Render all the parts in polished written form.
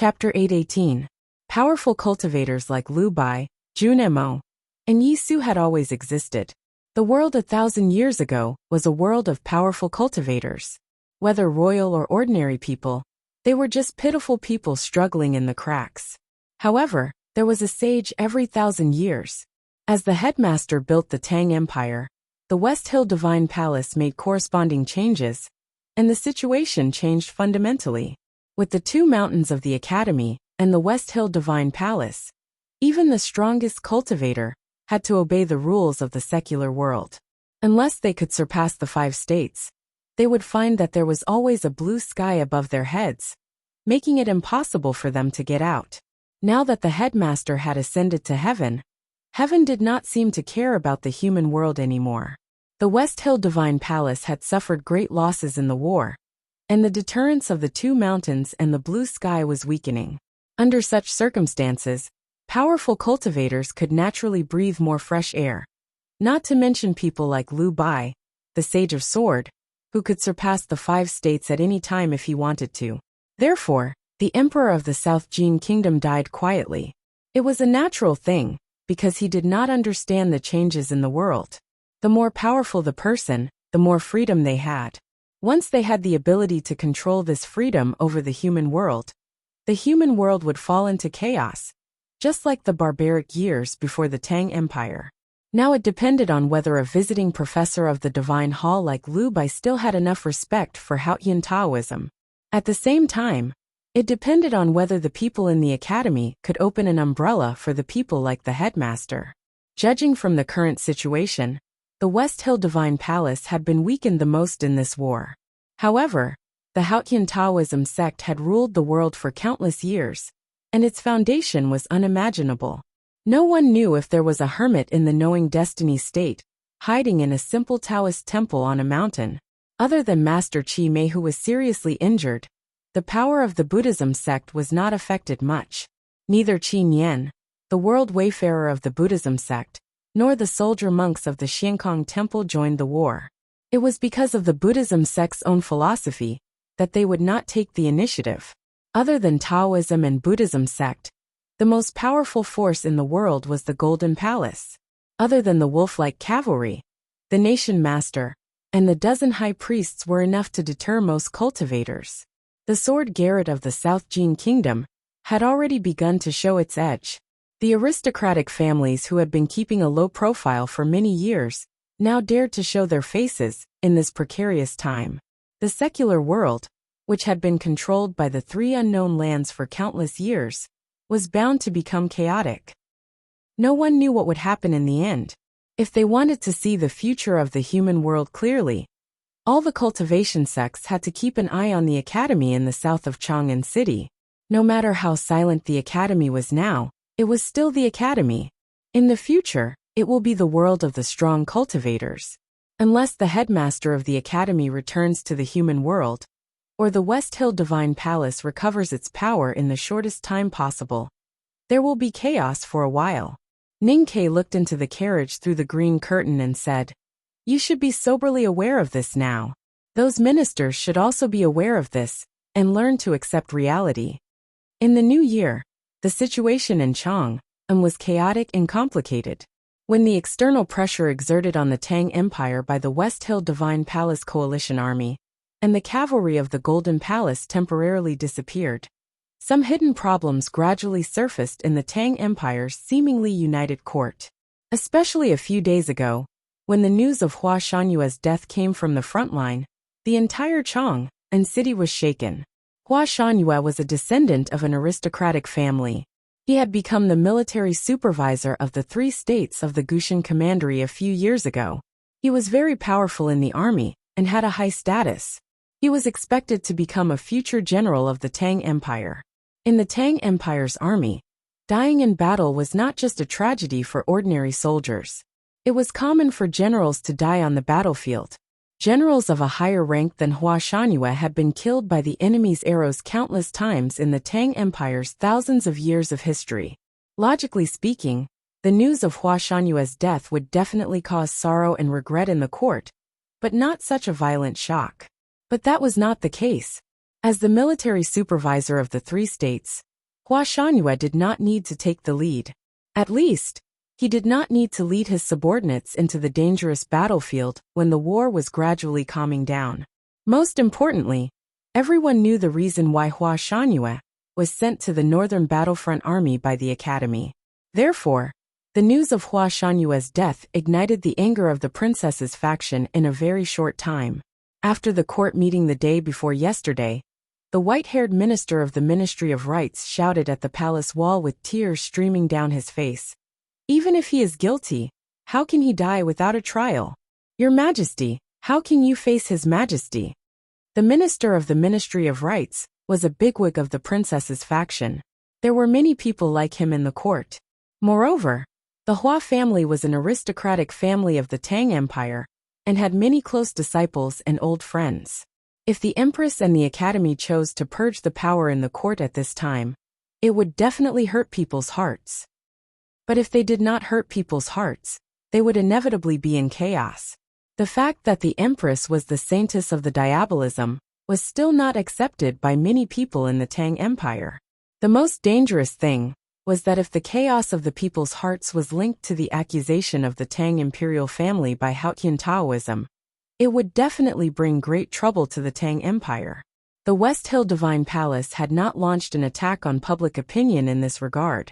Chapter 8:18. Powerful cultivators like Liu Bai, Junemo, and Yi Su had always existed. The world 1,000 years ago was a world of powerful cultivators. Whether royal or ordinary people, they were just pitiful people struggling in the cracks. However, there was a sage every 1,000 years. As the headmaster built the Tang Empire, the West Hill Divine Palace made corresponding changes, and the situation changed fundamentally. With the two mountains of the Academy and the West Hill Divine Palace, even the strongest cultivator had to obey the rules of the secular world. Unless they could surpass the 5 states, they would find that there was always a blue sky above their heads, making it impossible for them to get out. Now that the headmaster had ascended to heaven, heaven did not seem to care about the human world anymore. The West Hill Divine Palace had suffered great losses in the war, and the deterrence of the two mountains and the blue sky was weakening. Under such circumstances, powerful cultivators could naturally breathe more fresh air. Not to mention people like Liu Bai, the Sage of Sword, who could surpass the 5 states at any time if he wanted to. Therefore, the Emperor of the South Jin Kingdom died quietly. It was a natural thing, because he did not understand the changes in the world. The more powerful the person, the more freedom they had. Once they had the ability to control this freedom over the human world would fall into chaos, just like the barbaric years before the Tang Empire. Now it depended on whether a visiting professor of the Divine Hall like Liu Bai still had enough respect for Haotian Taoism. At the same time, it depended on whether the people in the academy could open an umbrella for the people like the headmaster. Judging from the current situation, the West Hill Divine Palace had been weakened the most in this war. However, the Haotian Taoism sect had ruled the world for countless years, and its foundation was unimaginable. No one knew if there was a hermit in the knowing destiny state, hiding in a simple Taoist temple on a mountain. Other than Master Chi Mei, who was seriously injured, the power of the Buddhism sect was not affected much. Neither Qi Nian, the world wayfarer of the Buddhism sect, nor the soldier monks of the Xiankong Temple joined the war. It was because of the Buddhism sect's own philosophy that they would not take the initiative. Other than Taoism and Buddhism sect, the most powerful force in the world was the Golden Palace. Other than the wolf-like cavalry, the nation master, and the dozen high priests were enough to deter most cultivators. The sword garret of the South Jin Kingdom had already begun to show its edge. The aristocratic families who had been keeping a low profile for many years now dared to show their faces in this precarious time. The secular world, which had been controlled by the 3 unknown lands for countless years, was bound to become chaotic. No one knew what would happen in the end. If they wanted to see the future of the human world clearly, all the cultivation sects had to keep an eye on the academy in the south of Chang'an City. No matter how silent the academy was now, it was still the academy. In the future, it will be the world of the strong cultivators. Unless the headmaster of the academy returns to the human world, or the West Hill Divine Palace recovers its power in the shortest time possible, there will be chaos for a while. Ning Ke looked into the carriage through the green curtain and said, "You should be soberly aware of this now. Those ministers should also be aware of this, and learn to accept reality." In the new year, the situation in Chang'an was chaotic and complicated. When the external pressure exerted on the Tang Empire by the West Hill Divine Palace coalition army, and the cavalry of the Golden Palace temporarily disappeared, some hidden problems gradually surfaced in the Tang Empire's seemingly united court. Especially a few days ago, when the news of Hua Shanyue's death came from the front line, the entire Chang'an city was shaken. Hua Shanyue was a descendant of an aristocratic family. He had become the military supervisor of the 3 states of the Gushan Commandery a few years ago. He was very powerful in the army and had a high status. He was expected to become a future general of the Tang Empire. In the Tang Empire's army, dying in battle was not just a tragedy for ordinary soldiers. It was common for generals to die on the battlefield. Generals of a higher rank than Hua Shanyue had been killed by the enemy's arrows countless times in the Tang Empire's thousands of years of history. Logically speaking, the news of Hua Shanyue's death would definitely cause sorrow and regret in the court, but not such a violent shock. But that was not the case. As the military supervisor of the 3 states, Hua Shangyue did not need to take the lead. At least, he did not need to lead his subordinates into the dangerous battlefield when the war was gradually calming down. Most importantly, everyone knew the reason why Hua Shangyue was sent to the Northern Battlefront Army by the Academy. Therefore, the news of Hua Shanyue's death ignited the anger of the princess's faction in a very short time. After the court meeting the day before yesterday, the white-haired minister of the Ministry of Rights shouted at the palace wall with tears streaming down his face. Even if he is guilty, how can he die without a trial? Your Majesty, how can you face His Majesty? The minister of the Ministry of Rights was a bigwig of the princess's faction. There were many people like him in the court. Moreover, the Hua family was an aristocratic family of the Tang Empire, and had many close disciples and old friends. If the Empress and the Academy chose to purge the power in the court at this time, it would definitely hurt people's hearts. But if they did not hurt people's hearts, they would inevitably be in chaos. The fact that the Empress was the saintess of the diabolism was still not accepted by many people in the Tang Empire. The most dangerous thing was that if the chaos of the people's hearts was linked to the accusation of the Tang imperial family by Hautian Taoism, it would definitely bring great trouble to the Tang Empire. The West Hill Divine Palace had not launched an attack on public opinion in this regard.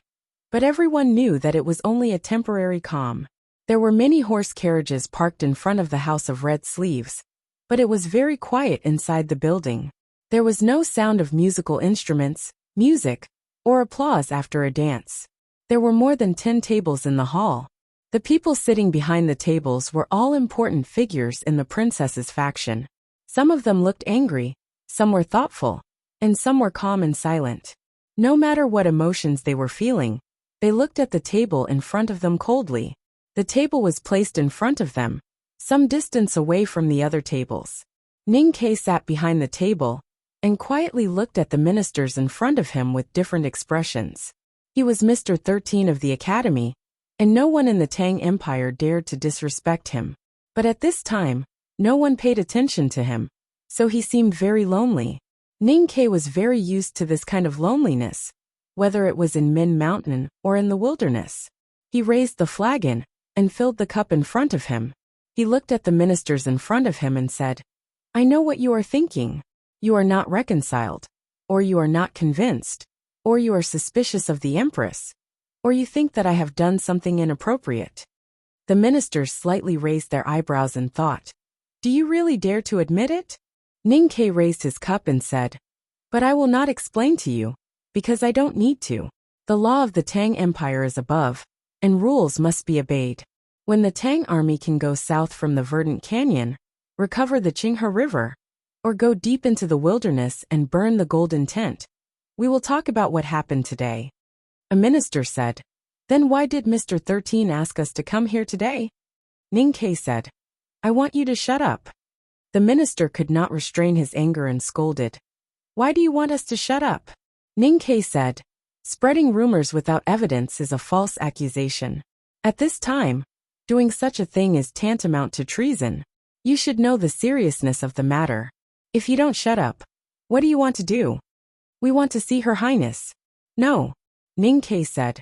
But everyone knew that it was only a temporary calm. There were many horse carriages parked in front of the House of Red Sleeves, but it was very quiet inside the building. There was no sound of musical instruments, music, or applause after a dance. There were more than 10 tables in the hall. The people sitting behind the tables were all important figures in the princess's faction. Some of them looked angry, some were thoughtful, and some were calm and silent. No matter what emotions they were feeling, they looked at the table in front of them coldly. The table was placed in front of them, some distance away from the other tables. Ning Ke sat behind the table and quietly looked at the ministers in front of him with different expressions. He was Mr. 13 of the Academy, and no one in the Tang Empire dared to disrespect him. But at this time, no one paid attention to him, so he seemed very lonely. Ning Ke was very used to this kind of loneliness, whether it was in Min Mountain or in the wilderness. He raised the flagon and filled the cup in front of him. He looked at the ministers in front of him and said, "I know what you are thinking. You are not reconciled, or you are not convinced, or you are suspicious of the Empress, or you think that I have done something inappropriate." The ministers slightly raised their eyebrows and thought, "Do you really dare to admit it?" Ning Ke raised his cup and said, "But I will not explain to you, because I don't need to. The law of the Tang Empire is above, and rules must be obeyed. When the Tang army can go south from the Verdant Canyon, recover the Qinghe River, or go deep into the wilderness and burn the golden tent, we will talk about what happened today." A minister said, "Then why did Mr. 13 ask us to come here today?" Ning Ke said, "I want you to shut up." The minister could not restrain his anger and scolded, "Why do you want us to shut up?" Ning Ke said, "Spreading rumors without evidence is a false accusation. At this time, doing such a thing is tantamount to treason. You should know the seriousness of the matter. If you don't shut up, what do you want to do?" "We want to see Her Highness." "No," Ning Ke said.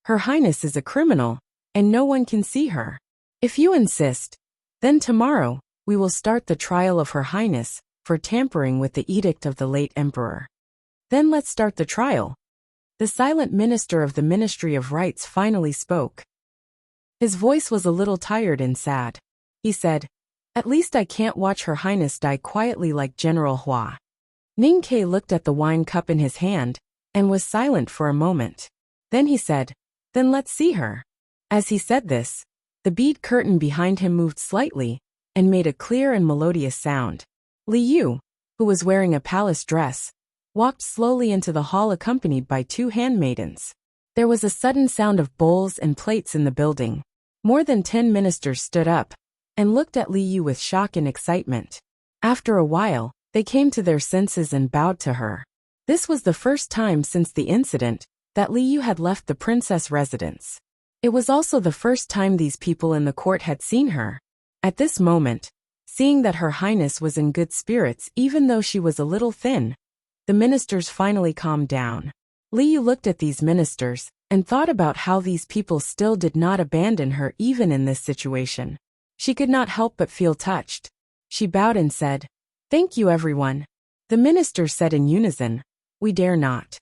"Her Highness is a criminal, and no one can see her. If you insist, then tomorrow we will start the trial of Her Highness for tampering with the edict of the late Emperor." "Then let's start the trial." The silent minister of the Ministry of Rights finally spoke. His voice was a little tired and sad. He said, "At least I can't watch Her Highness die quietly like General Hua." Ning Ke looked at the wine cup in his hand and was silent for a moment. Then he said, "Then let's see her." As he said this, the bead curtain behind him moved slightly and made a clear and melodious sound. Li Yu, who was wearing a palace dress, walked slowly into the hall accompanied by 2 handmaidens. There was a sudden sound of bowls and plates in the building. More than 10 ministers stood up and looked at Li Yu with shock and excitement. After a while, they came to their senses and bowed to her. This was the first time since the incident that Li Yu had left the princess residence. It was also the first time these people in the court had seen her. At this moment, seeing that Her Highness was in good spirits even though she was a little thin, the ministers finally calmed down. Liu looked at these ministers and thought about how these people still did not abandon her even in this situation. She could not help but feel touched. She bowed and said, "Thank you, everyone." The ministers said in unison, "We dare not."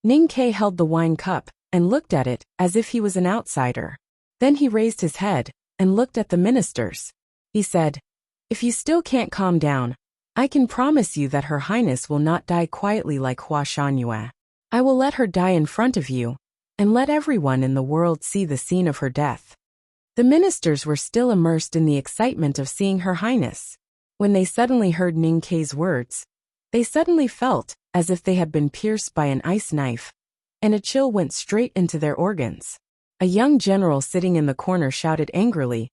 Ning Ke held the wine cup and looked at it as if he was an outsider. Then he raised his head and looked at the ministers. He said, "If you still can't calm down, I can promise you that Her Highness will not die quietly like Hua Shangyue. I will let her die in front of you, and let everyone in the world see the scene of her death." The ministers were still immersed in the excitement of seeing Her Highness. When they suddenly heard Ning Ke's words, they suddenly felt as if they had been pierced by an ice knife, and a chill went straight into their organs. A young general sitting in the corner shouted angrily,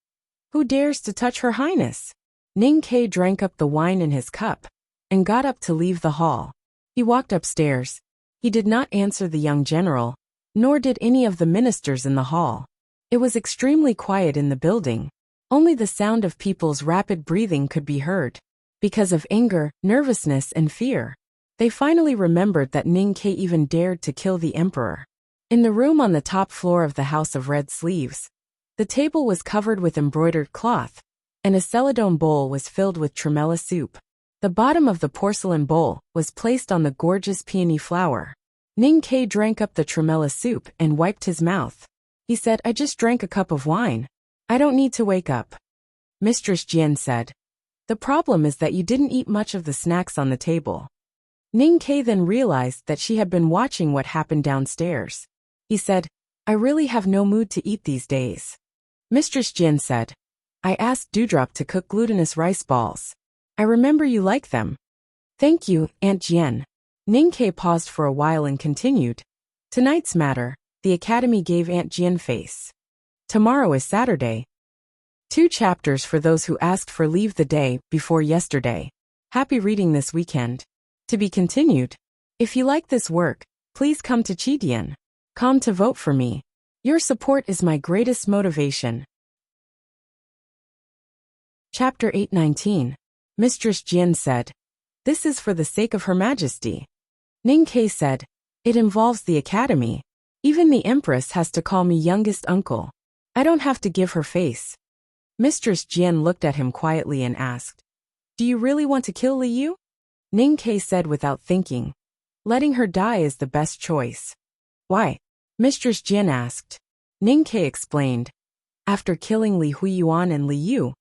"Who dares to touch Her Highness?" Ning Ke drank up the wine in his cup and got up to leave the hall. He walked upstairs. He did not answer the young general, nor did any of the ministers in the hall. It was extremely quiet in the building. Only the sound of people's rapid breathing could be heard. Because of anger, nervousness, and fear, they finally remembered that Ning Ke even dared to kill the emperor. In the room on the top floor of the House of Red Sleeves, the table was covered with embroidered cloth, and a celadone bowl was filled with tremella soup. The bottom of the porcelain bowl was placed on the gorgeous peony flower. Ning Ke drank up the tremella soup and wiped his mouth. He said, "I just drank a cup of wine. I don't need to wake up." Mistress Jian said, "The problem is that you didn't eat much of the snacks on the table." Ning Ke then realized that she had been watching what happened downstairs. He said, "I really have no mood to eat these days." Mistress Jian said, "I asked Dewdrop to cook glutinous rice balls. I remember you like them." "Thank you, Aunt Jian." Ning Ke paused for a while and continued, "Tonight's matter, the Academy gave Aunt Jian face. Tomorrow is Saturday. 2 chapters for those who asked for leave the day before yesterday. Happy reading this weekend. To be continued. If you like this work, please come to Chidian.com to vote for me. Your support is my greatest motivation. Chapter 819. Mistress Jian said, "This is for the sake of Her Majesty." Ning Ke said, "It involves the Academy. Even the Empress has to call me youngest uncle. I don't have to give her face." Mistress Jian looked at him quietly and asked, "Do you really want to kill Liu?" Ning Ke said without thinking, "Letting her die is the best choice." "Why?" Mistress Jian asked. Ning Ke explained, "After killing Li Huiyuan and Liu,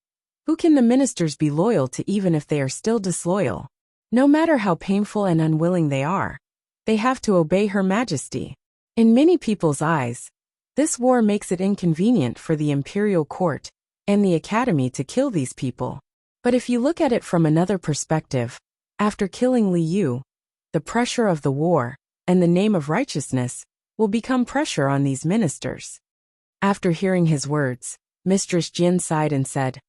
who can the ministers be loyal to even if they are still disloyal? No matter how painful and unwilling they are, they have to obey Her Majesty. In many people's eyes, this war makes it inconvenient for the imperial court and the Academy to kill these people. But if you look at it from another perspective, after killing Liu, the pressure of the war and the name of righteousness will become pressure on these ministers." After hearing his words, Mistress Jian sighed and said,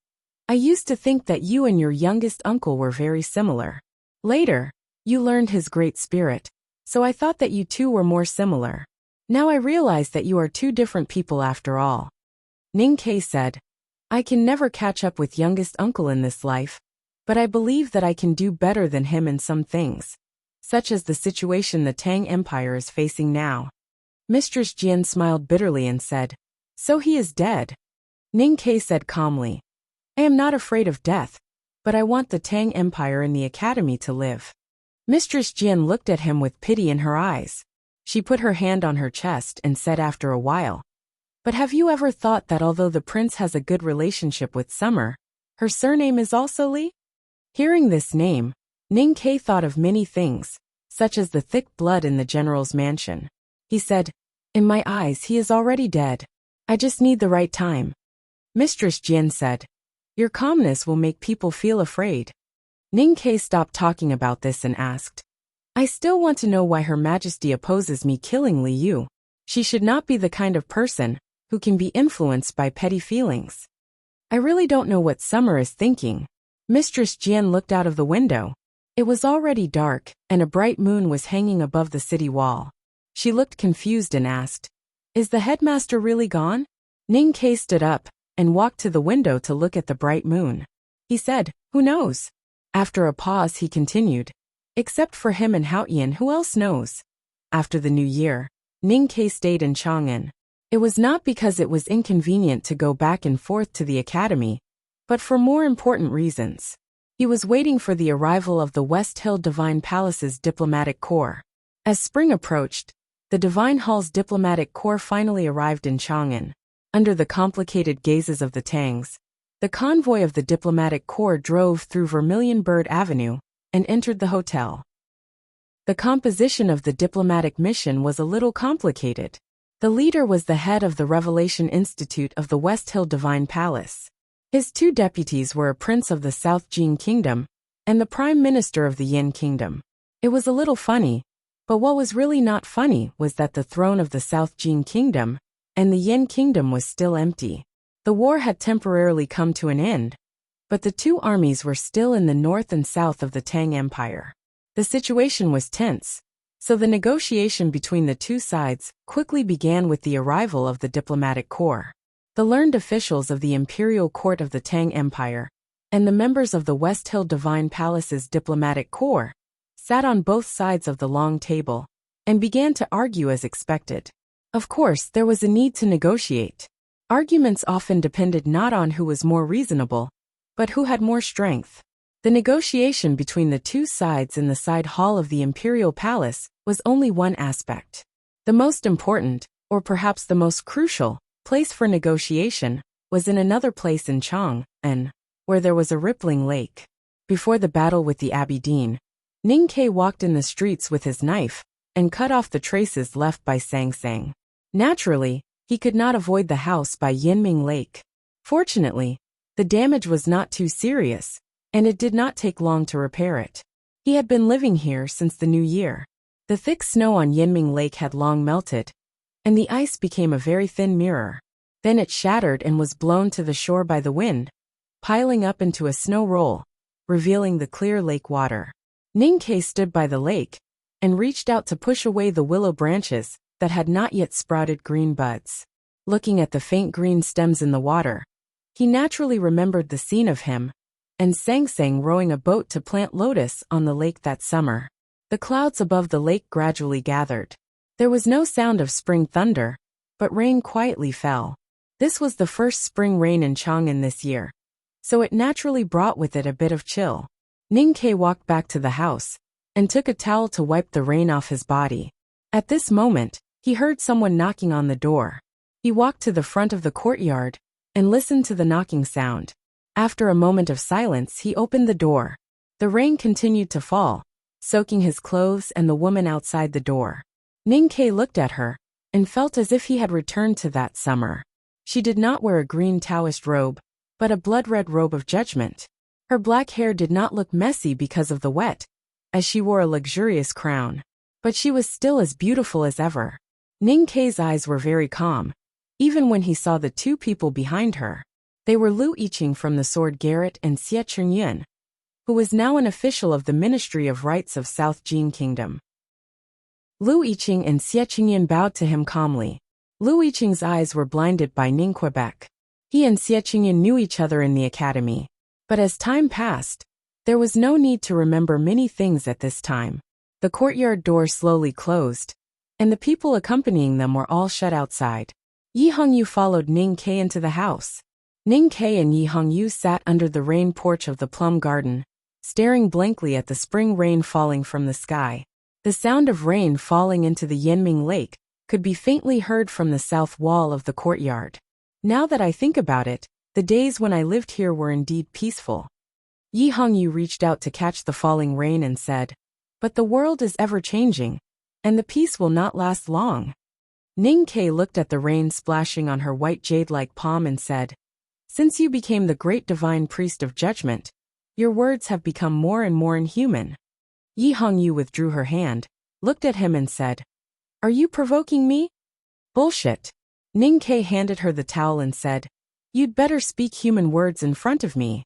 "I used to think that you and your youngest uncle were very similar. Later, you learned his great spirit, so I thought that you two were more similar. Now I realize that you are 2 different people after all." Ning Ke said, "I can never catch up with youngest uncle in this life, but I believe that I can do better than him in some things, such as the situation the Tang Empire is facing now." Mistress Jian smiled bitterly and said, "So he is dead?" Ning Ke said calmly, "I am not afraid of death, but I want the Tang Empire and the Academy to live." Mistress Jian looked at him with pity in her eyes. She put her hand on her chest and said after a while, "But have you ever thought that although the prince has a good relationship with Summer, her surname is also Li?" Hearing this name, Ning Ke thought of many things, such as the thick blood in the general's mansion. He said, "In my eyes he is already dead. I just need the right time." Mistress Jian said, "Your calmness will make people feel afraid." Ning Ke stopped talking about this and asked, "I still want to know why Her Majesty opposes me killing Liu. She should not be the kind of person who can be influenced by petty feelings. I really don't know what Summer is thinking." Mistress Jian looked out of the window. It was already dark, and a bright moon was hanging above the city wall. She looked confused and asked, "Is the headmaster really gone?" Ning Ke stood up and walked to the window to look at the bright moon. He said, "Who knows?" After a pause he continued, "Except for him and Haoyan, who else knows?" After the new year, Ning-Ke stayed in Chang'an. It was not because it was inconvenient to go back and forth to the academy, but for more important reasons. He was waiting for the arrival of the West Hill Divine Palace's diplomatic corps. As spring approached, the Divine Hall's diplomatic corps finally arrived in Chang'an. Under the complicated gazes of the Tangs, the convoy of the diplomatic corps drove through Vermilion Bird Avenue and entered the hotel. The composition of the diplomatic mission was a little complicated. The leader was the head of the Revelation Institute of the West Hill Divine Palace. His two deputies were a prince of the South Jin Kingdom and the prime minister of the Yin Kingdom. It was a little funny, but what was really not funny was that the throne of the South Jin Kingdom and the Yin Kingdom was still empty. The war had temporarily come to an end, but the two armies were still in the north and south of the Tang Empire. The situation was tense, so the negotiation between the two sides quickly began with the arrival of the diplomatic corps. The learned officials of the imperial court of the Tang Empire and the members of the West Hill Divine Palace's diplomatic corps sat on both sides of the long table and began to argue as expected. Of course, there was a need to negotiate. Arguments often depended not on who was more reasonable, but who had more strength. The negotiation between the two sides in the side hall of the Imperial Palace was only one aspect. The most important, or perhaps the most crucial, place for negotiation was in another place in Chang'an, where there was a rippling lake. Before the battle with the Abidine, Ning-Ke walked in the streets with his knife and cut off the traces left by Sang. Naturally, he could not avoid the house by Yinming Lake. Fortunately, the damage was not too serious, and it did not take long to repair it. He had been living here since the new year. The thick snow on Yinming Lake had long melted, and the ice became a very thin mirror. Then it shattered and was blown to the shore by the wind, piling up into a snow roll, revealing the clear lake water. Ning-Ke stood by the lake and reached out to push away the willow branches that had not yet sprouted green buds. Looking at the faint green stems in the water, he naturally remembered the scene of him and Sang rowing a boat to plant lotus on the lake that summer. The clouds above the lake gradually gathered. There was no sound of spring thunder, but rain quietly fell. This was the first spring rain in Chang'an this year, so it naturally brought with it a bit of chill. Ning-Ke walked back to the house and took a towel to wipe the rain off his body. At this moment, he heard someone knocking on the door. He walked to the front of the courtyard and listened to the knocking sound. After a moment of silence, he opened the door. The rain continued to fall, soaking his clothes and the woman outside the door. Ning-Ke looked at her and felt as if he had returned to that summer. She did not wear a green Taoist robe, but a blood-red robe of judgment. Her black hair did not look messy because of the wet, as she wore a luxurious crown. But she was still as beautiful as ever. Ning-Ke's eyes were very calm, even when he saw the two people behind her. They were Lu Yiqing from the Sword Garret and Xie Chengyun, who was now an official of the Ministry of Rights of South Jin Kingdom. Lu Yiqing and Xie Chengyun bowed to him calmly. Lu Yiqing's eyes were blinded by Ning Quebec. He and Xie Chengyun knew each other in the academy. But as time passed, there was no need to remember many things at this time. The courtyard door slowly closed, and the people accompanying them were all shut outside. Yi Hongyu followed Ning-Ke into the house. Ning-Ke and Yi Hongyu sat under the rain porch of the plum garden, staring blankly at the spring rain falling from the sky. The sound of rain falling into the Yinming Lake could be faintly heard from the south wall of the courtyard. Now that I think about it, the days when I lived here were indeed peaceful. Yi Hongyu reached out to catch the falling rain and said, "But the world is ever-changing, and the peace will not last long." Ning-Ke looked at the rain splashing on her white jade-like palm and said, "Since you became the great divine priest of judgment, your words have become more and more inhuman." Yi Hongyu withdrew her hand, looked at him and said, "Are you provoking me?" "Bullshit." Ning-Ke handed her the towel and said, "You'd better speak human words in front of me."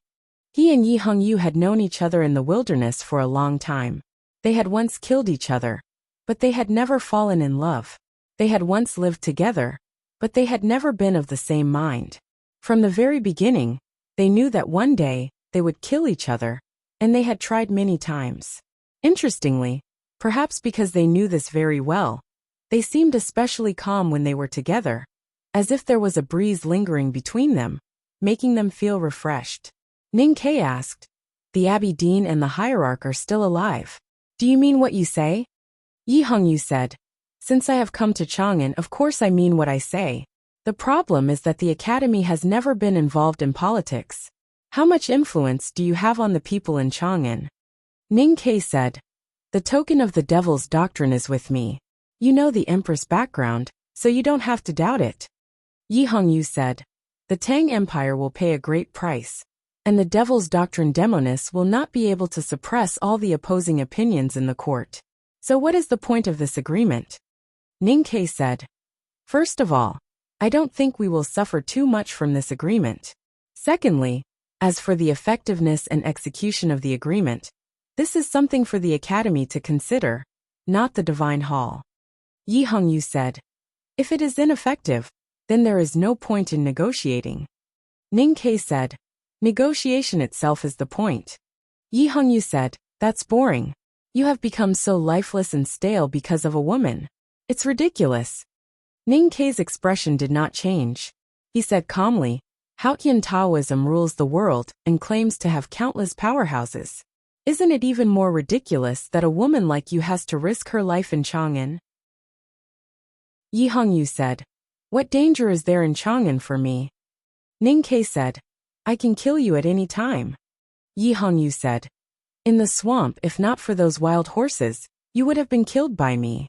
He and Yi Hongyu had known each other in the wilderness for a long time. They had once killed each other, but they had never fallen in love. They had once lived together, but they had never been of the same mind. From the very beginning, they knew that one day they would kill each other, and they had tried many times. Interestingly, Perhaps because they knew this very well. They seemed especially calm when they were together, as if there was a breeze lingering between them, making them feel refreshed. Ning Ke asked, "The Abbey Dean and the hierarch are still alive. Do you mean what you say?" Yi Hongyu said, "Since I have come to Chang'an, of course I mean what I say. The problem is that the academy has never been involved in politics. How much influence do you have on the people in Chang'an?" Ning Ke said, "The token of the devil's doctrine is with me. You know the empress background, so you don't have to doubt it." Yi Hongyu said, "The Tang Empire will pay a great price, and the devil's doctrine demoness will not be able to suppress all the opposing opinions in the court. So what is the point of this agreement?" Ning Ke said, "First of all, I don't think we will suffer too much from this agreement. Secondly, as for the effectiveness and execution of the agreement, this is something for the academy to consider, not the divine hall." Yi Hongyu said, "If it is ineffective, then there is no point in negotiating." Ning Ke said, "Negotiation itself is the point." Yi Hongyu said, "That's boring. You have become so lifeless and stale because of a woman. It's ridiculous." Ning Ke's expression did not change. He said calmly, "Haotian Taoism rules the world and claims to have countless powerhouses. Isn't it even more ridiculous that a woman like you has to risk her life in Chang'an?" Yi Hongyu said, "What danger is there in Chang'an for me?" Ning Ke said, "I can kill you at any time." Yi Hongyu said, "In the swamp, if not for those wild horses, you would have been killed by me."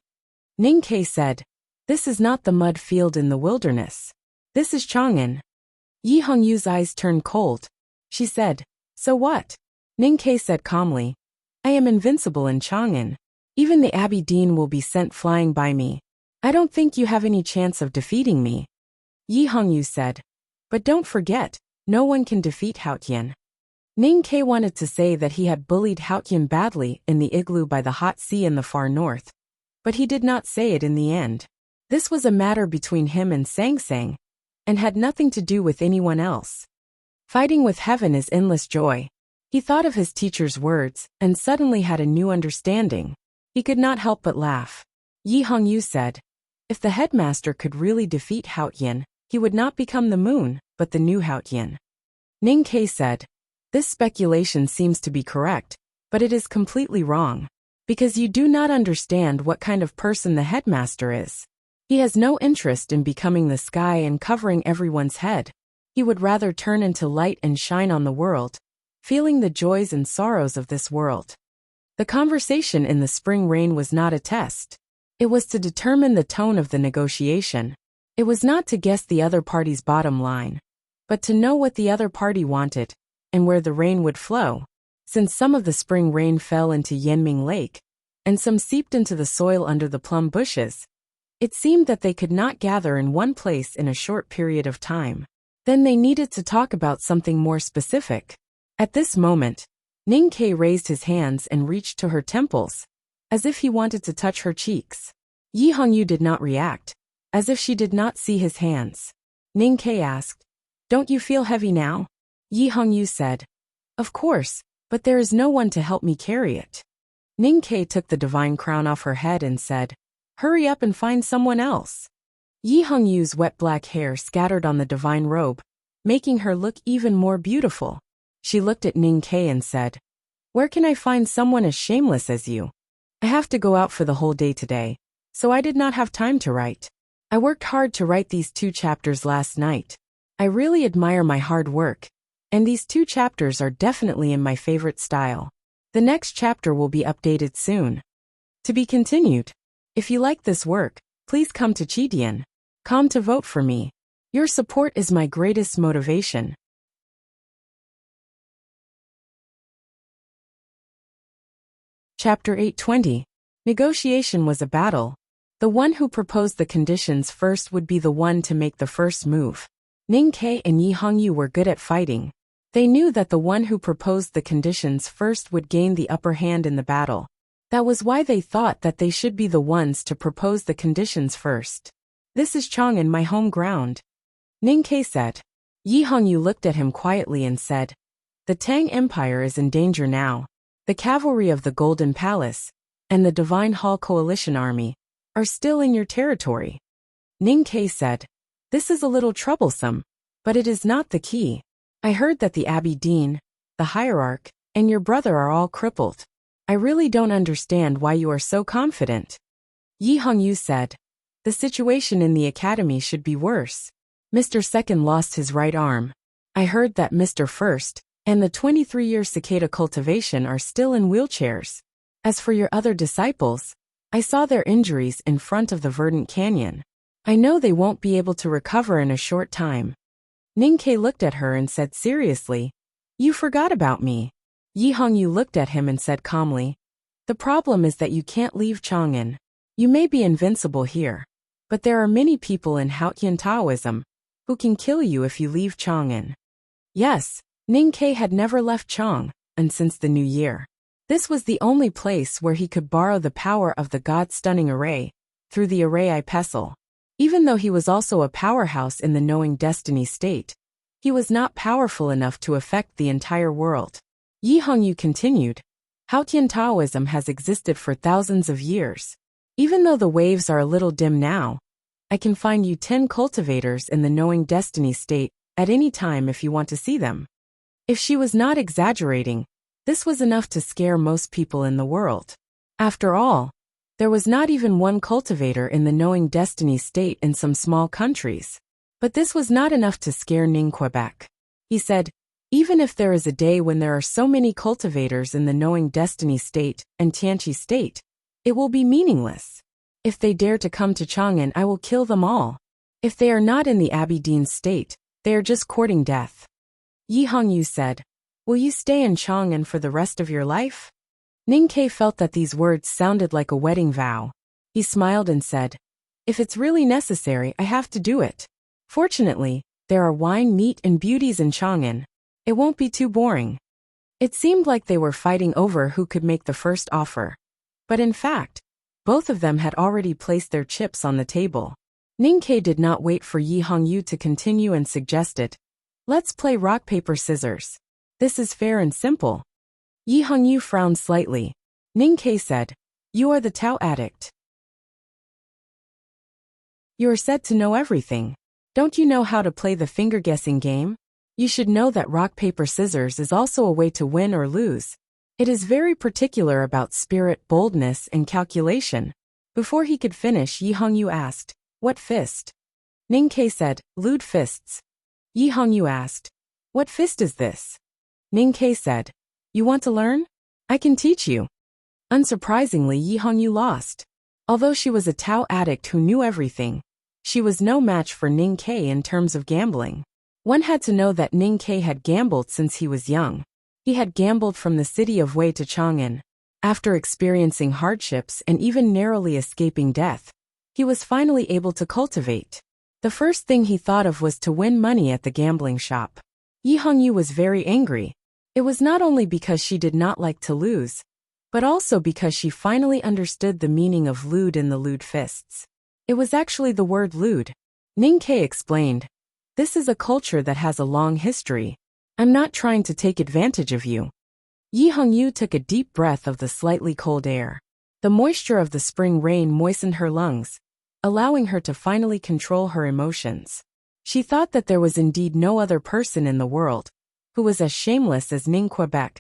Ning Ke said, "This is not the mud field in the wilderness. This is Chang'an." Yi Hongyu's eyes turned cold. She said, "So what?" Ning Ke said calmly, "I am invincible in Chang'an. Even the Abbey Dean will be sent flying by me. I don't think you have any chance of defeating me." Yi Hongyu said, "But don't forget, no one can defeat Haotian." Ning Ke wanted to say that he had bullied Haotian badly in the igloo by the hot sea in the far north, but he did not say it in the end. This was a matter between him and Sang Sang, and had nothing to do with anyone else. Fighting with heaven is endless joy. He thought of his teacher's words, and suddenly had a new understanding. He could not help but laugh. Yi Hongyu said, "If the headmaster could really defeat Haotian, he would not become the moon, but the new Haotian." Ning Ke said, "This speculation seems to be correct, but it is completely wrong, because you do not understand what kind of person the headmaster is. He has no interest in becoming the sky and covering everyone's head. He would rather turn into light and shine on the world, feeling the joys and sorrows of this world." The conversation in the spring rain was not a test. It was to determine the tone of the negotiation. It was not to guess the other party's bottom line, but to know what the other party wanted, and where the rain would flow. Since some of the spring rain fell into Yanming Lake, and some seeped into the soil under the plum bushes, it seemed that they could not gather in one place in a short period of time. Then they needed to talk about something more specific. At this moment, Ning Ke raised his hands and reached to her temples, as if he wanted to touch her cheeks. Yi Hongyu did not react, as if she did not see his hands. Ning Ke asked, "Don't you feel heavy now?" Yi Hongyu said, "Of course, but there is no one to help me carry it." Ning Ke took the divine crown off her head and said, "Hurry up and find someone else." Yi Hongyu's wet black hair scattered on the divine robe, making her look even more beautiful. She looked at Ning Ke and said, "Where can I find someone as shameless as you? I have to go out for the whole day today, so I did not have time to write. I worked hard to write these 2 chapters last night. I really admire my hard work, and these 2 chapters are definitely in my favorite style. The next chapter will be updated soon. To be continued. If you like this work, please come to Chidian.com to vote for me. Your support is my greatest motivation." Chapter 820. Negotiation was a battle. The one who proposed the conditions first would be the one to make the first move. Ning Ke and Yi Hongyu were good at fighting. They knew that the one who proposed the conditions first would gain the upper hand in the battle. That was why they thought that they should be the ones to propose the conditions first. "This is Chang'an, my home ground," Ning Ke said. Yi Hongyu looked at him quietly and said, "The Tang Empire is in danger now. The cavalry of the Golden Palace, and the Divine Hall Coalition Army are still in your territory. Ning Ke said, "This is a little troublesome, but it is not the key. I heard that the Abbey Dean, the Hierarch, and your brother are all crippled. I really don't understand why you are so confident." Yi Hongyu said, "The situation in the academy should be worse. Mr. Second lost his right arm. I heard that Mr. First and the 23-year cicada cultivation are still in wheelchairs. As for your other disciples, I saw their injuries in front of the verdant canyon. I know they won't be able to recover in a short time." Ning Ke looked at her and said seriously, "You forgot about me." Yi Hongyu looked at him and said calmly, "The problem is that you can't leave Chang'an. You may be invincible here, but there are many people in Haotian Taoism who can kill you if you leave Chang'an." Yes, Ning Ke had never left Chang'an since the new year. This was the only place where he could borrow the power of the God-stunning array through the array pestle. Even though he was also a powerhouse in the knowing destiny state, he was not powerful enough to affect the entire world. Yi Hongyu continued, "Haotian Taoism has existed for thousands of years. Even though the waves are a little dim now, I can find you 10 cultivators in the knowing destiny state at any time if you want to see them." If she was not exaggerating, this was enough to scare most people in the world. After all, there was not even one cultivator in the knowing destiny state in some small countries. But this was not enough to scare Ning Quebec. He said, "Even if there is a day when there are so many cultivators in the knowing destiny state and Tianqi state, it will be meaningless. If they dare to come to Chang'an, I will kill them all. If they are not in the Abbey Dean state, they are just courting death." Yi Hongyu said, "Will you stay in Chang'an for the rest of your life?" Ning Ke felt that these words sounded like a wedding vow. He smiled and said, "If it's really necessary, I have to do it. Fortunately, there are wine, meat, and beauties in Chang'an. It won't be too boring." It seemed like they were fighting over who could make the first offer. But in fact, both of them had already placed their chips on the table. Ning Ke did not wait for Yi Hongyu to continue and suggested, "Let's play rock, paper, scissors. This is fair and simple." Yi Hongyu frowned slightly. Ning Ke said, "You are the Tao addict. You are said to know everything. Don't you know how to play the finger-guessing game? You should know that rock, paper, scissors is also a way to win or lose. It is very particular about spirit, boldness, and calculation." Before he could finish, Yi Hongyu asked, "What fist?" Ning Ke said, "Lewd fists." Yi Hongyu asked, "What fist is this?" Ning Ke said, "You want to learn? I can teach you." Unsurprisingly, Yi Hongyu lost. Although she was a Tao addict who knew everything, she was no match for Ning Ke in terms of gambling. One had to know that Ning Ke had gambled since he was young. He had gambled from the city of Wei to Chang'an. After experiencing hardships and even narrowly escaping death, he was finally able to cultivate. The first thing he thought of was to win money at the gambling shop. Yi Hongyu was very angry. It was not only because she did not like to lose, but also because she finally understood the meaning of lewd in the lewd fists. It was actually the word lewd. Ning Ke explained, "This is a culture that has a long history. I'm not trying to take advantage of you." Yi Hongyu took a deep breath of the slightly cold air. The moisture of the spring rain moistened her lungs, allowing her to finally control her emotions. She thought that there was indeed no other person in the world who was as shameless as Ning Quebec.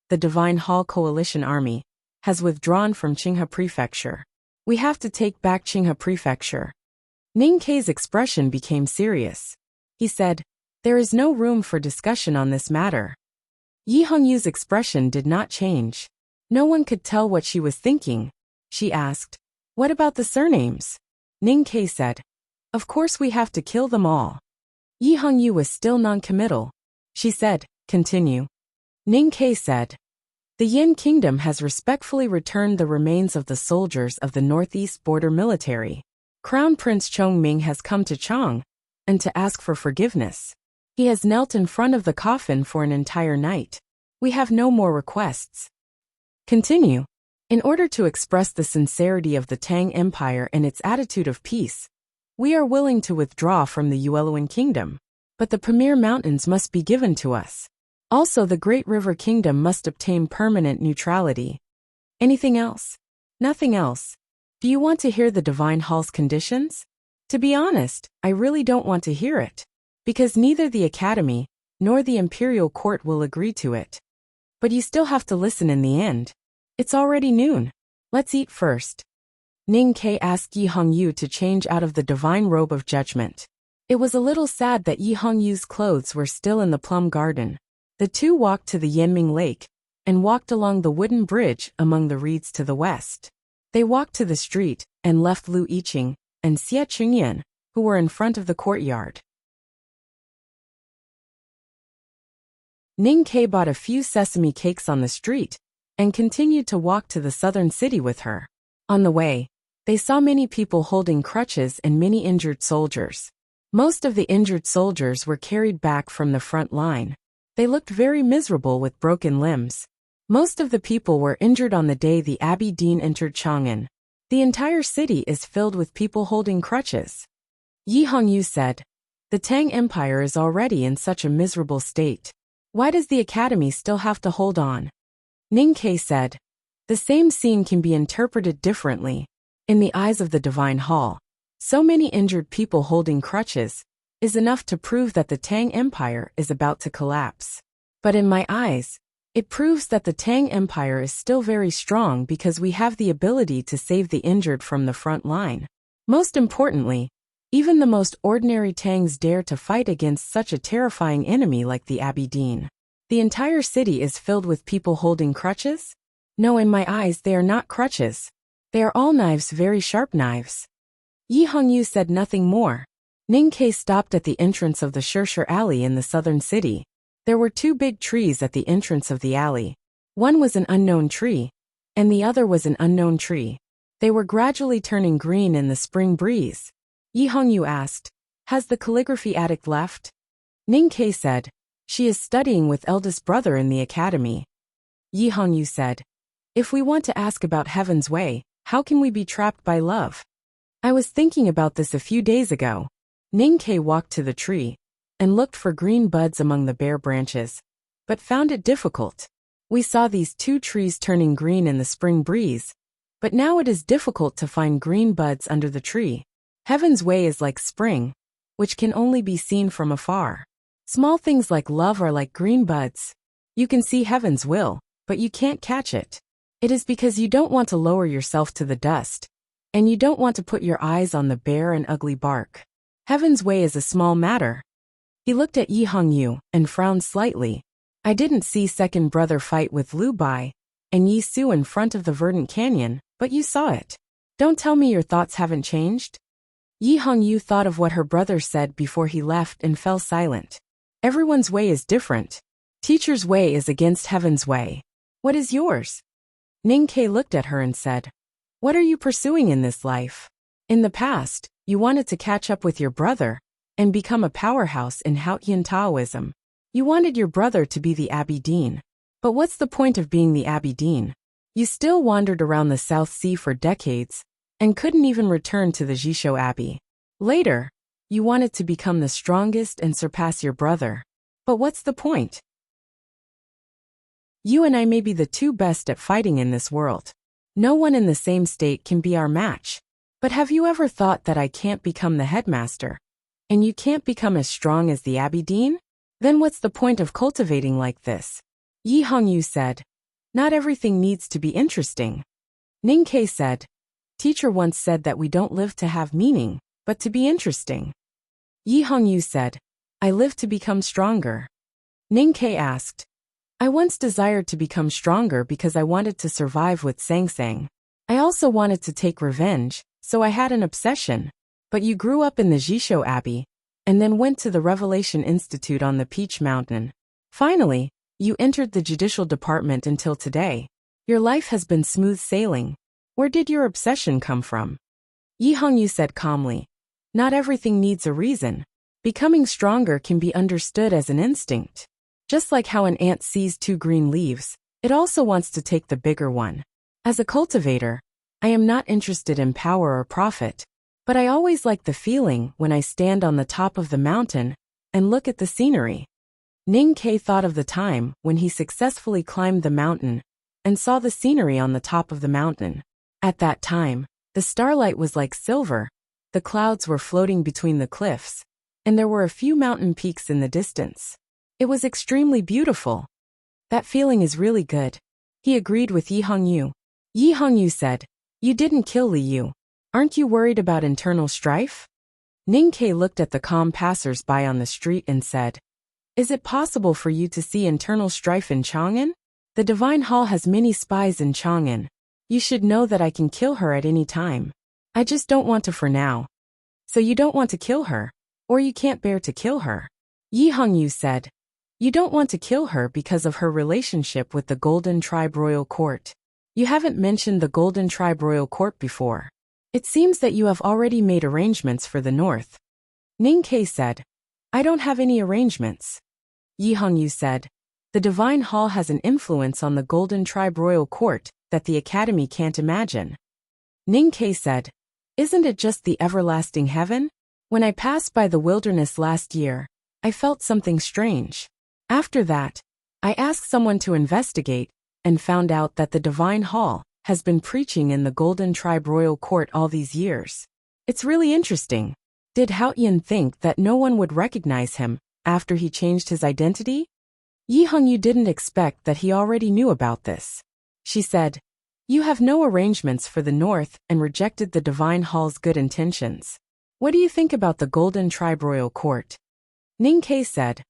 The Divine Hall Coalition Army has withdrawn from Qinghe Prefecture. We have to take back Qinghe Prefecture. Ning Ke's expression became serious. He said, "There is no room for discussion on this matter." Yi Hongyu's expression did not change. No one could tell what she was thinking. She asked, "What about the surnames?" Ning Ke said, "Of course we have to kill them all." Yi Hongyu was still non-committal. She said, "Continue." Ning Ke said, "The Yin Kingdom has respectfully returned the remains of the soldiers of the Northeast Border Military. Crown Prince Chongming has come to Chang, and to ask for forgiveness. He has knelt in front of the coffin for an entire night. We have no more requests." Continue. "In order to express the sincerity of the Tang Empire and its attitude of peace, we are willing to withdraw from the Yueluan Kingdom. But the Pamir Mountains must be given to us. Also, the Great River Kingdom must obtain permanent neutrality." "Anything else?" Nothing else. Do you want to hear the Divine Hall's conditions? To be honest, I really don't want to hear it. Because neither the Academy nor the Imperial Court will agree to it. But you still have to listen in the end. It's already noon. Let's eat first. Ning Ke asked Yi Hongyu to change out of the divine robe of judgment. It was a little sad that Yi Hongyu's clothes were still in the plum garden. The two walked to the Yanming Lake and walked along the wooden bridge among the reeds to the west. They walked to the street and left Lu Yiqing and Xie Qingyan, who were in front of the courtyard. Ning Ke bought a few sesame cakes on the street and continued to walk to the southern city with her. On the way, they saw many people holding crutches and many injured soldiers. Most of the injured soldiers were carried back from the front line. They looked very miserable with broken limbs. Most of the people were injured on the day the Abbey Dean entered Chang'an. The entire city is filled with people holding crutches. Yi Hongyu said, "The Tang Empire is already in such a miserable state. Why does the Academy still have to hold on?" Ning Ke said, "The same scene can be interpreted differently. In the eyes of the Divine Hall, so many injured people holding crutches is enough to prove that the Tang Empire is about to collapse. But in my eyes, it proves that the Tang Empire is still very strong because we have the ability to save the injured from the front line. Most importantly, even the most ordinary Tangs dare to fight against such a terrifying enemy like the Abbey Dean. The entire city is filled with people holding crutches? No, in my eyes they are not crutches. They are all knives, very sharp knives." Yi Hongyu said nothing more. Ning Ke stopped at the entrance of the Shirshir Alley in the southern city. There were two big trees at the entrance of the alley. One was an unknown tree, and the other was an unknown tree. They were gradually turning green in the spring breeze. Yi Hongyu asked, "Has the calligraphy addict left?" Ning Ke said, "She is studying with eldest brother in the academy." Yi Hongyu said, "If we want to ask about Heaven's way, how can we be trapped by love?" "I was thinking about this a few days ago." Ning Ke walked to the tree and looked for green buds among the bare branches, but found it difficult. We saw these two trees turning green in the spring breeze, but now it is difficult to find green buds under the tree. Heaven's way is like spring, which can only be seen from afar. Small things like love are like green buds. You can see Heaven's will, but you can't catch it. It is because you don't want to lower yourself to the dust, and you don't want to put your eyes on the bare and ugly bark. Heaven's way is a small matter." He looked at Yi Hongyu and frowned slightly. "I didn't see second brother fight with Lu Bai and Yi Su in front of the verdant canyon, but you saw it. Don't tell me your thoughts haven't changed?" Yi Hongyu thought of what her brother said before he left and fell silent. Everyone's way is different. Teacher's way is against Heaven's way. What is yours? Ning Ke looked at her and said, "What are you pursuing in this life? In the past, you wanted to catch up with your brother and become a powerhouse in Haotian Taoism. You wanted your brother to be the Abbey Dean. But what's the point of being the Abbey Dean? You still wandered around the South Sea for decades and couldn't even return to the Jisho Abbey. Later, you wanted to become the strongest and surpass your brother. But what's the point? You and I may be the two best at fighting in this world. No one in the same state can be our match. But have you ever thought that I can't become the headmaster, and you can't become as strong as the Abbey Dean? Then what's the point of cultivating like this?" Yi Hongyu said, "Not everything needs to be interesting." Ning Ke said, "Teacher once said that we don't live to have meaning, but to be interesting." Yi Hongyu said, "I live to become stronger." Ning Ke asked, "I once desired to become stronger because I wanted to survive with Sang Sang. I also wanted to take revenge, so I had an obsession. But you grew up in the Jisho Abbey, and then went to the Revelation Institute on the Peach Mountain. Finally, you entered the judicial department until today. Your life has been smooth sailing. Where did your obsession come from?" Yi Hongyu said calmly, "Not everything needs a reason. Becoming stronger can be understood as an instinct. Just like how an ant sees two green leaves, it also wants to take the bigger one. As a cultivator, I am not interested in power or profit, but I always like the feeling when I stand on the top of the mountain and look at the scenery." Ning Ke thought of the time when he successfully climbed the mountain and saw the scenery on the top of the mountain. At that time, the starlight was like silver, the clouds were floating between the cliffs, and there were a few mountain peaks in the distance. It was extremely beautiful. That feeling is really good. He agreed with Yi Hongyu. Yi Hongyu said, "You didn't kill Li Yu. Aren't you worried about internal strife?" Ning Ke looked at the calm passers-by on the street and said, "Is it possible for you to see internal strife in Chang'an? The Divine Hall has many spies in Chang'an. You should know that I can kill her at any time. I just don't want to for now." "So you don't want to kill her? Or you can't bear to kill her?" Yi Hongyu said, "You don't want to kill her because of her relationship with the Golden Tribe Royal Court. You haven't mentioned the Golden Tribe Royal Court before. It seems that you have already made arrangements for the north." Ning Ke said, "I don't have any arrangements." Yi Hongyu said, "The Divine Hall has an influence on the Golden Tribe Royal Court that the Academy can't imagine." Ning Ke said, "Isn't it just the everlasting heaven? When I passed by the wilderness last year, I felt something strange. After that, I asked someone to investigate and found out that the Divine Hall has been preaching in the Golden Tribe Royal Court all these years. It's really interesting. Did Hao Yan think that no one would recognize him after he changed his identity?" Yi Hongyu didn't expect that he already knew about this. She said, "You have no arrangements for the north and rejected the Divine Hall's good intentions. What do you think about the Golden Tribe Royal Court?" Ning Ke said,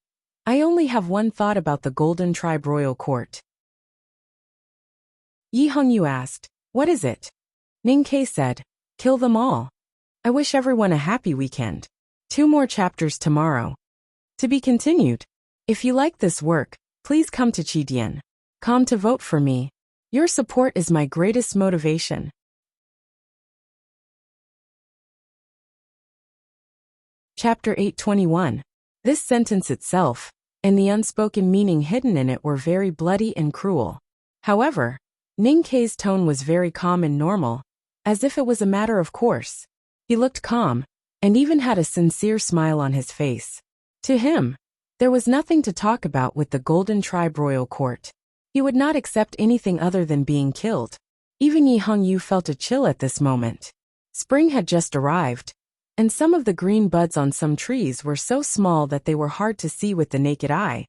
"I only have one thought about the Golden Tribe Royal Court." Yi Hongyu asked, "What is it?" Ning Ke said, "Kill them all. I wish everyone a happy weekend. 2 more chapters tomorrow. To be continued. If you like this work, please come to Chidian.com to vote for me. Your support is my greatest motivation." Chapter 821. This sentence itself, and the unspoken meaning hidden in it were very bloody and cruel. However, Ning Ke's tone was very calm and normal, as if it was a matter of course. He looked calm, and even had a sincere smile on his face. To him, there was nothing to talk about with the Golden Tribe Royal Court. He would not accept anything other than being killed. Even Yi Hongyu felt a chill at this moment. Spring had just arrived, and some of the green buds on some trees were so small that they were hard to see with the naked eye,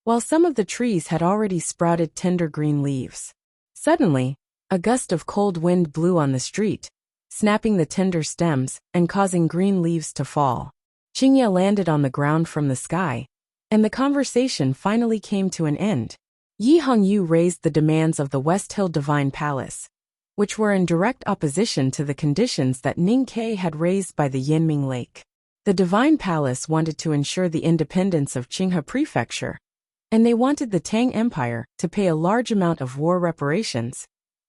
while some of the trees had already sprouted tender green leaves. Suddenly, a gust of cold wind blew on the street, snapping the tender stems and causing green leaves to fall. Qingye landed on the ground from the sky, and the conversation finally came to an end. Yi Hongyu raised the demands of the West Hill Divine Palace, which were in direct opposition to the conditions that Ning Ke had raised by the Yanming Lake. The Divine Palace wanted to ensure the independence of Qinghe Prefecture, and they wanted the Tang Empire to pay a large amount of war reparations,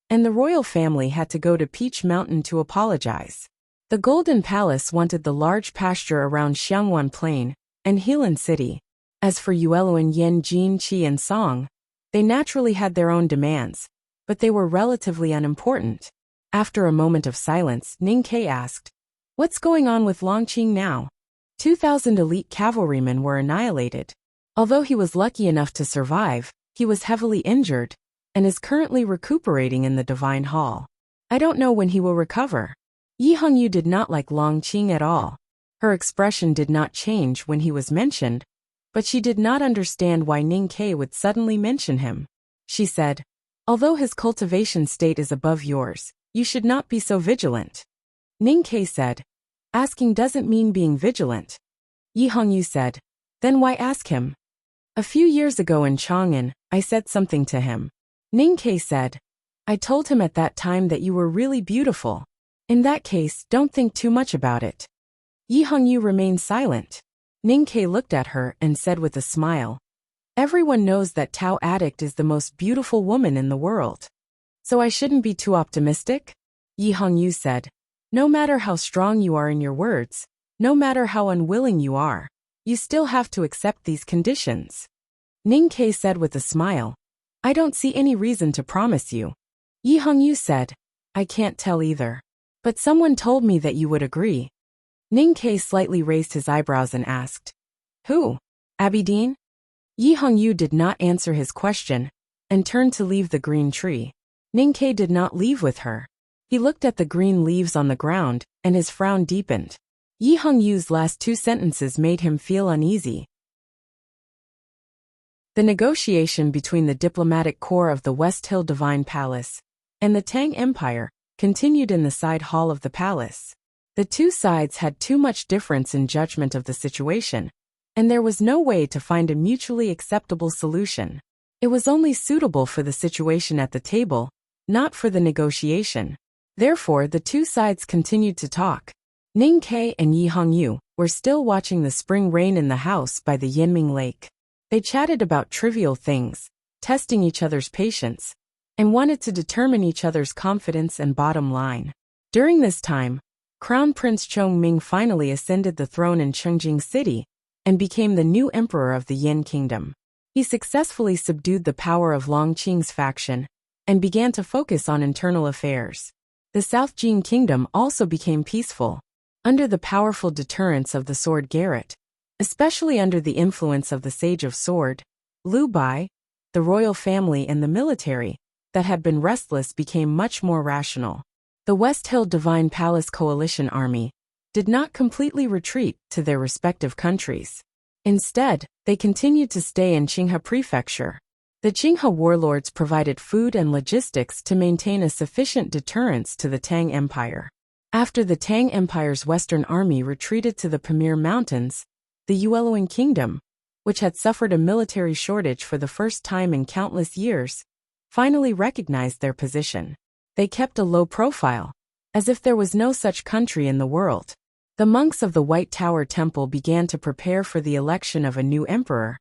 and the royal family had to go to Peach Mountain to apologize. The Golden Palace wanted the large pasture around Xiangwan Plain and Helan City. As for Yueluan, Yan, Jin, Qi, and Song, they naturally had their own demands, but they were relatively unimportant. After a moment of silence, Ning Ke asked, "What's going on with Longqing now?" 2,000 elite cavalrymen were annihilated. Although he was lucky enough to survive, he was heavily injured and is currently recuperating in the Divine Hall. "I don't know when he will recover." Yi Hongyu did not like Longqing at all. Her expression did not change when he was mentioned, but she did not understand why Ning Ke would suddenly mention him. She said, "Although his cultivation state is above yours, you should not be so vigilant." Ning Ke said, "Asking doesn't mean being vigilant." Yi Hongyu said, "Then why ask him?" "A few years ago in Chang'an, I said something to him." Ning Ke said, "I told him at that time that you were really beautiful. In that case, don't think too much about it." Yi Hongyu remained silent. Ning Ke looked at her and said with a smile, "Everyone knows that Tao Addict is the most beautiful woman in the world. So I shouldn't be too optimistic?" Yi Hongyu said, "No matter how strong you are in your words, no matter how unwilling you are, you still have to accept these conditions." Ning Ke said with a smile, "I don't see any reason to promise you." Yi Hongyu said, "I can't tell either. But someone told me that you would agree." Ning Ke slightly raised his eyebrows and asked, "Who? Abidine?" Yi Hongyu did not answer his question and turned to leave the green tree. Ning Ke did not leave with her. He looked at the green leaves on the ground, and his frown deepened. Yi Hongyu's last two sentences made him feel uneasy. The negotiation between the diplomatic corps of the West Hill Divine Palace and the Tang Empire continued in the side hall of the palace. The two sides had too much difference in judgment of the situation, and there was no way to find a mutually acceptable solution. It was only suitable for the situation at the table, not for the negotiation. Therefore, the two sides continued to talk. Ning Ke and Yi Hongyu were still watching the spring rain in the house by the Yinming Lake. They chatted about trivial things, testing each other's patience, and wanted to determine each other's confidence and bottom line. During this time, Crown Prince Chongming finally ascended the throne in Chengjing City and became the new emperor of the Yin Kingdom. He successfully subdued the power of Long Qing's faction and began to focus on internal affairs. The South Jin Kingdom also became peaceful, under the powerful deterrence of the sword Garrett, especially under the influence of the Sage of Sword, Liu Bai. The royal family and the military, that had been restless, became much more rational. The West Hill Divine Palace Coalition Army did not completely retreat to their respective countries. Instead, they continued to stay in Qinghe Prefecture. The Qinghe warlords provided food and logistics to maintain a sufficient deterrence to the Tang Empire. After the Tang Empire's Western Army retreated to the Pamir Mountains, the Yueluang Kingdom, which had suffered a military shortage for the first time in countless years, finally recognized their position. They kept a low profile, as if there was no such country in the world. The monks of the White Tower Temple began to prepare for the election of a new emperor,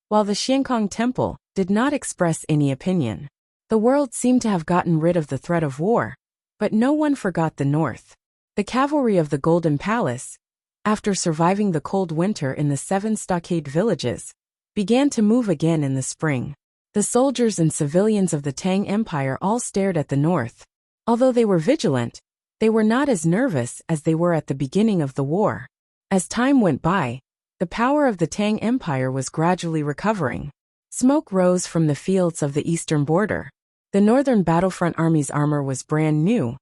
while the Xiankong Temple did not express any opinion. The world seemed to have gotten rid of the threat of war, but no one forgot the North. The cavalry of the Golden Palace, after surviving the cold winter in the 7 stockade villages, began to move again in the spring. The soldiers and civilians of the Tang Empire all stared at the north. Although they were vigilant, they were not as nervous as they were at the beginning of the war. As time went by, the power of the Tang Empire was gradually recovering. Smoke rose from the fields of the eastern border. The northern battlefront army's armor was brand new,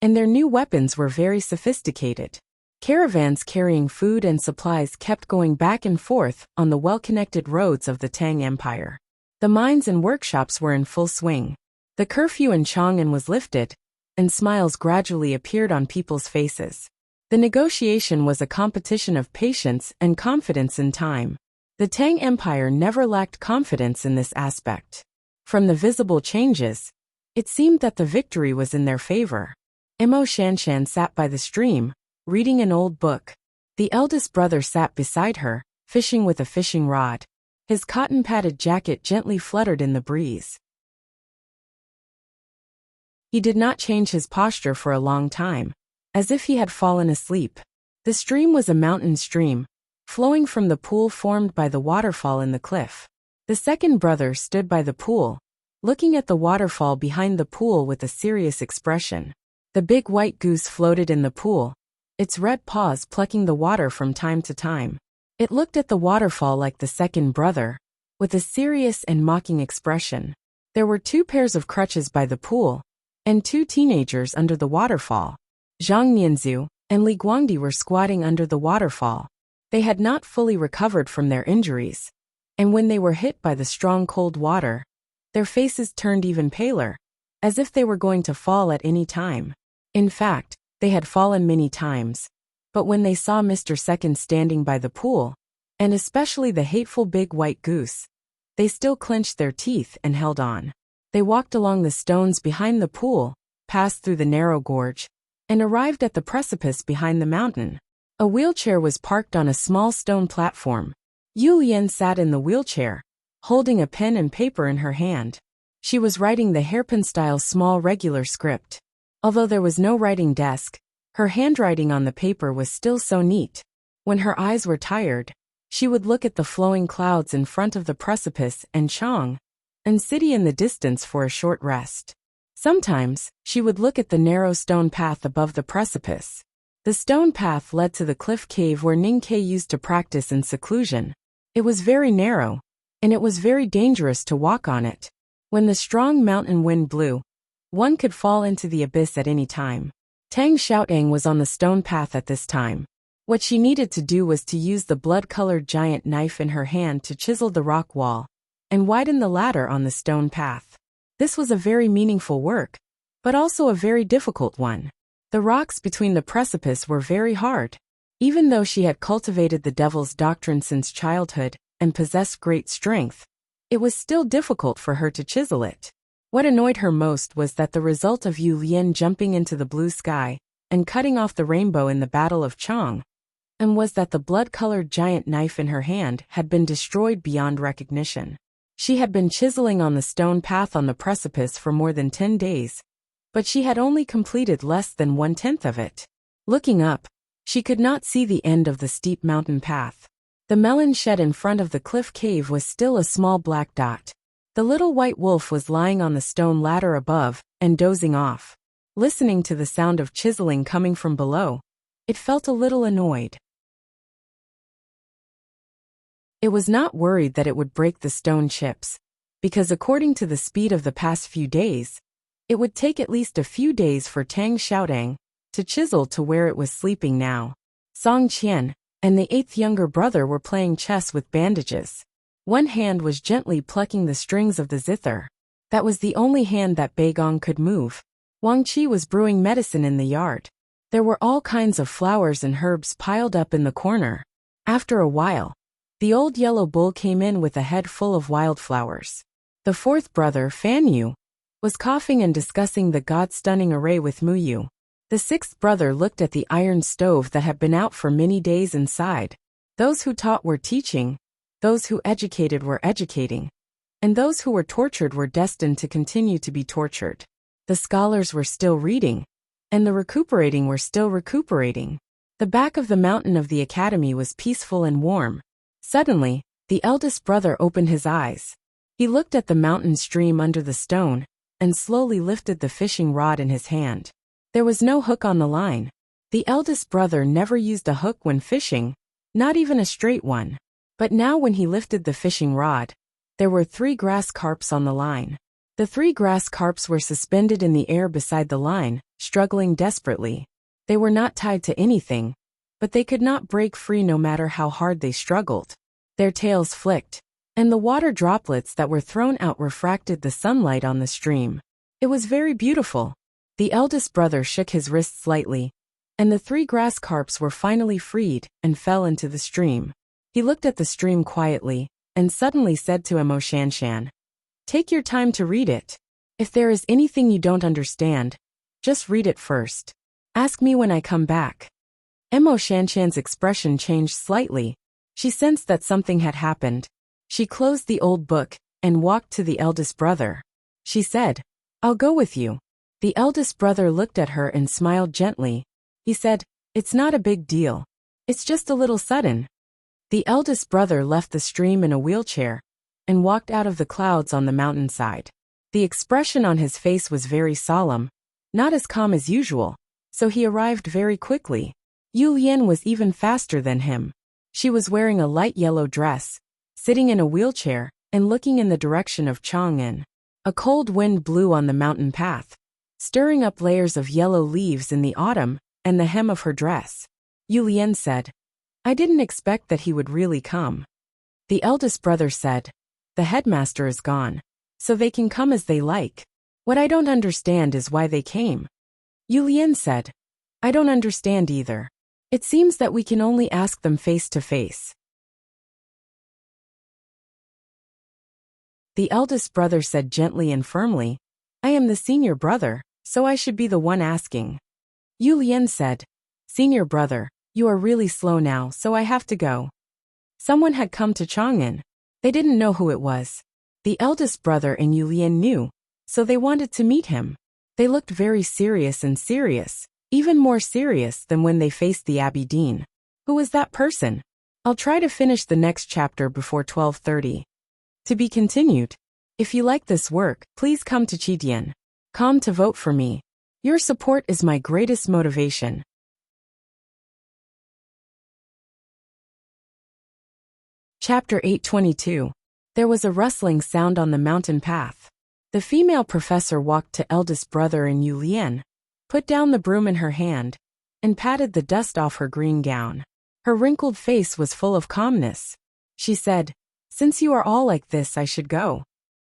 and their new weapons were very sophisticated. Caravans carrying food and supplies kept going back and forth on the well-connected roads of the Tang Empire. The mines and workshops were in full swing. The curfew in Chang'an was lifted, and smiles gradually appeared on people's faces. The negotiation was a competition of patience and confidence in time. The Tang Empire never lacked confidence in this aspect. From the visible changes, it seemed that the victory was in their favor. Mo Shanshan sat by the stream, reading an old book. The eldest brother sat beside her, fishing with a fishing rod. His cotton-padded jacket gently fluttered in the breeze. He did not change his posture for a long time, as if he had fallen asleep. The stream was a mountain stream, flowing from the pool formed by the waterfall in the cliff. The second brother stood by the pool, looking at the waterfall behind the pool with a serious expression. The big white goose floated in the pool, its red paws plucking the water from time to time. It looked at the waterfall like the second brother, with a serious and mocking expression. There were 2 pairs of crutches by the pool, and 2 teenagers under the waterfall. Zhang Nianzhu and Li Guangdi were squatting under the waterfall. They had not fully recovered from their injuries, and when they were hit by the strong cold water, their faces turned even paler, as if they were going to fall at any time. In fact, they had fallen many times. But when they saw Mr. Second standing by the pool, and especially the hateful big white goose, they still clenched their teeth and held on. They walked along the stones behind the pool, passed through the narrow gorge, and arrived at the precipice behind the mountain. A wheelchair was parked on a small stone platform. Yu Yan sat in the wheelchair, holding a pen and paper in her hand. She was writing the hairpin-style small regular script. Although there was no writing desk, her handwriting on the paper was still so neat. When her eyes were tired, she would look at the flowing clouds in front of the precipice and Chang'an City in the distance for a short rest. Sometimes, she would look at the narrow stone path above the precipice. The stone path led to the cliff cave where Ning Ke used to practice in seclusion. It was very narrow, and it was very dangerous to walk on it. When the strong mountain wind blew, One could fall into the abyss at any time. Tang Xiaotang was on the stone path at this time. What she needed to do was to use the blood-colored giant knife in her hand to chisel the rock wall and widen the ladder on the stone path. This was a very meaningful work, but also a very difficult one. The rocks between the precipice were very hard. Even though she had cultivated the devil's doctrine since childhood and possessed great strength, it was still difficult for her to chisel it. What annoyed her most was that the result of Yu Lian jumping into the blue sky and cutting off the rainbow in the Battle of Chang, and was that the blood-colored giant knife in her hand had been destroyed beyond recognition. She had been chiseling on the stone path on the precipice for more than 10 days, but she had only completed less than 1/10 of it. Looking up, she could not see the end of the steep mountain path. The melon shed in front of the cliff cave was still a small black dot. The little white wolf was lying on the stone ladder above and dozing off. Listening to the sound of chiseling coming from below, it felt a little annoyed. It was not worried that it would break the stone chips, because according to the speed of the past few days, it would take at least a few days for Tang Xiaotang to chisel to where it was sleeping now. Song Qian and the 8th younger brother were playing chess with bandages. One hand was gently plucking the strings of the zither. That was the only hand that Beigong could move. Wang Qi was brewing medicine in the yard. There were all kinds of flowers and herbs piled up in the corner. After a while, the old yellow bull came in with a head full of wildflowers. The 4th brother, Fan Yu, was coughing and discussing the god-stunning array with Mu Yu. The 6th brother looked at the iron stove that had been out for many days and sighed. Those who taught were teaching, those who educated were educating, and those who were tortured were destined to continue to be tortured. The scholars were still reading, and the recuperating were still recuperating. The back of the mountain of the academy was peaceful and warm. Suddenly, the eldest brother opened his eyes. He looked at the mountain stream under the stone, and slowly lifted the fishing rod in his hand. There was no hook on the line. The eldest brother never used a hook when fishing, not even a straight one. But now when he lifted the fishing rod, there were 3 grass carps on the line. The 3 grass carps were suspended in the air beside the line, struggling desperately. They were not tied to anything, but they could not break free no matter how hard they struggled. Their tails flicked, and the water droplets that were thrown out refracted the sunlight on the stream. It was very beautiful. The eldest brother shook his wrist slightly, and the 3 grass carps were finally freed and fell into the stream. He looked at the stream quietly, and suddenly said to Mo Shanshan, "Take your time to read it. If there is anything you don't understand, just read it first. Ask me when I come back." Mo Shanshan's expression changed slightly. She sensed that something had happened. She closed the old book and walked to the eldest brother. She said, "I'll go with you." The eldest brother looked at her and smiled gently. He said, "It's not a big deal. It's just a little sudden." The eldest brother left the stream in a wheelchair and walked out of the clouds on the mountainside. The expression on his face was very solemn, not as calm as usual, so he arrived very quickly. Yu Lian was even faster than him. She was wearing a light yellow dress, sitting in a wheelchair, and looking in the direction of Chang'an. A cold wind blew on the mountain path, stirring up layers of yellow leaves in the autumn and the hem of her dress. Yu Lian said, "I didn't expect that he would really come." The eldest brother said, "The headmaster is gone, so they can come as they like. What I don't understand is why they came." Yu Lian said, "I don't understand either. It seems that we can only ask them face to face." The eldest brother said gently and firmly, "I am the senior brother, so I should be the one asking." Yu Lian said, "Senior brother, you are really slow now, so I have to go." Someone had come to Chang'an. They didn't know who it was. The eldest brother and Yu Lian knew, so they wanted to meet him. They looked very serious and serious, even more serious than when they faced the Abbey Dean. Who was that person? I'll try to finish the next chapter before 12:30. To be continued. If you like this work, please come to Chidian.com to vote for me. Your support is my greatest motivation. Chapter 822. There was a rustling sound on the mountain path. The The female professor walked to eldest brother and Yu Lian, put down the broom in her hand, and patted the dust off her green gown. Her wrinkled face was full of calmness. She said, "Since you are all like this, I should go."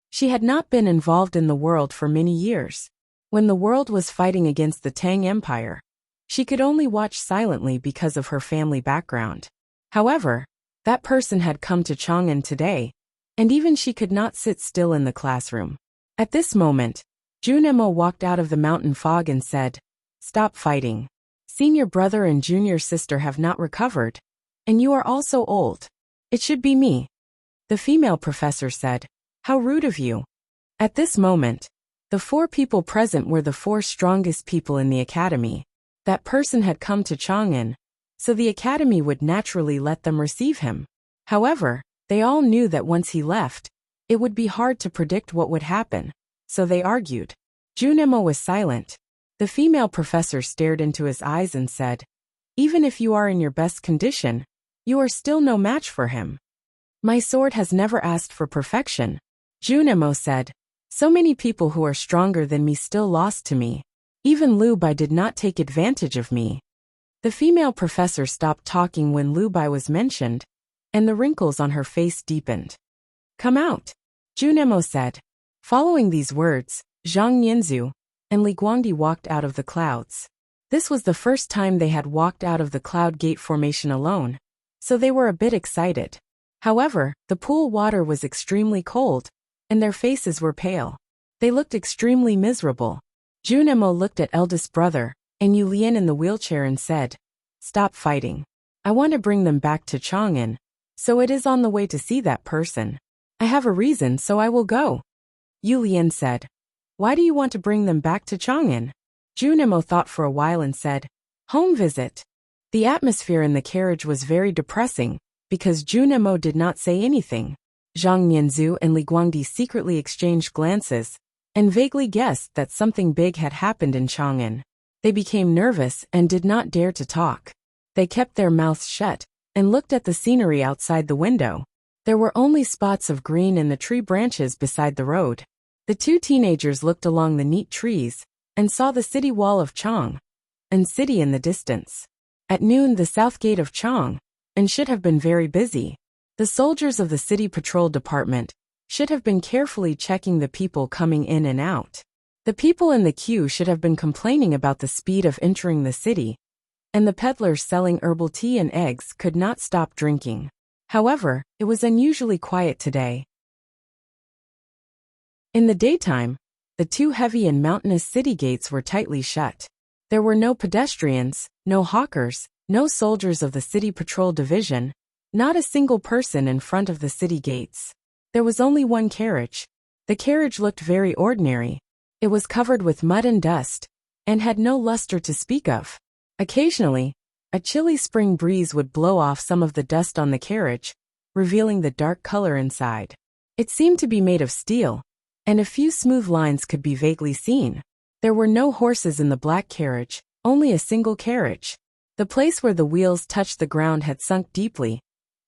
She had not been involved in the world for many years. When the world was fighting against the Tang Empire, she could only watch silently because of her family background. However, that person had come to Chang'an today, and even she could not sit still in the classroom. At this moment, Junemo walked out of the mountain fog and said, "Stop fighting. Senior brother and junior sister have not recovered, and you are all so old. It should be me." The female professor said, "How rude of you." At this moment, the 4 people present were the 4 strongest people in the academy. That person had come to Chang'an, so the academy would naturally let them receive him. However, they all knew that once he left, it would be hard to predict what would happen, so they argued. Junemo was silent. The female professor stared into his eyes and said, "Even if you are in your best condition, you are still no match for him." "My sword has never asked for perfection," Junemo said. "So many people who are stronger than me still lost to me. Even Lu Bai did not take advantage of me." The female professor stopped talking when Lu Bai was mentioned, and the wrinkles on her face deepened. "Come out," Junemo said. Following these words, Zhang Yinzu and Li Guangdi walked out of the clouds. This was the first time they had walked out of the cloud gate formation alone, so they were a bit excited. However, the pool water was extremely cold, and their faces were pale. They looked extremely miserable. Junemo looked at eldest brother and Yu Lian in the wheelchair and said, "Stop fighting. I want to bring them back to Chang'an, so it is on the way to see that person. I have a reason, so I will go." Yu Lian said, "Why do you want to bring them back to Chang'an?" Junemo thought for a while and said, "Home visit." The atmosphere in the carriage was very depressing, because Junemo did not say anything. Zhang Yanzu and Li Guangdi secretly exchanged glances, and vaguely guessed that something big had happened in Chang'an. They became nervous and did not dare to talk. They kept their mouths shut, and looked at the scenery outside the window. There were only spots of green in the tree branches beside the road. The 2 teenagers looked along the neat trees, and saw the city wall of Chang'an city in the distance. At noon the south gate of Chang'an should have been very busy. The soldiers of the city patrol department should have been carefully checking the people coming in and out. The people in the queue should have been complaining about the speed of entering the city, and the peddlers selling herbal tea and eggs could not stop drinking. However, it was unusually quiet today. In the daytime, the 2 heavy and mountainous city gates were tightly shut. There were no pedestrians, no hawkers, no soldiers of the city patrol division, not a single person in front of the city gates. There was only one carriage. The carriage looked very ordinary. It was covered with mud and dust, and had no luster to speak of. Occasionally, a chilly spring breeze would blow off some of the dust on the carriage, revealing the dark color inside. It seemed to be made of steel, and a few smooth lines could be vaguely seen. There were no horses in the black carriage, only a single carriage. The place where the wheels touched the ground had sunk deeply,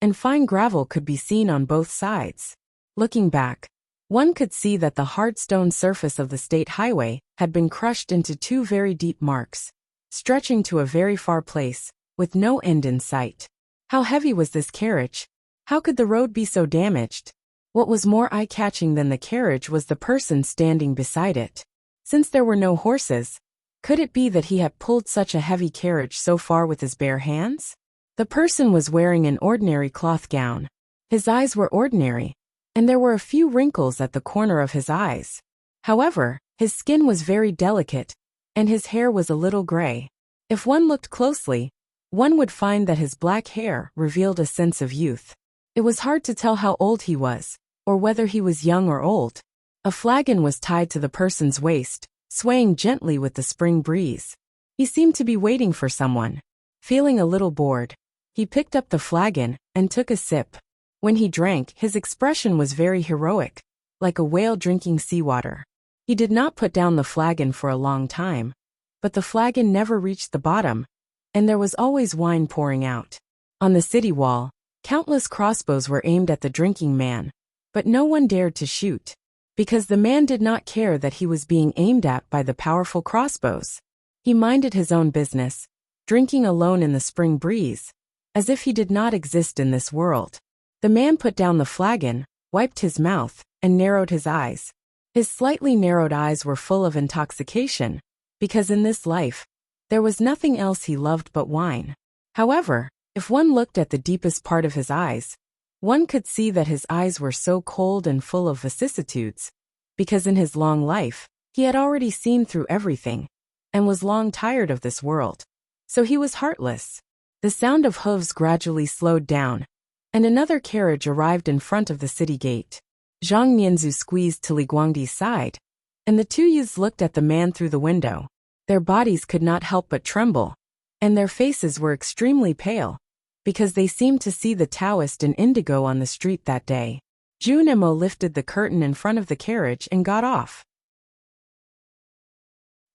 and fine gravel could be seen on both sides. Looking back, one could see that the hard stone surface of the state highway had been crushed into 2 very deep marks, stretching to a very far place, with no end in sight. How heavy was this carriage? How could the road be so damaged? What was more eye-catching than the carriage was the person standing beside it. Since there were no horses, could it be that he had pulled such a heavy carriage so far with his bare hands? The person was wearing an ordinary cloth gown. His eyes were ordinary, and there were a few wrinkles at the corner of his eyes. However, his skin was very delicate, and his hair was a little gray. If one looked closely, one would find that his black hair revealed a sense of youth. It was hard to tell how old he was, or whether he was young or old. A flagon was tied to the person's waist, swaying gently with the spring breeze. He seemed to be waiting for someone. Feeling a little bored, he picked up the flagon and took a sip. When he drank, his expression was very heroic, like a whale drinking seawater. He did not put down the flagon for a long time, but the flagon never reached the bottom, and there was always wine pouring out. On the city wall, countless crossbows were aimed at the drinking man, but no one dared to shoot. because the man did not care that he was being aimed at by the powerful crossbows. He minded his own business, drinking alone in the spring breeze, as if he did not exist in this world. The man put down the flagon, wiped his mouth, and narrowed his eyes. His slightly narrowed eyes were full of intoxication, because in this life, there was nothing else he loved but wine. However, if one looked at the deepest part of his eyes, one could see that his eyes were so cold and full of vicissitudes, because in his long life, he had already seen through everything, and was long tired of this world. So he was heartless. The sound of hooves gradually slowed down, and another carriage arrived in front of the city gate. Zhang Nianzu squeezed to Li Guangdi's side, and the two youths looked at the man through the window. Their bodies could not help but tremble, and their faces were extremely pale, because they seemed to see the Taoist in indigo on the street that day. Junemo lifted the curtain in front of the carriage and got off.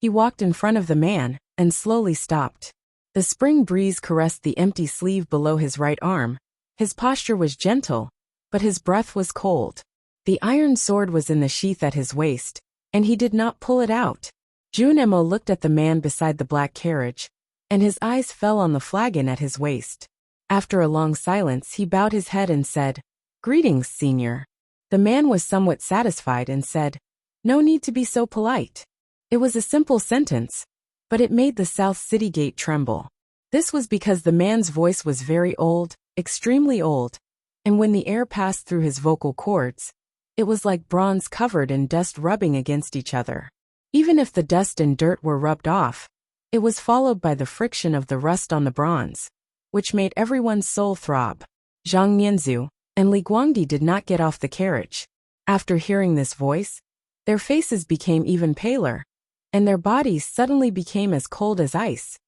He walked in front of the man, and slowly stopped. The spring breeze caressed the empty sleeve below his right arm. His posture was gentle, but his breath was cold. The iron sword was in the sheath at his waist, and he did not pull it out. Junemo looked at the man beside the black carriage, and his eyes fell on the flagon at his waist. After a long silence, he bowed his head and said, "Greetings, Senior." The man was somewhat satisfied and said, "No need to be so polite." It was a simple sentence, but it made the South City Gate tremble. This was because the man's voice was very old, extremely old, and when the air passed through his vocal cords, it was like bronze covered in dust rubbing against each other. Even if the dust and dirt were rubbed off, it was followed by the friction of the rust on the bronze, which made everyone's soul throb. Zhang Nianzu and Li Guangdi did not get off the carriage. After hearing this voice, their faces became even paler, and their bodies suddenly became as cold as ice,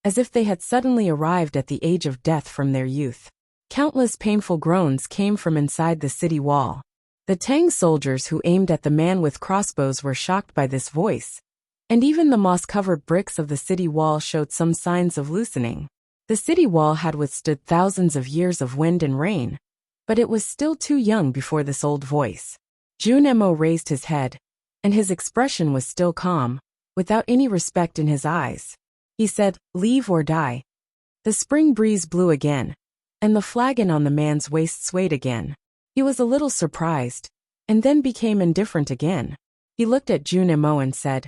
as if they had suddenly arrived at the age of death from their youth. Countless painful groans came from inside the city wall. The Tang soldiers who aimed at the man with crossbows were shocked by this voice, and even the moss-covered bricks of the city wall showed some signs of loosening. The city wall had withstood thousands of years of wind and rain, but it was still too young before this old voice. Junemo raised his head, and his expression was still calm, without any respect in his eyes. He said, "Leave or die." The spring breeze blew again, and the flagon on the man's waist swayed again. He was a little surprised, and then became indifferent again. He looked at Junemo and said,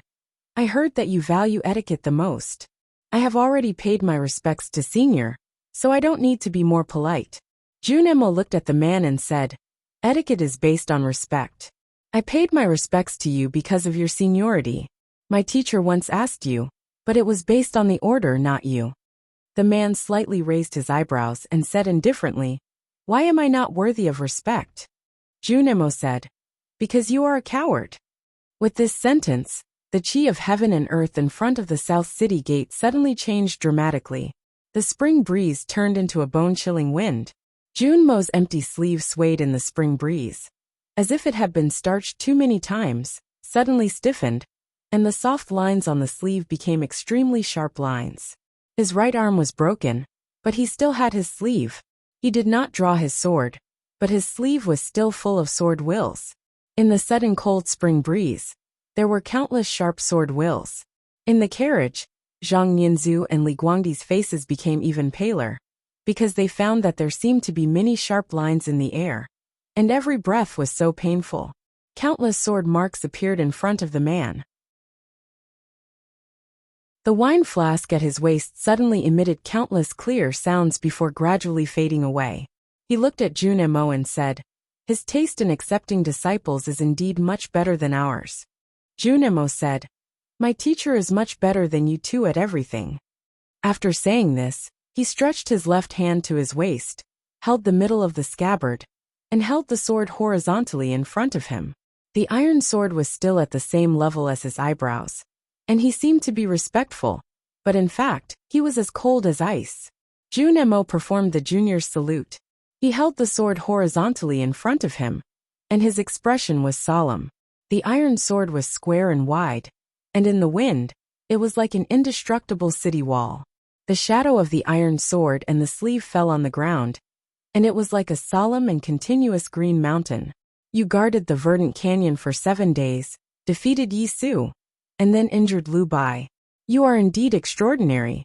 "I heard that you value etiquette the most. I have already paid my respects to Senior, so I don't need to be more polite." Junemo looked at the man and said, "Etiquette is based on respect. I paid my respects to you because of your seniority. My teacher once asked you, but it was based on the order, not you." The man slightly raised his eyebrows and said indifferently, "Why am I not worthy of respect?" Junemo said, "Because you are a coward." With this sentence, the chi of heaven and earth in front of the South City Gate suddenly changed dramatically. The spring breeze turned into a bone-chilling wind. Junemo's empty sleeve swayed in the spring breeze, as if it had been starched too many times, suddenly stiffened, and the soft lines on the sleeve became extremely sharp lines. His right arm was broken, but he still had his sleeve. He did not draw his sword, but his sleeve was still full of sword wills. In the sudden cold spring breeze, there were countless sharp sword wills. In the carriage, Zhang Nianzu and Li Guangdi's faces became even paler, because they found that there seemed to be many sharp lines in the air, and every breath was so painful. Countless sword marks appeared in front of the man. The wine flask at his waist suddenly emitted countless clear sounds before gradually fading away. He looked at Junemo and said, "His taste in accepting disciples is indeed much better than ours." Junemo said, "My teacher is much better than you two at everything." After saying this, he stretched his left hand to his waist, held the middle of the scabbard, and held the sword horizontally in front of him. The iron sword was still at the same level as his eyebrows, and he seemed to be respectful, but in fact, he was as cold as ice. Junemo performed the junior's salute. He held the sword horizontally in front of him, and his expression was solemn. The iron sword was square and wide, and in the wind, it was like an indestructible city wall. The shadow of the iron sword and the sleeve fell on the ground, and it was like a solemn and continuous green mountain. You guarded the verdant canyon for 7 days, defeated Yi Su, and then injured Lu Bai. You are indeed extraordinary.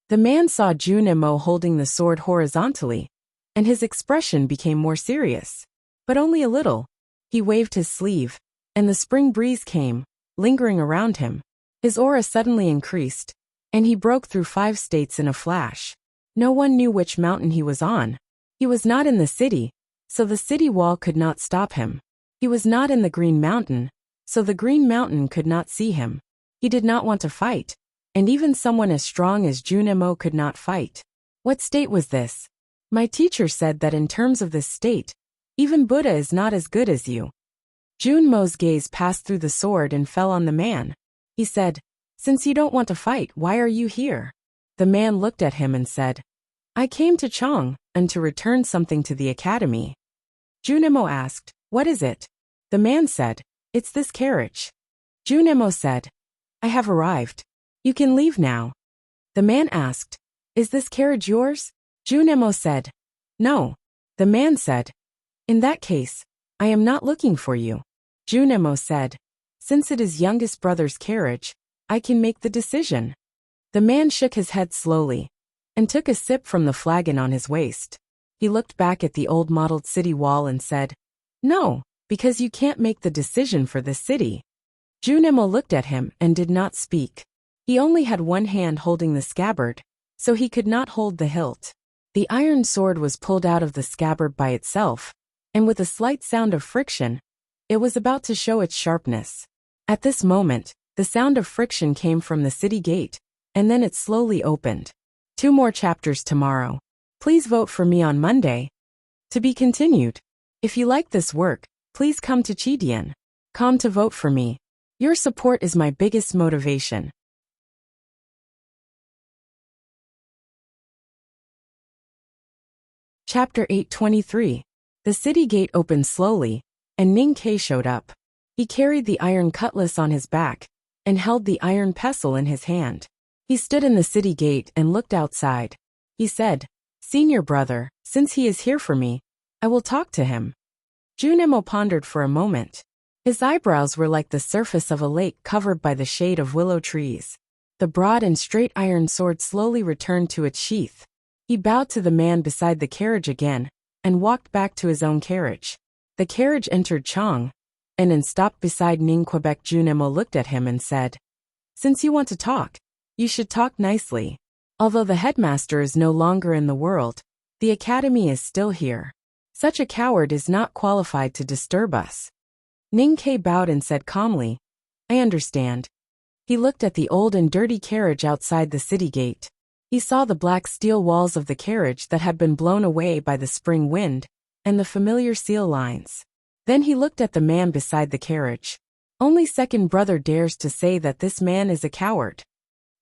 The man saw Jun Emo holding the sword horizontally, and his expression became more serious. But only a little. He waved his sleeve, and the spring breeze came, lingering around him. His aura suddenly increased, and he broke through 5 states in a flash. No one knew which mountain he was on. He was not in the city, so the city wall could not stop him. He was not in the Green Mountain, so the Green Mountain could not see him. He did not want to fight, and even someone as strong as Jun Emo could not fight. What state was this? My teacher said that in terms of this state, even Buddha is not as good as you. Jun Mo's gaze passed through the sword and fell on the man. He said, since you don't want to fight, why are you here? The man looked at him and said, I came to Chong, and to return something to the academy. Jun Emo asked, what is it? The man said, it's this carriage. Jun Emo said, I have arrived. You can leave now. The man asked, is this carriage yours? Jun Emo said, no. The man said, in that case, I am not looking for you. Jun Emo said, since it is youngest brother's carriage, I can make the decision. The man shook his head slowly, and took a sip from the flagon on his waist. He looked back at the old modeled city wall and said, no, because you can't make the decision for this city. Jun Emo looked at him and did not speak. He only had one hand holding the scabbard, so he could not hold the hilt. The iron sword was pulled out of the scabbard by itself, and with a slight sound of friction, it was about to show its sharpness. At this moment, the sound of friction came from the city gate, and then it slowly opened. 2 more chapters tomorrow. Please vote for me on Monday. To be continued. If you like this work, please come to Chidian.com to vote for me. Your support is my biggest motivation. Chapter 823. The city gate opened slowly, and Ning Ke showed up. He carried the iron cutlass on his back, and held the iron pestle in his hand. He stood in the city gate and looked outside. He said, Senior brother, since he is here for me, I will talk to him. Jun Emo pondered for a moment. His eyebrows were like the surface of a lake covered by the shade of willow trees. The broad and straight iron sword slowly returned to its sheath. He bowed to the man beside the carriage again, and walked back to his own carriage. The carriage entered Chong, and then stopped beside Ning Quebec. Jun Emo looked at him and said, Since you want to talk, you should talk nicely. Although the headmaster is no longer in the world, the academy is still here. Such a coward is not qualified to disturb us. Ning Ke bowed and said calmly, I understand. He looked at the old and dirty carriage outside the city gate. He saw the black steel walls of the carriage that had been blown away by the spring wind, and the familiar seal lines. Then he looked at the man beside the carriage. Only second brother dares to say that this man is a coward.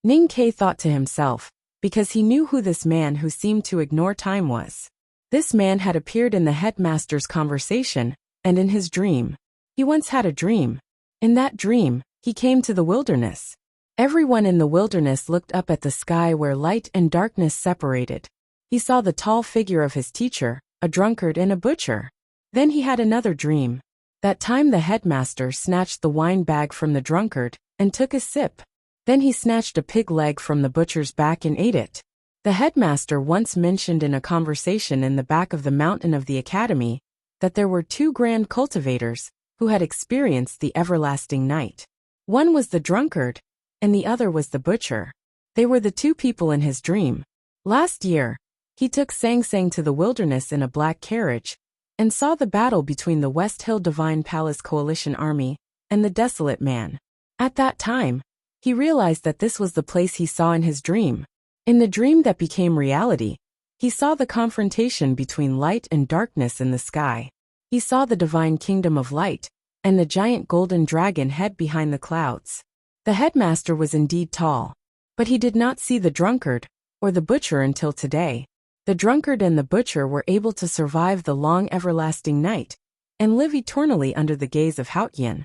Ning Ke thought to himself, because he knew who this man who seemed to ignore time was. This man had appeared in the headmaster's conversation, and in his dream. He once had a dream. In that dream, he came to the wilderness. Everyone in the wilderness looked up at the sky where light and darkness separated. He saw the tall figure of his teacher, a drunkard and a butcher. Then he had another dream. That time the headmaster snatched the wine bag from the drunkard, and took a sip. Then he snatched a pig leg from the butcher's back and ate it. The headmaster once mentioned in a conversation in the back of the mountain of the academy, that there were 2 grand cultivators, who had experienced the everlasting night. One was the drunkard, and the other was the butcher. They were the 2 people in his dream. Last year, he took Sang Sang to the wilderness in a black carriage, and saw the battle between the West Hill Divine Palace Coalition Army and the Desolate Man. At that time, he realized that this was the place he saw in his dream. In the dream that became reality, he saw the confrontation between light and darkness in the sky. He saw the divine kingdom of light, and the giant golden dragon head behind the clouds. The headmaster was indeed tall, but he did not see the drunkard, or the butcher until today. The drunkard and the butcher were able to survive the long everlasting night, and live eternally under the gaze of Haotian,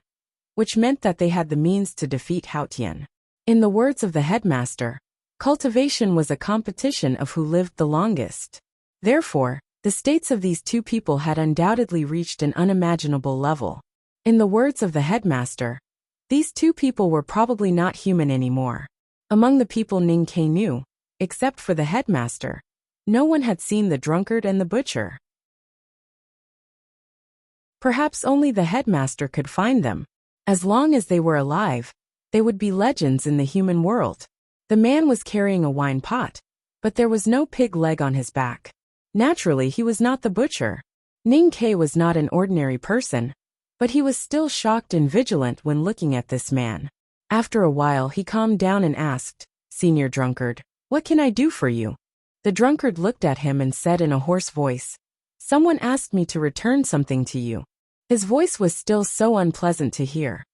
which meant that they had the means to defeat Haotian. In the words of the headmaster, cultivation was a competition of who lived the longest. Therefore, The states of these two people had undoubtedly reached an unimaginable level. In the words of the headmaster, these two people were probably not human anymore. Among the people Ning Ke knew, except for the headmaster, no one had seen the drunkard and the butcher. Perhaps only the headmaster could find them. As long as they were alive, they would be legends in the human world. The man was carrying a wine pot, but there was no pig leg on his back. Naturally, he was not the butcher. Ning Ke was not an ordinary person, but he was still shocked and vigilant when looking at this man. After a while, he calmed down and asked, "Senior drunkard, what can I do for you?" The drunkard looked at him and said in a hoarse voice, "Someone asked me to return something to you." His voice was still so unpleasant to hear,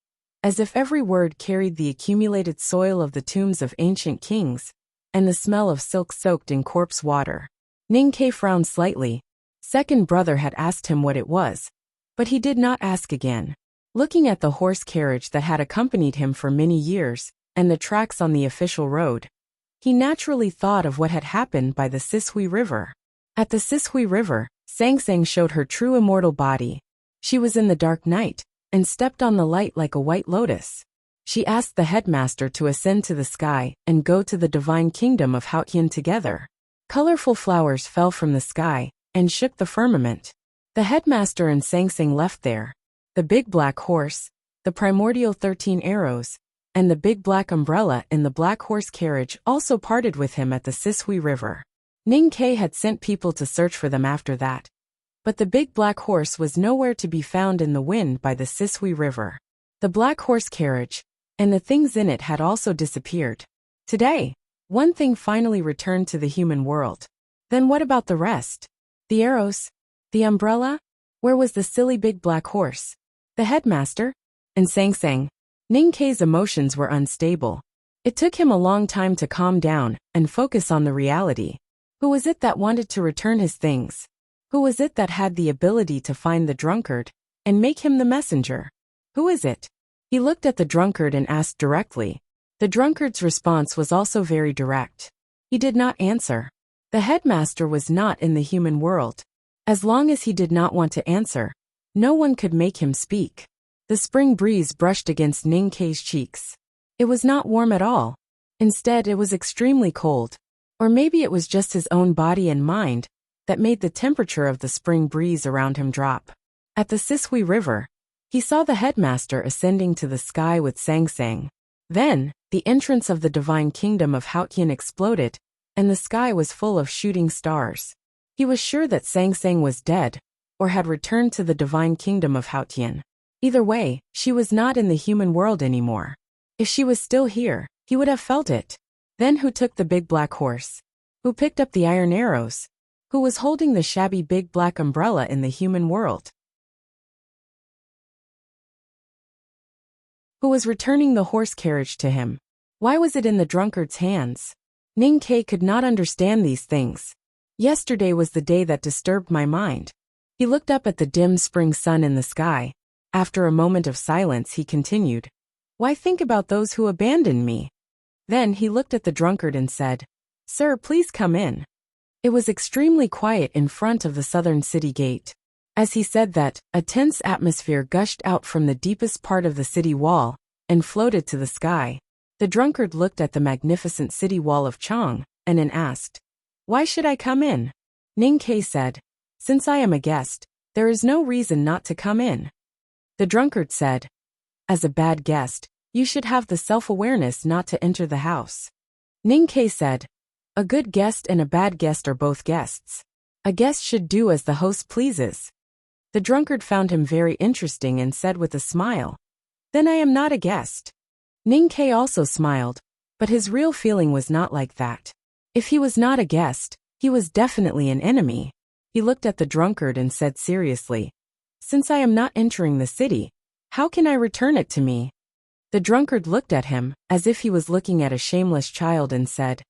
as if every word carried the accumulated soil of the tombs of ancient kings and the smell of silk soaked in corpse water. Ning Ke frowned slightly. Second brother had asked him what it was, but he did not ask again. Looking at the horse carriage that had accompanied him for many years and the tracks on the official road, he naturally thought of what had happened by the Sishui River. At the Sishui River, Sang Sang showed her true immortal body. She was in the dark night and stepped on the light like a white lotus. She asked the headmaster to ascend to the sky and go to the divine kingdom of Haotian together. Colorful flowers fell from the sky and shook the firmament. The headmaster and Sang Sang left there. The big black horse, the primordial 13 arrows, and the big black umbrella in the black horse carriage also parted with him at the Sishui River. Ning Ke had sent people to search for them after that, but the big black horse was nowhere to be found in the wind by the Sishui River. The black horse carriage and the things in it had also disappeared. Today, one thing finally returned to the human world. Then what about the rest? The arrows? The umbrella? Where was the silly big black horse? The headmaster? And Sang Sang? Ning Ke's emotions were unstable. It took him a long time to calm down and focus on the reality. Who was it that wanted to return his things? Who was it that had the ability to find the drunkard and make him the messenger? Who is it? He looked at the drunkard and asked directly. The drunkard's response was also very direct. He did not answer. The headmaster was not in the human world. As long as he did not want to answer, no one could make him speak. The spring breeze brushed against Ning Ke's cheeks. It was not warm at all. Instead, it was extremely cold. Or maybe it was just his own body and mind that made the temperature of the spring breeze around him drop. At the Sishui River, he saw the headmaster ascending to the sky with Sang Sang. Then, the entrance of the divine kingdom of Haotian exploded, and the sky was full of shooting stars. He was sure that Sang Sang was dead, or had returned to the divine kingdom of Haotian. Either way, she was not in the human world anymore. If she was still here, he would have felt it. Then who took the big black horse? Who picked up the iron arrows? Who was holding the shabby big black umbrella in the human world? Who was returning the horse carriage to him? Why was it in the drunkard's hands? Ning Ke could not understand these things. Yesterday was the day that disturbed my mind. He looked up at the dim spring sun in the sky. After a moment of silence, he continued, "Why think about those who abandoned me?" Then he looked at the drunkard and said, "Sir, please come in." It was extremely quiet in front of the southern city gate. As he said that, a tense atmosphere gushed out from the deepest part of the city wall and floated to the sky. The drunkard looked at the magnificent city wall of Chang and then asked, "Why should I come in?" Ning Ke said, "Since I am a guest, there is no reason not to come in." The drunkard said, "As a bad guest, you should have the self-awareness not to enter the house." Ning Ke said, "A good guest and a bad guest are both guests. A guest should do as the host pleases." The drunkard found him very interesting and said with a smile, "Then I am not a guest." Ning Ke also smiled, but his real feeling was not like that. If he was not a guest, he was definitely an enemy. He looked at the drunkard and said seriously, "Since I am not entering the city, how can I return it to me?" The drunkard looked at him, as if he was looking at a shameless child and said,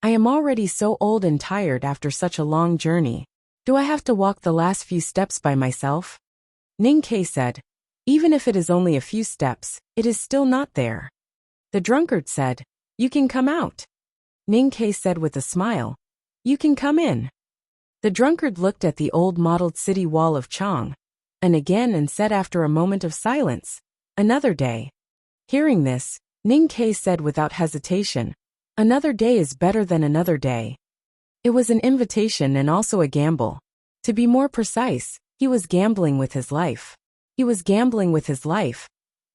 "I am already so old and tired after such a long journey. Do I have to walk the last few steps by myself?" Ning Ke said, "Even if it is only a few steps, it is still not there." The drunkard said, "You can come out." Ning Ke said with a smile, "You can come in." The drunkard looked at the old mottled city wall of Chang, and again and said after a moment of silence, "Another day." Hearing this, Ning Ke said without hesitation, "Another day is better than another day." It was an invitation and also a gamble. To be more precise, he was gambling with his life. He was gambling with his life,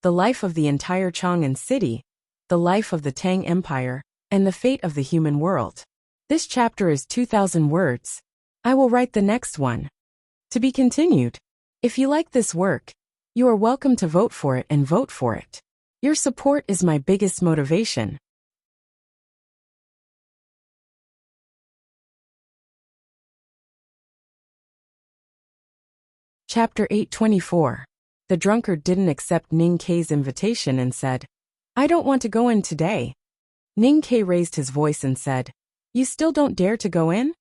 the life of the entire Chang'an city, the life of the Tang Empire, and the fate of the human world. This chapter is 2,000 words. I will write the next one. To be continued. If you like this work, you are welcome to vote for it and vote for it. Your support is my biggest motivation. Chapter 824. The drunkard didn't accept Ning Ke's invitation and said, "I don't want to go in today." Ning Ke raised his voice and said, "You still don't dare to go in?"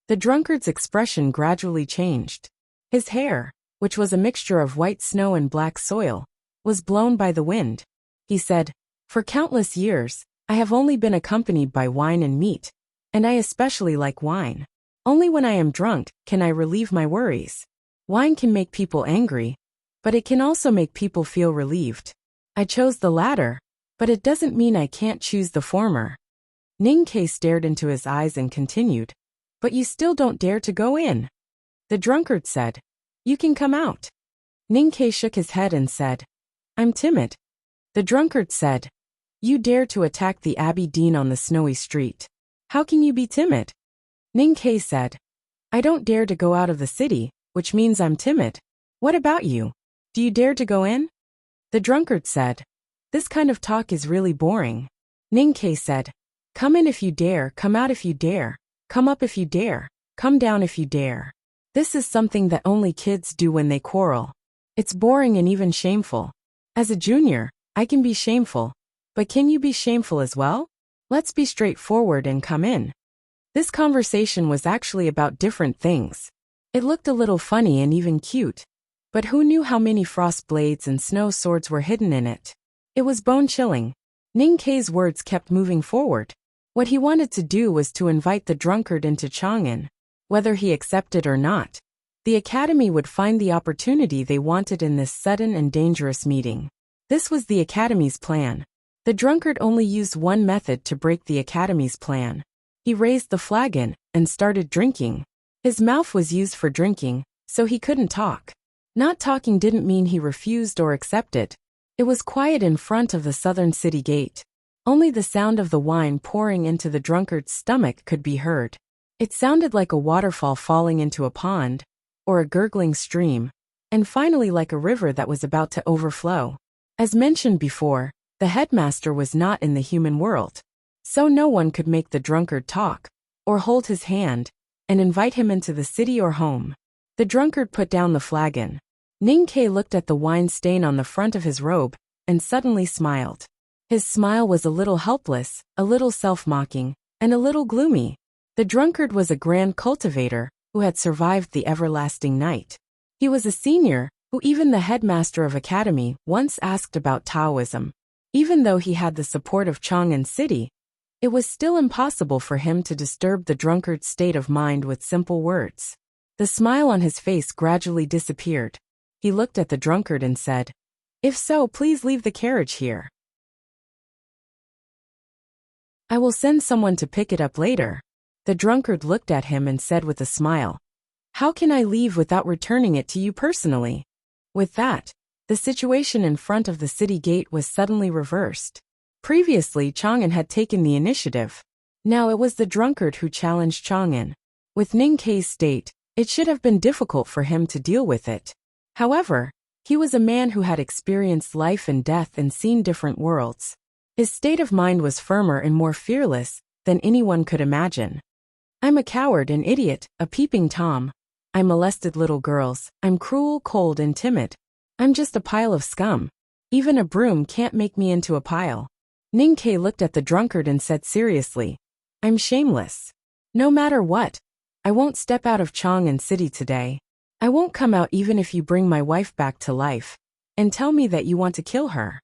The drunkard's expression gradually changed. His hair, which was a mixture of white snow and black soil, was blown by the wind. He said, "For countless years, I have only been accompanied by wine and meat, and I especially like wine. Only when I am drunk can I relieve my worries. Wine can make people angry, but it can also make people feel relieved. I chose the latter, but it doesn't mean I can't choose the former." Ning Ke stared into his eyes and continued, "But you still don't dare to go in." The drunkard said, "You can come out." Ning Ke shook his head and said, "I'm timid." The drunkard said, "You dare to attack the Abbey Dean on the snowy street. How can you be timid?" Ning Ke said, "I don't dare to go out of the city, which means I'm timid. What about you? Do you dare to go in?" The drunkard said, "This kind of talk is really boring." Ning Ke said, "Come in if you dare, come out if you dare, come up if you dare, come down if you dare. This is something that only kids do when they quarrel. It's boring and even shameful. As a junior, I can be shameful, but can you be shameful as well? Let's be straightforward and come in." This conversation was actually about different things. It looked a little funny and even cute, but who knew how many frost blades and snow swords were hidden in it? It was bone-chilling. Ning Ke's words kept moving forward. What he wanted to do was to invite the drunkard into Chang'an. Whether he accepted or not, the academy would find the opportunity they wanted in this sudden and dangerous meeting. This was the academy's plan. The drunkard only used one method to break the academy's plan. He raised the flagon and started drinking. His mouth was used for drinking, so he couldn't talk. Not talking didn't mean he refused or accepted. It was quiet in front of the southern city gate. Only the sound of the wine pouring into the drunkard's stomach could be heard. It sounded like a waterfall falling into a pond, or a gurgling stream, and finally like a river that was about to overflow. As mentioned before, the headmaster was not in the human world, so no one could make the drunkard talk, or hold his hand, and invite him into the city or home. The drunkard put down the flagon. Ning Ke looked at the wine stain on the front of his robe, and suddenly smiled. His smile was a little helpless, a little self-mocking, and a little gloomy. The drunkard was a grand cultivator, who had survived the everlasting night. He was a senior, who even the headmaster of academy once asked about Taoism. Even though he had the support of Chang'an City, it was still impossible for him to disturb the drunkard's state of mind with simple words. The smile on his face gradually disappeared. He looked at the drunkard and said, "If so, please leave the carriage here. I will send someone to pick it up later." The drunkard looked at him and said with a smile, "How can I leave without returning it to you personally?" With that, the situation in front of the city gate was suddenly reversed. Previously, Chang'an had taken the initiative. Now it was the drunkard who challenged Chang'an. With Ning Ke's state, it should have been difficult for him to deal with it. However, he was a man who had experienced life and death and seen different worlds. His state of mind was firmer and more fearless than anyone could imagine. "I'm a coward, an idiot, a peeping Tom. I molested little girls. I'm cruel, cold, and timid. I'm just a pile of scum. Even a broom can't make me into a pile." Ning Ke looked at the drunkard and said seriously, "I'm shameless. No matter what, I won't step out of Chang'an City today. I won't come out even if you bring my wife back to life and tell me that you want to kill her."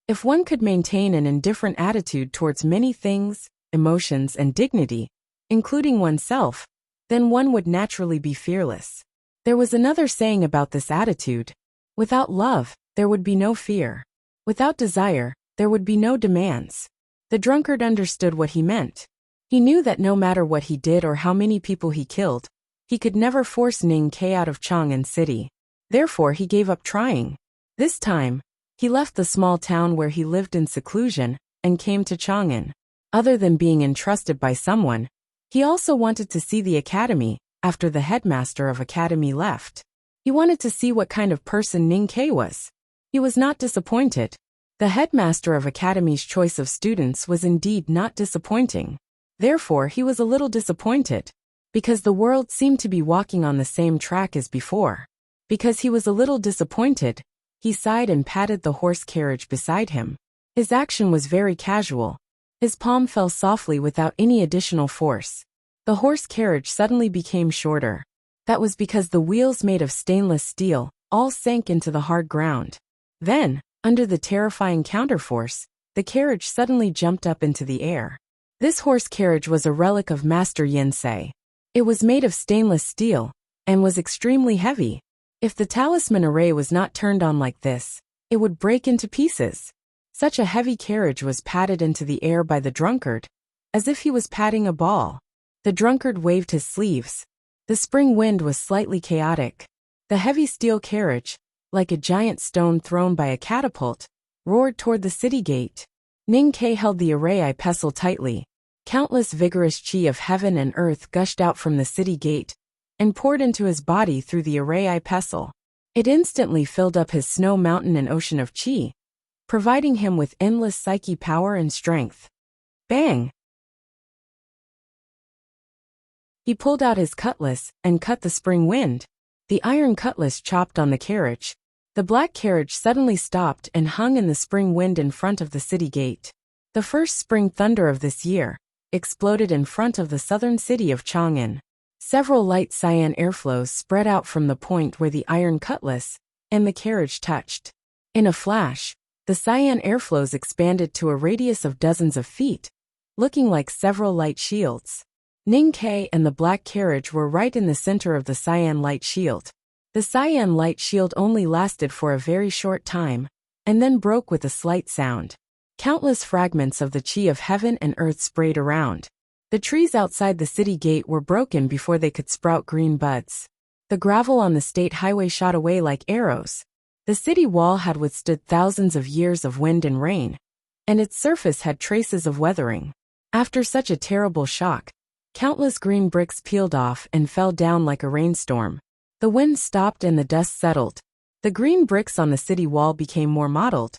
If one could maintain an indifferent attitude towards many things, emotions, and dignity, including oneself, then one would naturally be fearless. There was another saying about this attitude. Without love, there would be no fear. Without desire, there would be no demands. The drunkard understood what he meant. He knew that no matter what he did or how many people he killed, he could never force Ning Ke out of Chang'an City. Therefore he gave up trying. This time, he left the small town where he lived in seclusion and came to Chang'an. Other than being entrusted by someone, he also wanted to see the academy after the headmaster of academy left. He wanted to see what kind of person Ning Ke was. He was not disappointed. The headmaster of academy's choice of students was indeed not disappointing. Therefore he was a little disappointed, because the world seemed to be walking on the same track as before. Because he was a little disappointed, he sighed and patted the horse carriage beside him. His action was very casual. His palm fell softly without any additional force. The horse carriage suddenly became shorter. That was because the wheels made of stainless steel all sank into the hard ground. Then, under the terrifying counterforce, the carriage suddenly jumped up into the air. This horse carriage was a relic of Master Yin Sei. It was made of stainless steel and was extremely heavy. If the talisman array was not turned on like this, it would break into pieces. Such a heavy carriage was patted into the air by the drunkard, as if he was patting a ball. The drunkard waved his sleeves. The spring wind was slightly chaotic. The heavy steel carriage, like a giant stone thrown by a catapult, roared toward the city gate. Ning Ke held the array pestle tightly. Countless vigorous qi of heaven and earth gushed out from the city gate and poured into his body through the array pestle. It instantly filled up his snow mountain and ocean of qi, providing him with endless psyche power and strength. Bang! He pulled out his cutlass and cut the spring wind. The iron cutlass chopped on the carriage. The black carriage suddenly stopped and hung in the spring wind in front of the city gate. The first spring thunder of this year exploded in front of the southern city of Chang'an. Several light cyan airflows spread out from the point where the iron cutlass and the carriage touched. In a flash, the cyan airflows expanded to a radius of dozens of feet, looking like several light shields. Ning Ke and the black carriage were right in the center of the cyan light shield. The cyan light shield only lasted for a very short time, and then broke with a slight sound. Countless fragments of the qi of heaven and earth sprayed around. The trees outside the city gate were broken before they could sprout green buds. The gravel on the state highway shot away like arrows. The city wall had withstood thousands of years of wind and rain, and its surface had traces of weathering. After such a terrible shock, countless green bricks peeled off and fell down like a rainstorm. The wind stopped and the dust settled. The green bricks on the city wall became more mottled,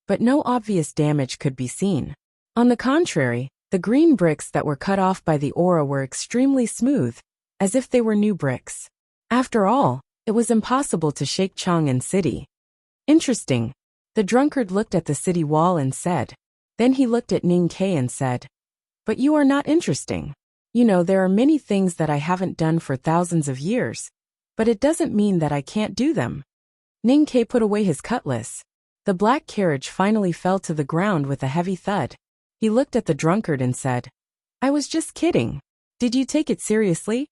but no obvious damage could be seen. On the contrary, the green bricks that were cut off by the aura were extremely smooth, as if they were new bricks. After all, it was impossible to shake Chang'an City. Interesting. The drunkard looked at the city wall and said. Then he looked at Ning Ke and said, "But you are not interesting. You know, there are many things that I haven't done for thousands of years, but it doesn't mean that I can't do them." Ning Ke put away his cutlass. The black carriage finally fell to the ground with a heavy thud. He looked at the drunkard and said, "I was just kidding. Did you take it seriously?"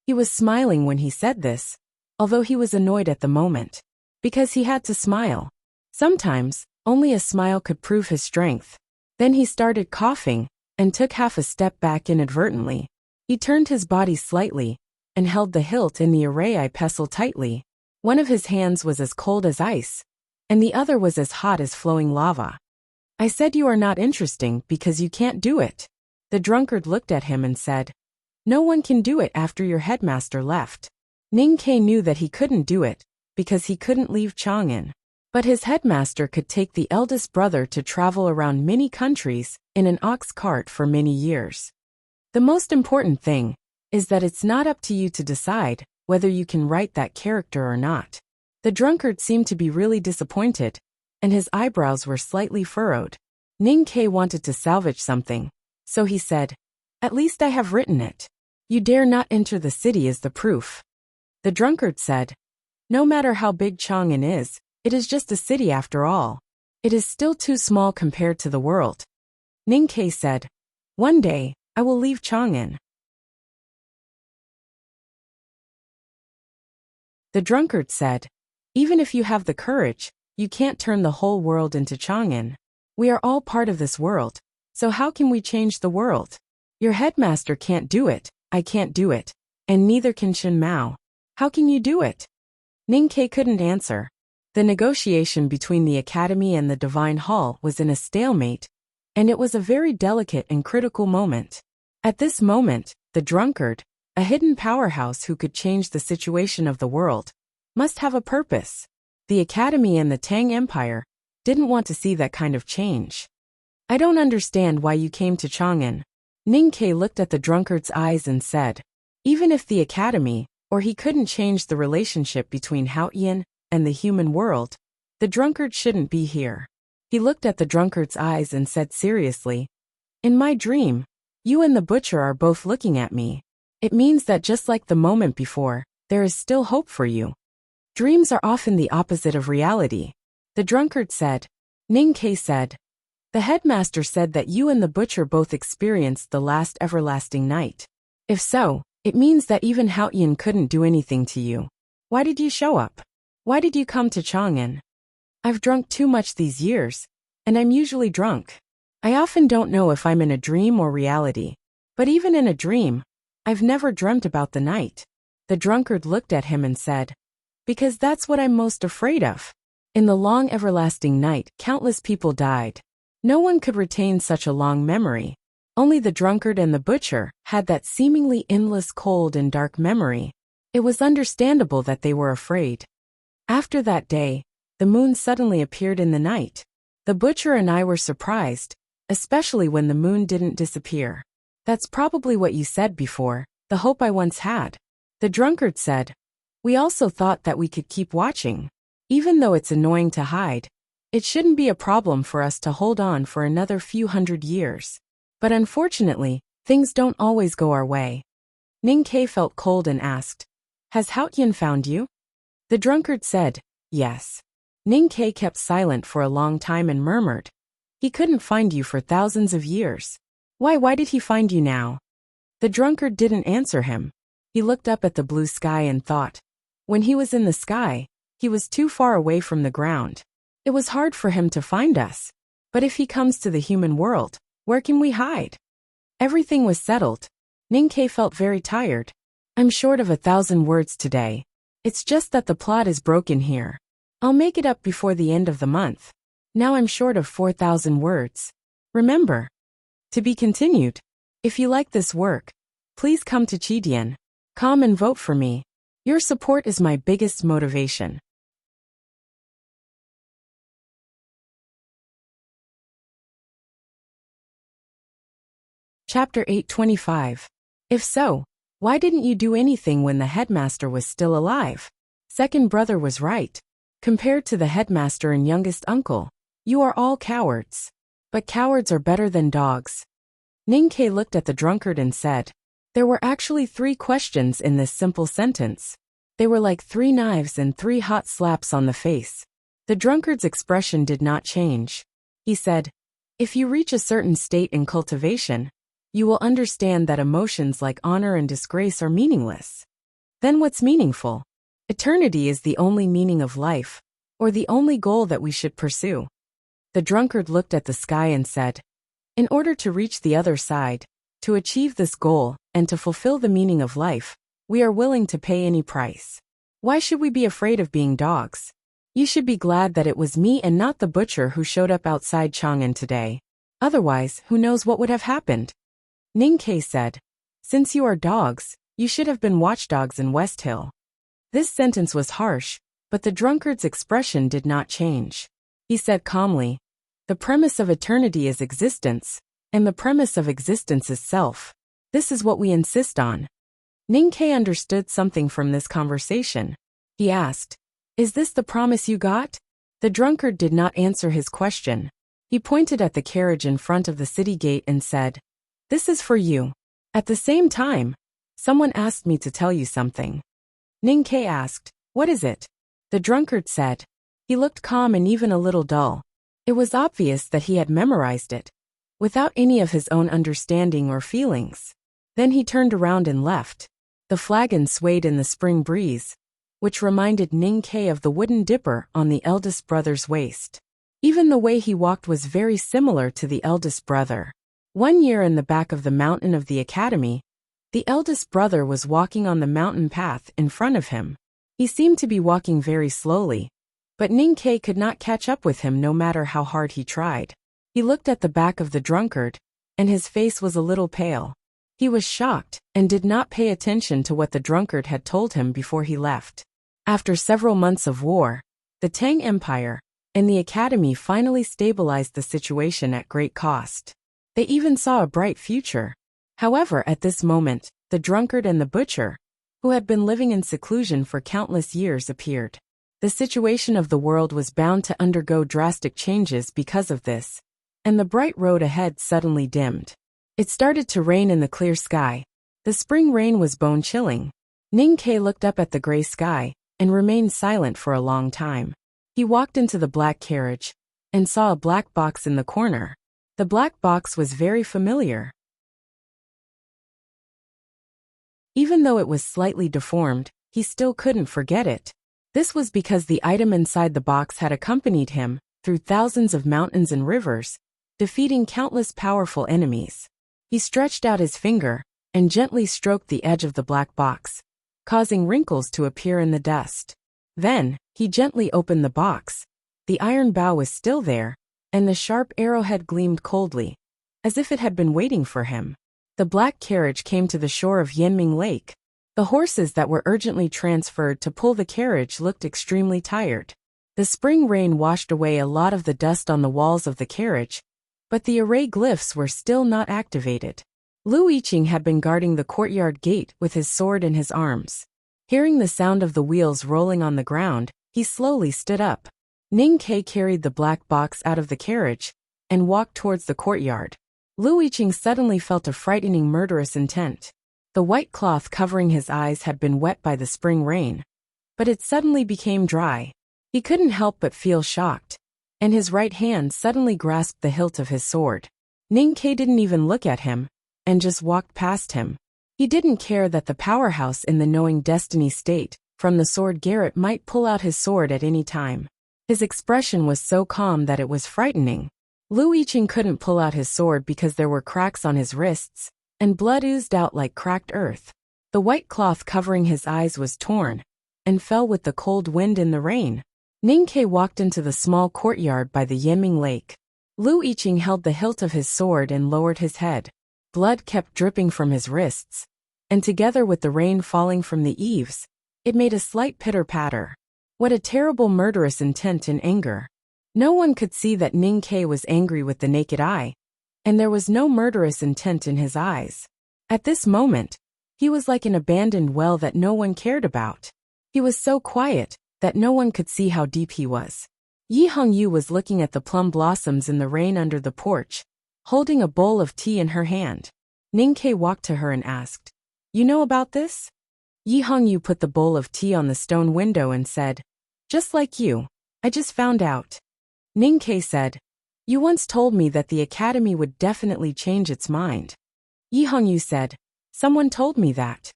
He was smiling when he said this, although he was annoyed at the moment, because he had to smile. Sometimes, only a smile could prove his strength. Then he started coughing and took half a step back inadvertently. He turned his body slightly and held the hilt in the array pestle tightly. One of his hands was as cold as ice, and the other was as hot as flowing lava. "I said you are not interesting because you can't do it." The drunkard looked at him and said, "No one can do it after your headmaster left." Ning Ke knew that he couldn't do it because he couldn't leave Chang'an. But his headmaster could take the eldest brother to travel around many countries in an ox cart for many years. The most important thing is that it's not up to you to decide whether you can write that character or not. The drunkard seemed to be really disappointed, and his eyebrows were slightly furrowed. Ning Ke wanted to salvage something, so he said, "At least I have written it. You dare not enter the city is the proof." The drunkard said, "No matter how big Chang'an is, it is just a city after all. It is still too small compared to the world." Ning Ke said, "One day, I will leave Chang'an." The drunkard said, even if you have the courage, you can't turn the whole world into Chang'an. We are all part of this world, so how can we change the world? Your headmaster can't do it, I can't do it, and neither can Shen Mao. How can you do it? Ning Ke couldn't answer. The negotiation between the academy and the Divine Hall was in a stalemate, and it was a very delicate and critical moment. At this moment, the drunkard, a hidden powerhouse who could change the situation of the world, must have a purpose. The academy and the Tang Empire didn't want to see that kind of change. I don't understand why you came to Chang'an. Ning Ke looked at the drunkard's eyes and said, even if the academy, or he couldn't change the relationship between Haotian and the human world, the drunkard shouldn't be here. He looked at the drunkard's eyes and said seriously, in my dream, you and the butcher are both looking at me. It means that just like the moment before, there is still hope for you. Dreams are often the opposite of reality. The drunkard said. Ning Ke said, the headmaster said that you and the butcher both experienced the last everlasting night. If so, it means that even Haotian couldn't do anything to you. Why did you show up? Why did you come to Chang'an? I've drunk too much these years, and I'm usually drunk. I often don't know if I'm in a dream or reality. But even in a dream, I've never dreamt about the night. The drunkard looked at him and said, because that's what I'm most afraid of. In the long everlasting night, countless people died. No one could retain such a long memory. Only the drunkard and the butcher had that seemingly endless cold and dark memory. It was understandable that they were afraid. After that day, the moon suddenly appeared in the night. The butcher and I were surprised, especially when the moon didn't disappear. That's probably what you said before, the hope I once had. The drunkard said, we also thought that we could keep watching. Even though it's annoying to hide, it shouldn't be a problem for us to hold on for another few hundred years. But unfortunately, things don't always go our way. Ning Ke felt cold and asked, has Haotian found you? The drunkard said, yes. Ning Ke kept silent for a long time and murmured, he couldn't find you for thousands of years. Why did he find you now? The drunkard didn't answer him. He looked up at the blue sky and thought. When he was in the sky, he was too far away from the ground. It was hard for him to find us. But if he comes to the human world, where can we hide? Everything was settled. Ning Ke felt very tired. I'm short of 1,000 words today. It's just that the plot is broken here. I'll make it up before the end of the month. Now I'm short of 4,000 words. Remember. To be continued. If you like this work, please come to Chidian. Come and vote for me. Your support is my biggest motivation. Chapter 825. If so, why didn't you do anything when the headmaster was still alive? Second brother was right. Compared to the headmaster and youngest uncle, you are all cowards. But cowards are better than dogs. Ning Ke looked at the drunkard and said, there were actually 3 questions in this simple sentence. They were like 3 knives and 3 hot slaps on the face. The drunkard's expression did not change. He said, if you reach a certain state in cultivation, you will understand that emotions like honor and disgrace are meaningless. Then what's meaningful? Eternity is the only meaning of life, or the only goal that we should pursue. The drunkard looked at the sky and said, in order to reach the other side, to achieve this goal, and to fulfill the meaning of life, we are willing to pay any price. Why should we be afraid of being dogs? You should be glad that it was me and not the butcher who showed up outside Chang'an today. Otherwise, who knows what would have happened? Ning Ke said, since you are dogs, you should have been watchdogs in West Hill. This sentence was harsh, but the drunkard's expression did not change. He said calmly, the premise of eternity is existence, and the premise of existence is self. This is what we insist on. Ning Ke understood something from this conversation. He asked, is this the promise you got? The drunkard did not answer his question. He pointed at the carriage in front of the city gate and said, this is for you. At the same time, someone asked me to tell you something. Ning Ke asked, what is it? The drunkard said. He looked calm and even a little dull. It was obvious that he had memorized it, without any of his own understanding or feelings. Then he turned around and left. The flagon swayed in the spring breeze. which reminded Ning Ke of the wooden dipper on the eldest brother's waist. Even the way he walked was very similar to the eldest brother. One year in the back of the mountain of the academy, the eldest brother was walking on the mountain path in front of him. He seemed to be walking very slowly, but Ning Ke could not catch up with him no matter how hard he tried. He looked at the back of the drunkard, and his face was a little pale. He was shocked and did not pay attention to what the drunkard had told him before he left. After several months of war, the Tang Empire and the academy finally stabilized the situation at great cost. They even saw a bright future. However, at this moment, the drunkard and the butcher, who had been living in seclusion for countless years, appeared. The situation of the world was bound to undergo drastic changes because of this, and the bright road ahead suddenly dimmed. It started to rain in the clear sky. The spring rain was bone-chilling. Ning Ke looked up at the gray sky and remained silent for a long time. He walked into the black carriage and saw a black box in the corner. The black box was very familiar. Even though it was slightly deformed, he still couldn't forget it. This was because the item inside the box had accompanied him through thousands of mountains and rivers, defeating countless powerful enemies. He stretched out his finger and gently stroked the edge of the black box, causing wrinkles to appear in the dust. Then, he gently opened the box. The iron bow was still there, and the sharp arrowhead gleamed coldly, as if it had been waiting for him. The black carriage came to the shore of Yanming Lake. The horses that were urgently transferred to pull the carriage looked extremely tired. The spring rain washed away a lot of the dust on the walls of the carriage, but the array glyphs were still not activated. Lu Yiqing had been guarding the courtyard gate with his sword in his arms. Hearing the sound of the wheels rolling on the ground, he slowly stood up. Ning Ke carried the black box out of the carriage and walked towards the courtyard. Lu Yiqing suddenly felt a frightening murderous intent. The white cloth covering his eyes had been wet by the spring rain, but it suddenly became dry. He couldn't help but feel shocked, and his right hand suddenly grasped the hilt of his sword. Ning Ke didn't even look at him, and just walked past him. He didn't care that the powerhouse in the knowing destiny state from the sword Garrett might pull out his sword at any time. His expression was so calm that it was frightening. Lu Yiqing couldn't pull out his sword because there were cracks on his wrists, and blood oozed out like cracked earth. The white cloth covering his eyes was torn, and fell with the cold wind in the rain. Ning Ke walked into the small courtyard by the Yanming Lake. Lu Yiqing held the hilt of his sword and lowered his head. Blood kept dripping from his wrists, and together with the rain falling from the eaves, it made a slight pitter-patter. What a terrible murderous intent and anger. No one could see that Ning Ke was angry with the naked eye, and there was no murderous intent in his eyes. At this moment, he was like an abandoned well that no one cared about. He was so quiet that no one could see how deep he was. Yi Hongyu was looking at the plum blossoms in the rain under the porch, holding a bowl of tea in her hand. Ning Ke walked to her and asked, "You know about this?" Yi Hongyu put the bowl of tea on the stone window and said, "Just like you, I just found out." Ning Ke said, "You once told me that the academy would definitely change its mind." Yi Hongyu said, "Someone told me that."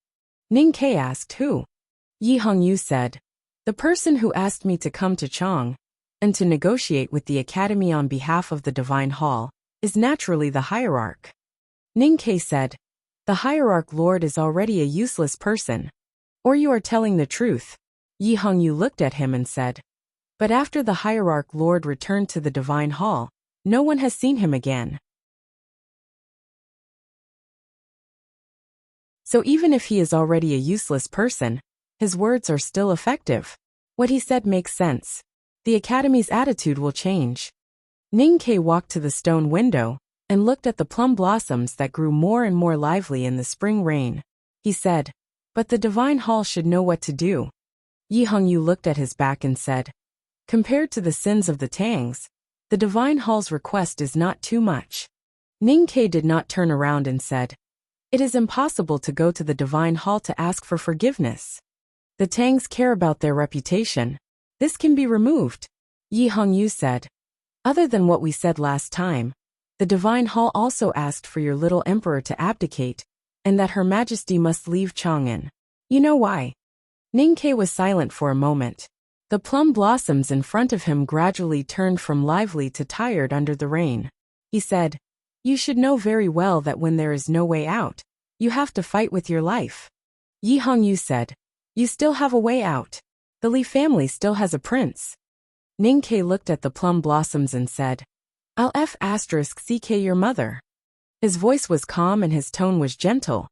Ning Ke asked, "Who?" Yi Hongyu said, "The person who asked me to come to Chang and to negotiate with the academy on behalf of the Divine Hall is naturally the hierarch." Ning Ke said, "The hierarch lord is already a useless person. Or you are telling the truth." Yi Hongyu looked at him and said, "But after the hierarch lord returned to the Divine Hall, no one has seen him again. So even if he is already a useless person, his words are still effective. What he said makes sense. The academy's attitude will change." Ning Ke walked to the stone window and looked at the plum blossoms that grew more and more lively in the spring rain. He said, "But the Divine Hall should know what to do." Yi Hongyu looked at his back and said, "Compared to the sins of the Tangs, the Divine Hall's request is not too much." Ning Ke did not turn around and said, "It is impossible to go to the Divine Hall to ask for forgiveness. The Tangs care about their reputation. This can be removed." Yi Hongyu said, "Other than what we said last time, the Divine Hall also asked for your little emperor to abdicate, and that Her Majesty must leave Chang'an. You know why?" Ning-Ke was silent for a moment. The plum blossoms in front of him gradually turned from lively to tired under the rain. He said, "You should know very well that when there is no way out, you have to fight with your life." Yi Hongyu said, "You still have a way out. The Li family still has a prince." Ning-Ke looked at the plum blossoms and said, "I'll *CK your mother." His voice was calm and his tone was gentle,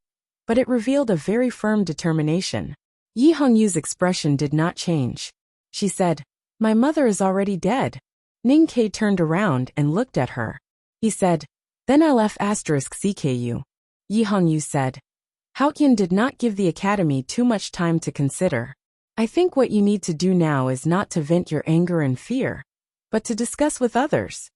but it revealed a very firm determination. Yi Hongyu's expression did not change. She said, "My mother is already dead." Ning-Ke turned around and looked at her. He said, "Then I'll *CK you." Yi Hongyu said, "Haoyan did not give the academy too much time to consider. I think what you need to do now is not to vent your anger and fear, but to discuss with others."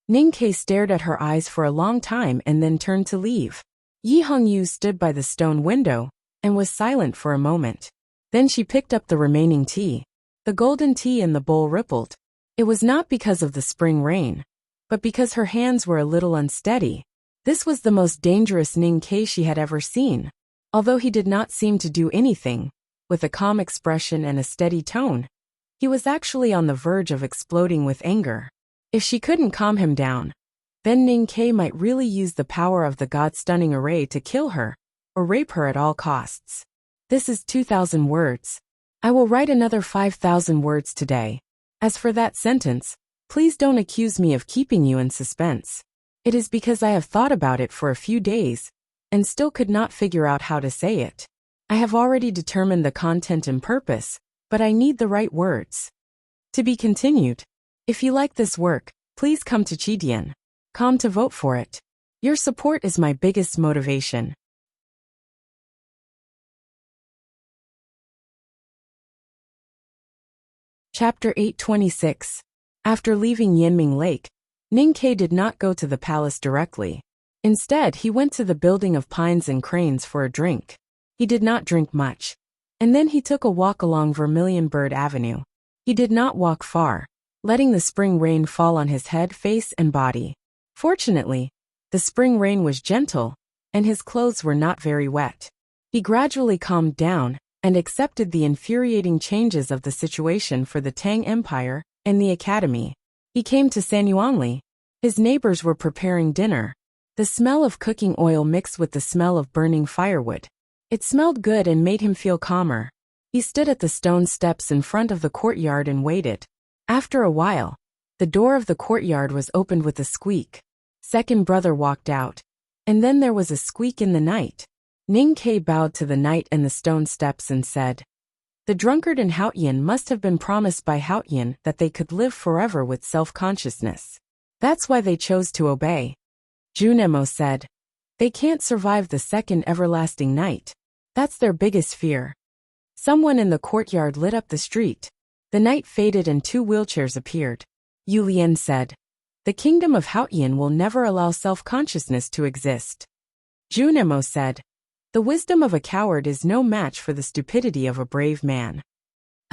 Ning-Ke stared at her eyes for a long time and then turned to leave. Yi Hongyu stood by the stone window and was silent for a moment. Then she picked up the remaining tea. The golden tea in the bowl rippled. It was not because of the spring rain, but because her hands were a little unsteady. This was the most dangerous Ning-Ke she had ever seen. Although he did not seem to do anything, with a calm expression and a steady tone, he was actually on the verge of exploding with anger. If she couldn't calm him down, then Ning-Ke might really use the power of the God-stunning array to kill her, or rape her at all costs. This is 2,000 words. I will write another 5,000 words today. As for that sentence, please don't accuse me of keeping you in suspense. It is because I have thought about it for a few days, and still could not figure out how to say it. I have already determined the content and purpose, but I need the right words. To be continued. If you like this work, please come to Chidian.com to vote for it. Your support is my biggest motivation. Chapter 826. After leaving Yanming Lake, Ning-Ke did not go to the palace directly. Instead, he went to the building of pines and cranes for a drink. He did not drink much. And then he took a walk along Vermilion Bird Avenue. He did not walk far, letting the spring rain fall on his head, face, and body. Fortunately, the spring rain was gentle, and his clothes were not very wet. He gradually calmed down and accepted the infuriating changes of the situation for the Tang Empire and the academy. He came to Sanyuanli. His neighbors were preparing dinner. The smell of cooking oil mixed with the smell of burning firewood. It smelled good and made him feel calmer. He stood at the stone steps in front of the courtyard and waited. After a while, the door of the courtyard was opened with a squeak. Second brother walked out. And then there was a squeak in the night. Ning-Ke bowed to the knight and the stone steps and said, "The drunkard and Haoyan must have been promised by Haoyan that they could live forever with self-consciousness. That's why they chose to obey." Junemo said, "They can't survive the second everlasting night. That's their biggest fear." Someone in the courtyard lit up the street. The night faded and 2 wheelchairs appeared. Yu Lian said, "The kingdom of Haoyan will never allow self-consciousness to exist." Junemo said, "The wisdom of a coward is no match for the stupidity of a brave man."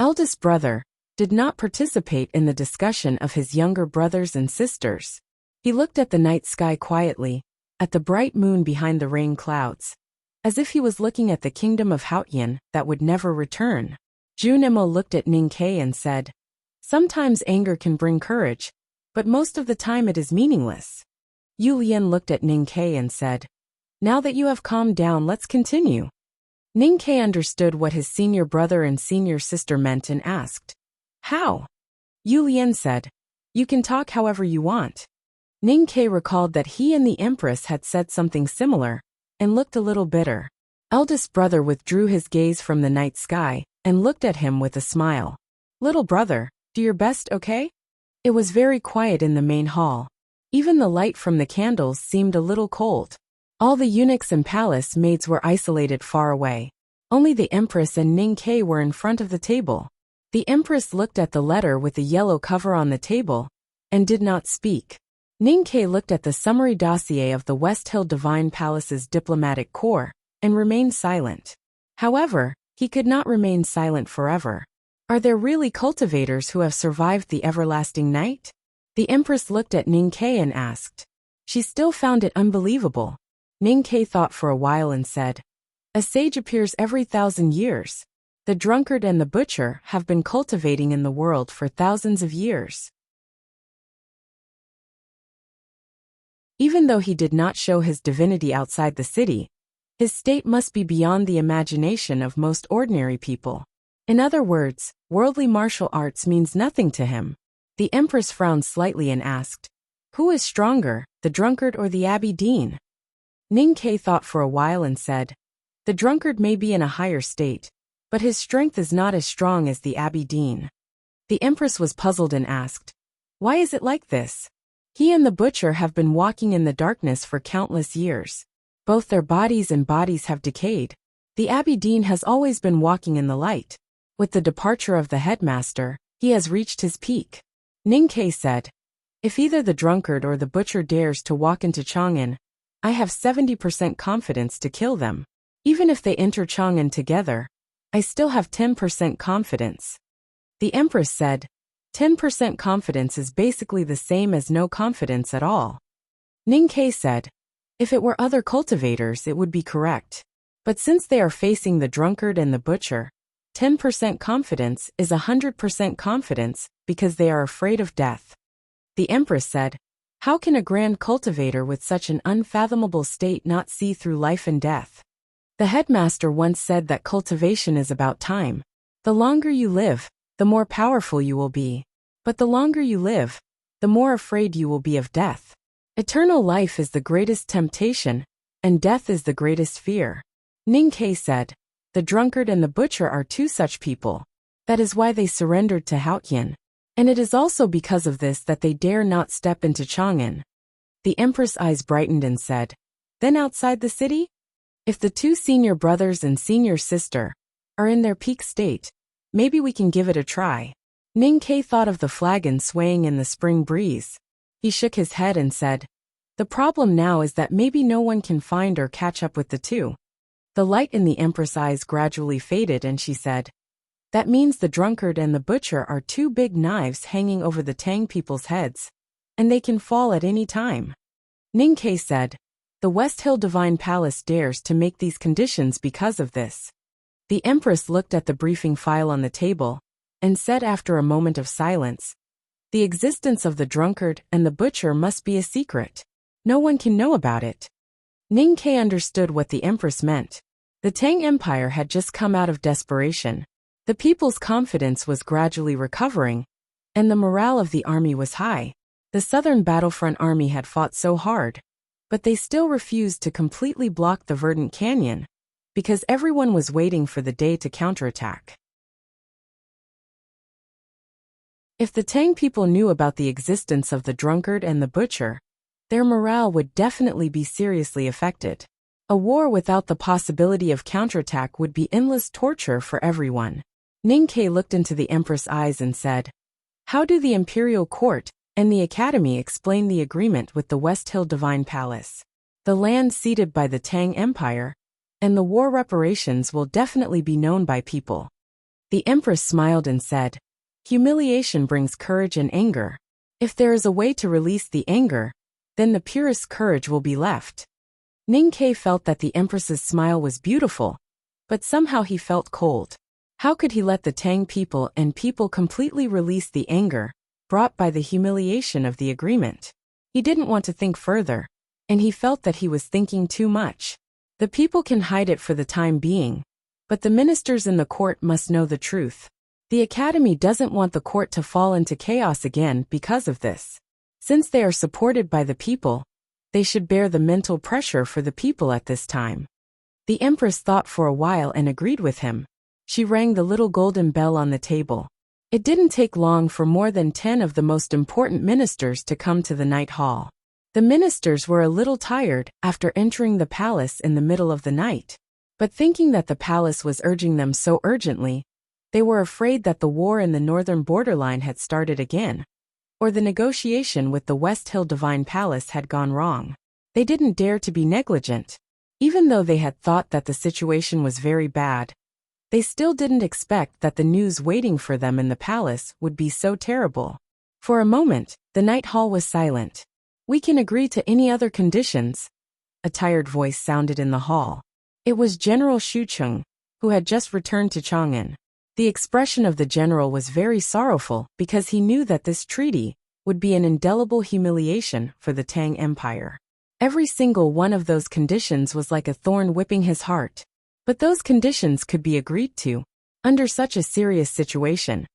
Eldest brother did not participate in the discussion of his younger brothers and sisters. He looked at the night sky quietly, at the bright moon behind the rain clouds, as if he was looking at the kingdom of Haoyan that would never return. Junemo looked at Ning-Ke and said, "Sometimes anger can bring courage, but most of the time it is meaningless." Yu Lian looked at Ning-Ke and said, "Now that you have calmed down, let's continue." Ning-Ke understood what his senior brother and senior sister meant and asked, "How?" Yu Lian said, "You can talk however you want." Ning-Ke recalled that he and the Empress had said something similar, and looked a little bitter. Eldest brother withdrew his gaze from the night sky, and looked at him with a smile. "Little brother, do your best, okay?" It was very quiet in the main hall. Even the light from the candles seemed a little cold. All the eunuchs and palace maids were isolated far away. Only the Empress and Ning-Ke were in front of the table. The Empress looked at the letter with the yellow cover on the table, and did not speak. Ning-Ke looked at the summary dossier of the West Hill Divine Palace's diplomatic corps, and remained silent. However, he could not remain silent forever. Are there really cultivators who have survived the everlasting night? The Empress looked at Ning-Ke and asked. She still found it unbelievable. Ning-Ke thought for a while and said, "A sage appears every 1,000 years. the drunkard and the butcher have been cultivating in the world for thousands of years. Even though he did not show his divinity outside the city, his state must be beyond the imagination of most ordinary people. In other words, worldly martial arts means nothing to him. The empress frowned slightly and asked, "Who is stronger, the drunkard or the abbey dean?" Ning Ke thought for a while and said, "The drunkard may be in a higher state, but his strength is not as strong as the abbey dean." The empress was puzzled and asked, "Why is it like this?" He and the butcher have been walking in the darkness for countless years. Both their bodies and bodies have decayed. The abbey dean has always been walking in the light. With the departure of the headmaster, he has reached his peak. Ning Ke said, "If either the drunkard or the butcher dares to walk into Chang'an, I have 70% confidence to kill them. Even if they enter Chang'an together, I still have 10% confidence." The empress said, 10% confidence is basically the same as no confidence at all. Ning Ke said, "If it were other cultivators it would be correct. But since they are facing the drunkard and the butcher, 10% confidence is 100% confidence because they are afraid of death." The empress said, "How can a grand cultivator with such an unfathomable state not see through life and death?" The headmaster once said that cultivation is about time. The longer you live, the more powerful you will be. But the longer you live, the more afraid you will be of death. Eternal life is the greatest temptation, and death is the greatest fear. Ning Ke said, "The drunkard and the butcher are two such people. That is why they surrendered to Haotian. And it is also because of this that they dare not step into Chang'an." The empress' eyes brightened and said, "Then outside the city? If the two senior brothers and senior sister are in their peak state, maybe we can give it a try." Ning Ke thought of the flagon swaying in the spring breeze. He shook his head and said, "The problem now is that maybe no one can find or catch up with the two." The light in the empress' eyes gradually faded and she said, "That means the drunkard and the butcher are two big knives hanging over the Tang people's heads, and they can fall at any time." Ning Ke said, "The West Hill Divine Palace dares to make these conditions because of this." The empress looked at the briefing file on the table and said after a moment of silence, "The existence of the drunkard and the butcher must be a secret. No one can know about it." Ning Ke understood what the empress meant. The Tang Empire had just come out of desperation. The people's confidence was gradually recovering, and the morale of the army was high. The southern battlefront army had fought so hard, but they still refused to completely block the verdant canyon, because everyone was waiting for the day to counterattack. If the Tang people knew about the existence of the drunkard and the butcher, their morale would definitely be seriously affected. A war without the possibility of counterattack would be endless torture for everyone. Ning Ke looked into the empress' eyes and said, "How do the imperial court and the academy explain the agreement with the West Hill Divine Palace? The land ceded by the Tang Empire and the war reparations will definitely be known by people." The empress smiled and said, "Humiliation brings courage and anger. If there is a way to release the anger, then the purest courage will be left." Ning Ke felt that the empress's smile was beautiful, but somehow he felt cold. How could he let the Tang people and people completely release the anger brought by the humiliation of the agreement? He didn't want to think further, and he felt that he was thinking too much. The people can hide it for the time being, but the ministers in the court must know the truth. The academy doesn't want the court to fall into chaos again because of this. Since they are supported by the people, they should bear the mental pressure for the people at this time. The empress thought for a while and agreed with him. She rang the little golden bell on the table. It didn't take long for more than 10 of the most important ministers to come to the night hall. The ministers were a little tired after entering the palace in the middle of the night, but thinking that the palace was urging them so urgently, they were afraid that the war in the northern borderline had started again, or the negotiation with the West Hill Divine Palace had gone wrong. They didn't dare to be negligent. Even though they had thought that the situation was very bad, they still didn't expect that the news waiting for them in the palace would be so terrible. For a moment, the night hall was silent. "We can agree to any other conditions," a tired voice sounded in the hall. It was General Shu Chung, who had just returned to Chang'an. The expression of the general was very sorrowful because he knew that this treaty would be an indelible humiliation for the Tang Empire. Every single one of those conditions was like a thorn whipping his heart. But those conditions could be agreed to. Under such a serious situation,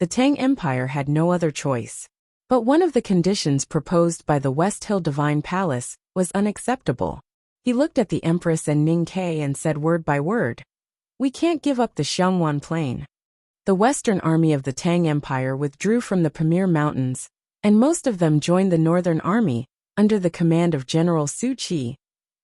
the Tang Empire had no other choice. But one of the conditions proposed by the West Hill Divine Palace was unacceptable. He looked at the Empress and Ning Ke and said word by word, "We can't give up the Xiangwan Plain." The western army of the Tang Empire withdrew from the Pamir Mountains, and most of them joined the northern army under the command of General Su Qi.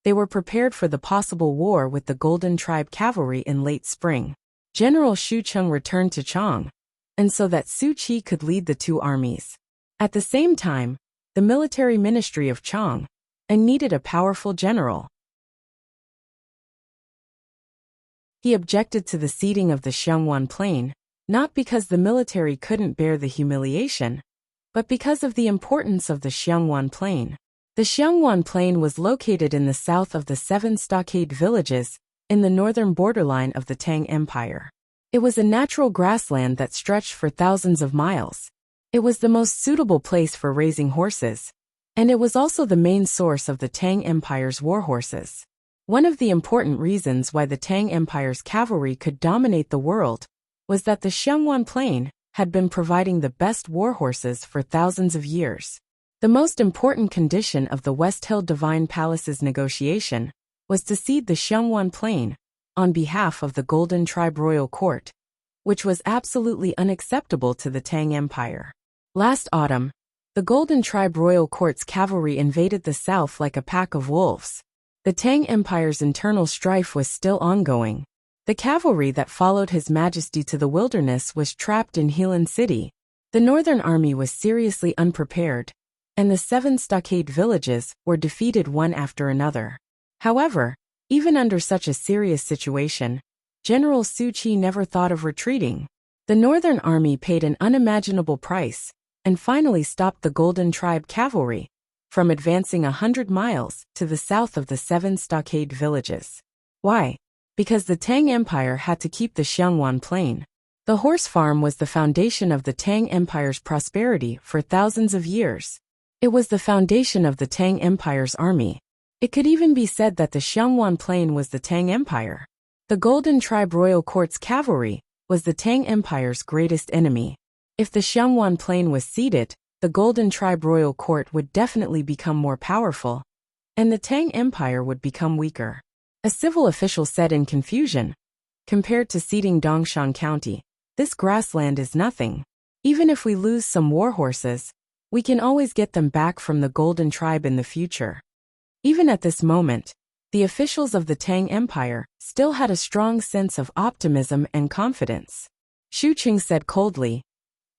They were prepared for the possible war with the Golden Tribe cavalry in late spring. General Xu Cheng returned to Chang, and so that Su Qi could lead the two armies. At the same time, the military ministry of Chang and needed a powerful general. He objected to the ceding of the Xiangwan Plain, not because the military couldn't bear the humiliation, but because of the importance of the Xiangwan Plain. The Xiangwan Plain was located in the south of the 7 stockade villages in the northern borderline of the Tang Empire. It was a natural grassland that stretched for thousands of miles. It was the most suitable place for raising horses, and it was also the main source of the Tang Empire's war horses. One of the important reasons why the Tang Empire's cavalry could dominate the world was that the Xiangwan Plain had been providing the best war horses for thousands of years. The most important condition of the West Hill Divine Palace's negotiation was to cede the Xiangwan Plain on behalf of the Golden Tribe Royal Court, which was absolutely unacceptable to the Tang Empire. Last autumn, the Golden Tribe Royal Court's cavalry invaded the south like a pack of wolves. The Tang Empire's internal strife was still ongoing. The cavalry that followed His Majesty to the wilderness was trapped in Helan City. The northern army was seriously unprepared, and the 7 stockade villages were defeated one after another. However, even under such a serious situation, General Su Qi never thought of retreating. The northern army paid an unimaginable price and finally stopped the Golden Tribe cavalry from advancing 100 miles to the south of the 7 stockade villages. Why? Because the Tang Empire had to keep the Xiangwan Plain. The horse farm was the foundation of the Tang Empire's prosperity for thousands of years. It was the foundation of the Tang Empire's army. It could even be said that the Xiangwan Plain was the Tang Empire. The Golden Tribe Royal Court's cavalry was the Tang Empire's greatest enemy. If the Xiangwan Plain was ceded, the Golden Tribe Royal Court would definitely become more powerful, and the Tang Empire would become weaker. A civil official said in confusion, "Compared to ceding Dongshan County, this grassland is nothing. Even if we lose some war horses, we can always get them back from the Golden Tribe in the future." Even at this moment, the officials of the Tang Empire still had a strong sense of optimism and confidence. Xu Qing said coldly,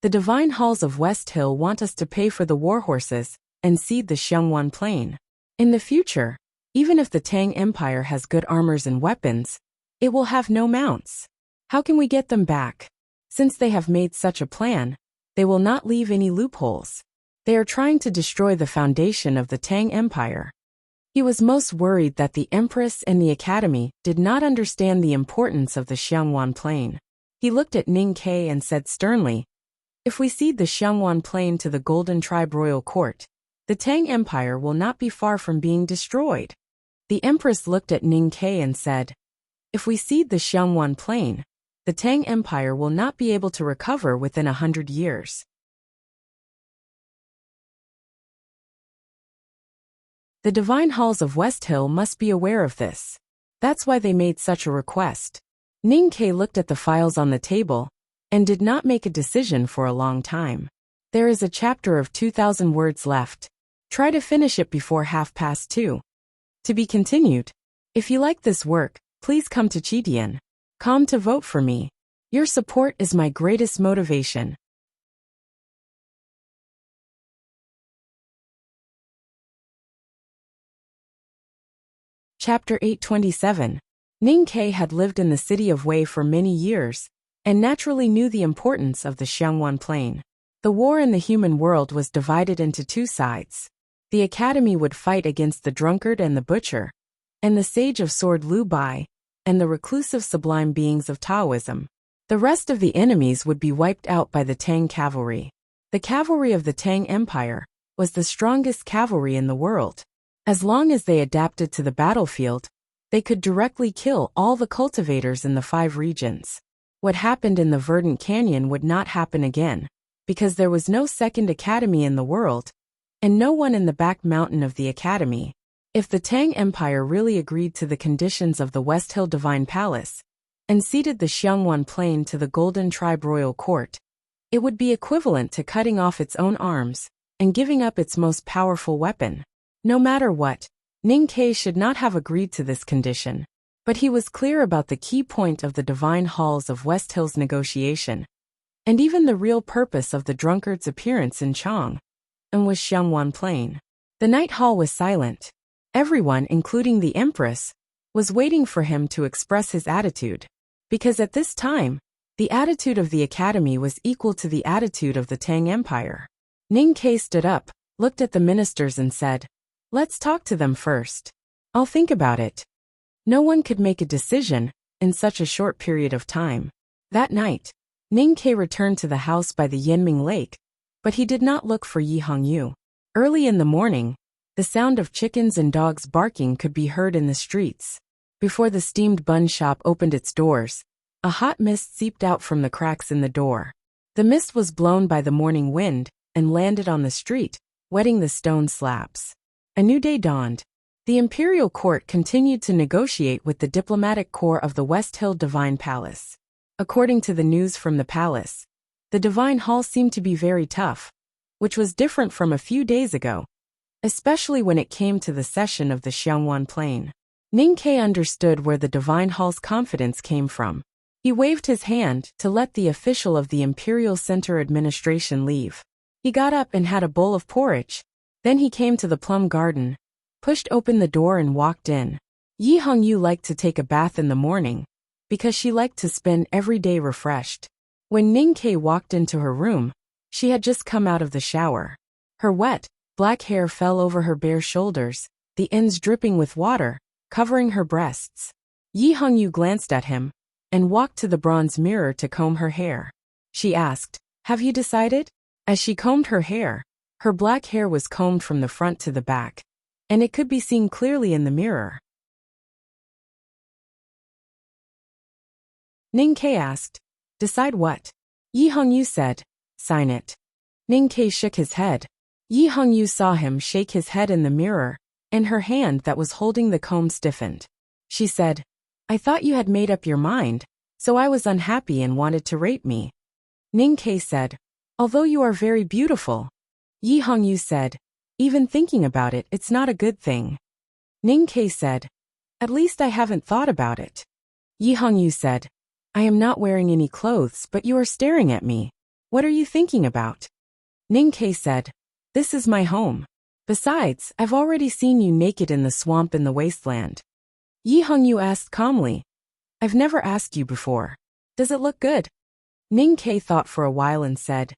"The divine halls of West Hill want us to pay for the war horses and cede the Xiangwan Plain. In the future, even if the Tang Empire has good armors and weapons, it will have no mounts. How can we get them back? Since they have made such a plan, they will not leave any loopholes. They are trying to destroy the foundation of the Tang Empire." He was most worried that the Empress and the Academy did not understand the importance of the Xiangwan Plain. He looked at Ning Ke and said sternly, "If we cede the Xiangwan Plain to the Golden Tribe Royal Court, the Tang Empire will not be far from being destroyed." The Empress looked at Ning Ke and said, "If we cede the Xiangwan Plain, the Tang Empire will not be able to recover within 100 years. The divine halls of West Hill must be aware of this. That's why they made such a request." Ning Ke looked at the files on the table and did not make a decision for a long time. There is a chapter of 2,000 words left. Try to finish it before 2:30. To be continued. If you like this work, please come to Chitian.com to vote for me. Your support is my greatest motivation. Chapter 827. Ning Ke had lived in the city of Wei for many years, and naturally knew the importance of the Xiangwan Plain. The war in the human world was divided into two sides. The Academy would fight against the drunkard and the butcher, and the Sage of Sword Lu Bai and the reclusive sublime beings of Taoism. The rest of the enemies would be wiped out by the Tang cavalry. The cavalry of the Tang Empire was the strongest cavalry in the world. As long as they adapted to the battlefield, they could directly kill all the cultivators in the 5 regions. What happened in the Verdant Canyon would not happen again, because there was no second academy in the world, and no one in the back mountain of the academy. If the Tang Empire really agreed to the conditions of the West Hill Divine Palace, and ceded the Xiangwan Plain to the Golden Tribe Royal Court, it would be equivalent to cutting off its own arms and giving up its most powerful weapon. No matter what, Ning Ke should not have agreed to this condition, but he was clear about the key point of the divine halls of West Hill's negotiation, and even the real purpose of the drunkard's appearance in Chang, and was Xiangwan Plain. The night hall was silent. Everyone, including the Empress, was waiting for him to express his attitude, because at this time, the attitude of the Academy was equal to the attitude of the Tang Empire. Ning Ke stood up, looked at the ministers and said, "Let's talk to them first. I'll think about it." No one could make a decision in such a short period of time. That night, Ning Ke returned to the house by the Yinming Lake, but he did not look for Yi Hongyu. Early in the morning, the sound of chickens and dogs barking could be heard in the streets. Before the steamed bun shop opened its doors, a hot mist seeped out from the cracks in the door. The mist was blown by the morning wind and landed on the street, wetting the stone slabs. A new day dawned. The imperial court continued to negotiate with the diplomatic corps of the West Hill Divine Palace. According to the news from the palace, the Divine Hall seemed to be very tough, which was different from a few days ago, especially when it came to the cession of the Xiangwan Plain. Ning Ke understood where the Divine Hall's confidence came from. He waved his hand to let the official of the Imperial Center Administration leave. He got up and had a bowl of porridge. Then he came to the plum garden, pushed open the door and walked in. Yi Hongyu liked to take a bath in the morning, because she liked to spend every day refreshed. When Ning Ke walked into her room, she had just come out of the shower. Her wet, black hair fell over her bare shoulders, the ends dripping with water, covering her breasts. Yi Hongyu glanced at him, and walked to the bronze mirror to comb her hair. She asked, "Have you decided?" As she combed her black hair was combed from the front to the back, and it could be seen clearly in the mirror. Ning Ke asked, "Decide what?" Yi Hongyu said, "Sign it." Ning Ke shook his head. Yi Hongyu saw him shake his head in the mirror, and her hand that was holding the comb stiffened. She said, "I thought you had made up your mind, so I was unhappy and wanted to rape me." Ning Ke said, "Although you are very beautiful." Yi Hongyu said, "Even thinking about it, it's not a good thing." Ning Ke said, "At least I haven't thought about it." Yi Hongyu said, "I am not wearing any clothes, but you are staring at me. What are you thinking about?" Ning Ke said, "This is my home. Besides, I've already seen you naked in the swamp in the wasteland." Yi Hongyu asked calmly, "I've never asked you before. Does it look good?" Ning Ke thought for a while and said,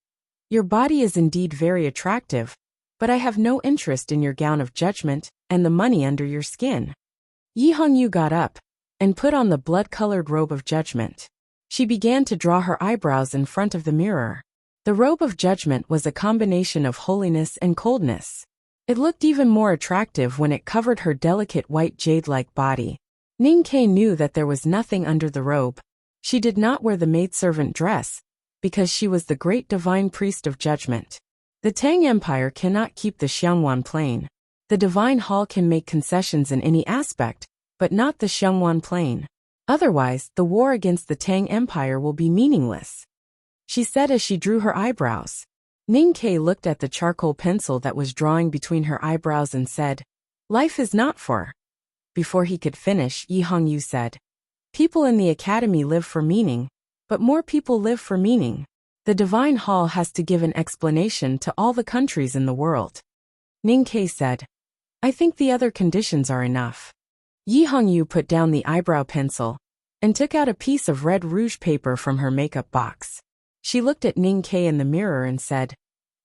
"Your body is indeed very attractive, but I have no interest in your gown of judgment and the money under your skin." Yi Hongyu got up and put on the blood-colored robe of judgment. She began to draw her eyebrows in front of the mirror. The robe of judgment was a combination of holiness and coldness. It looked even more attractive when it covered her delicate white jade-like body. Ning Ke knew that there was nothing under the robe. She did not wear the maidservant dress, because she was the great divine priest of judgment. The Tang Empire cannot keep the Xiangwan Plain. The Divine Hall can make concessions in any aspect, but not the Xiangwan Plain. Otherwise, the war against the Tang Empire will be meaningless, she said as she drew her eyebrows. Ning Ke looked at the charcoal pencil that was drawing between her eyebrows and said, "Life is not for." Before he could finish, Yi Hongyu said, "People in the academy live for meaning, but more people live for meaning. The Divine Hall has to give an explanation to all the countries in the world." Ning Ke said, "I think the other conditions are enough." Yi Hongyu put down the eyebrow pencil and took out a piece of red rouge paper from her makeup box. She looked at Ning Ke in the mirror and said,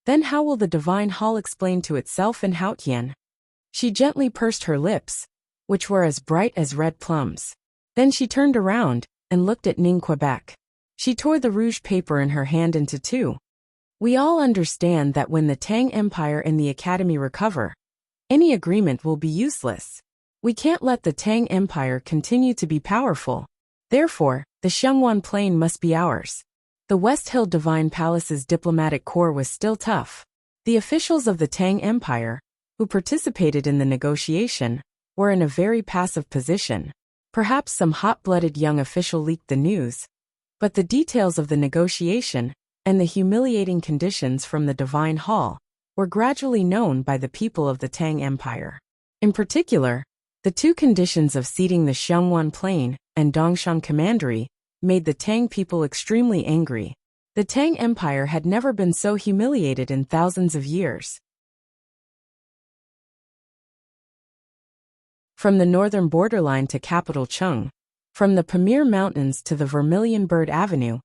"Then how will the Divine Hall explain to itself in Haotian?" She gently pursed her lips, which were as bright as red plums. Then she turned around and looked at Ning Quebec. She tore the rouge paper in her hand into two. We all understand that when the Tang Empire and the Academy recover, any agreement will be useless. We can't let the Tang Empire continue to be powerful. Therefore, the Xiangwan Plain must be ours. The West Hill Divine Palace's diplomatic corps was still tough. The officials of the Tang Empire, who participated in the negotiation, were in a very passive position. Perhaps some hot-blooded young official leaked the news, but the details of the negotiation and the humiliating conditions from the Divine Hall were gradually known by the people of the Tang Empire. In particular, the two conditions of ceding the Xiangwan Plain and Dongshan Commandery made the Tang people extremely angry. The Tang Empire had never been so humiliated in thousands of years. From the northern borderline to capital Chung, from the Pamir Mountains to the Vermilion Bird Avenue,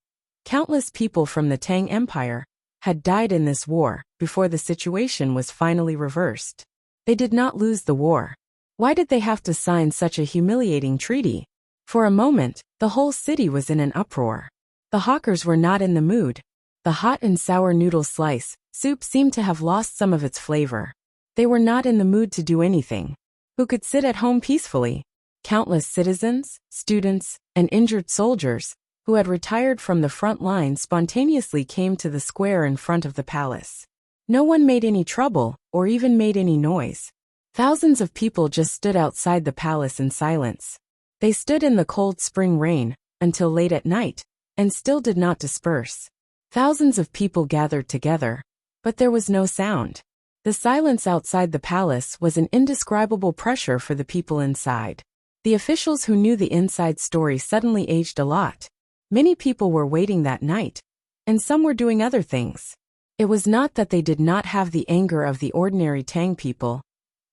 countless people from the Tang Empire had died in this war before the situation was finally reversed. They did not lose the war. Why did they have to sign such a humiliating treaty? For a moment, the whole city was in an uproar. The hawkers were not in the mood. The hot and sour noodle slice soup seemed to have lost some of its flavor. They were not in the mood to do anything. Who could sit at home peacefully? Countless citizens, students, and injured soldiers who had retired from the front line spontaneously came to the square in front of the palace. No one made any trouble or even made any noise. Thousands of people just stood outside the palace in silence. They stood in the cold spring rain until late at night and still did not disperse. Thousands of people gathered together, but there was no sound. The silence outside the palace was an indescribable pressure for the people inside. The officials who knew the inside story suddenly aged a lot. Many people were waiting that night, and some were doing other things. It was not that they did not have the anger of the ordinary Tang people,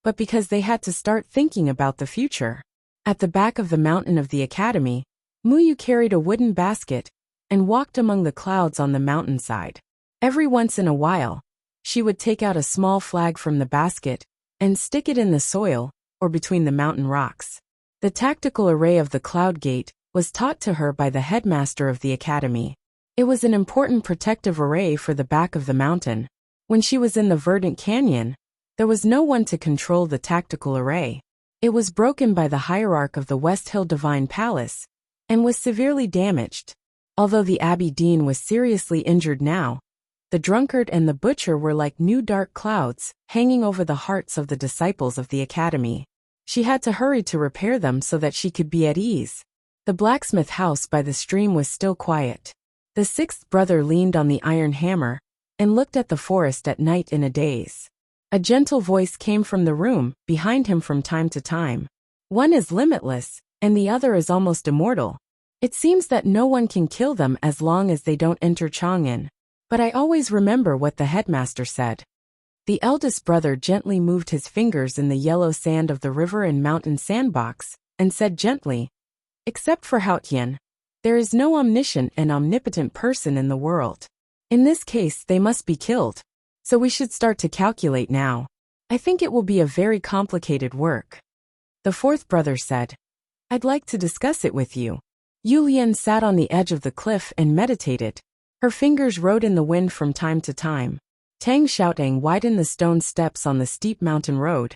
but because they had to start thinking about the future. At the back of the mountain of the academy, Muyu carried a wooden basket and walked among the clouds on the mountainside. Every once in a while, she would take out a small flag from the basket and stick it in the soil or between the mountain rocks. The tactical array of the cloud gate was taught to her by the headmaster of the academy. It was an important protective array for the back of the mountain. When she was in the verdant canyon, there was no one to control the tactical array. It was broken by the hierarch of the West Hill Divine Palace and was severely damaged. Although the Abbey Dean was seriously injured now, the drunkard and the butcher were like new dark clouds hanging over the hearts of the disciples of the academy. She had to hurry to repair them so that she could be at ease. The blacksmith house by the stream was still quiet. The sixth brother leaned on the iron hammer and looked at the forest at night in a daze. A gentle voice came from the room behind him from time to time. One is limitless, and the other is almost immortal. It seems that no one can kill them as long as they don't enter Chang'an. But I always remember what the headmaster said. The eldest brother gently moved his fingers in the yellow sand of the river and mountain sandbox, and said gently, "Except for Haotian, there is no omniscient and omnipotent person in the world. In this case they must be killed. So we should start to calculate now. I think it will be a very complicated work." The fourth brother said, "I'd like to discuss it with you." Yulian sat on the edge of the cliff and meditated. Her fingers wrote in the wind from time to time. Tang Xiaotang widened the stone steps on the steep mountain road.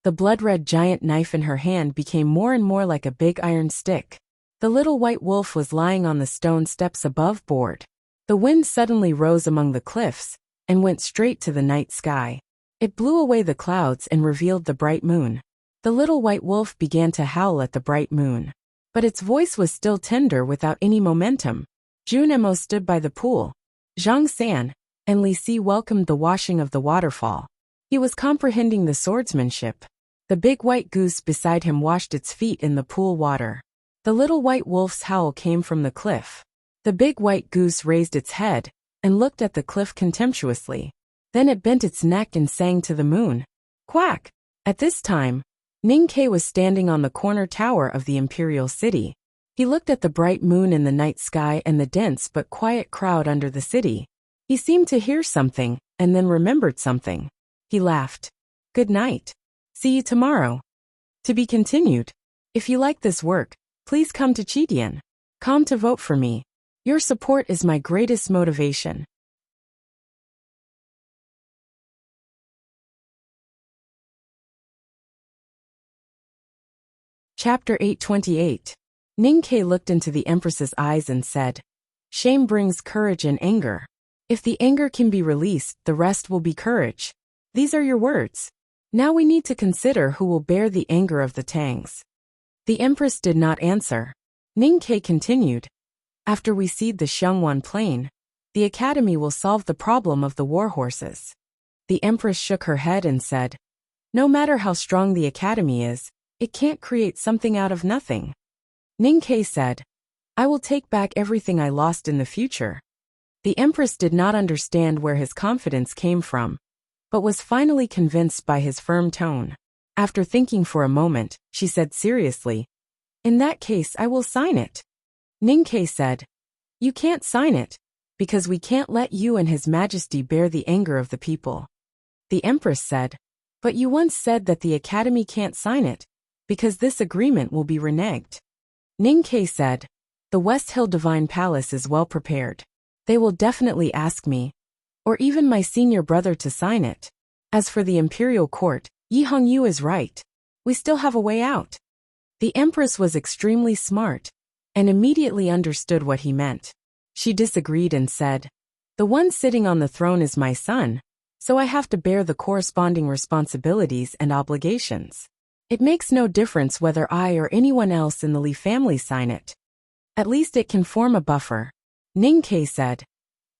The blood-red giant knife in her hand became more and more like a big iron stick. The little white wolf was lying on the stone steps above board. The wind suddenly rose among the cliffs and went straight to the night sky. It blew away the clouds and revealed the bright moon. The little white wolf began to howl at the bright moon. But its voice was still tender without any momentum. Junemo stood by the pool. Zhang San and Li Si welcomed the washing of the waterfall. He was comprehending the swordsmanship. The big white goose beside him washed its feet in the pool water. The little white wolf's howl came from the cliff. The big white goose raised its head and looked at the cliff contemptuously. Then it bent its neck and sang to the moon. Quack! At this time, Ning Ke was standing on the corner tower of the imperial city. He looked at the bright moon in the night sky and the dense but quiet crowd under the city. He seemed to hear something and then remembered something. He laughed. "Good night." See you tomorrow. To be continued. If you like this work, please come to Chidian.com to vote for me. Your support is my greatest motivation. Chapter 828. Ninkei looked into the Empress's eyes and said, "Shame brings courage and anger. If the anger can be released, the rest will be courage. These are your words. Now we need to consider who will bear the anger of the Tangs." The Empress did not answer. Ninkei continued, "After we cede the Xiongwan plain, the Academy will solve the problem of the war horses." The Empress shook her head and said, "No matter how strong the Academy is, it can't create something out of nothing." Ninkei said, "I will take back everything I lost in the future." The Empress did not understand where his confidence came from, but was finally convinced by his firm tone. After thinking for a moment, she said seriously, "In that case I will sign it." Ninkei said, "You can't sign it, because we can't let you and His Majesty bear the anger of the people." The Empress said, "But you once said that the Academy can't sign it, because this agreement will be reneged." Ninkei said, "The West Hill Divine Palace is well prepared. They will definitely ask me, or even my senior brother, to sign it. As for the Imperial Court, Yi Hongyu is right. We still have a way out." The Empress was extremely smart, and immediately understood what he meant. She disagreed and said, "The one sitting on the throne is my son, so I have to bear the corresponding responsibilities and obligations. It makes no difference whether I or anyone else in the Li family sign it. At least it can form a buffer." Ninkei said,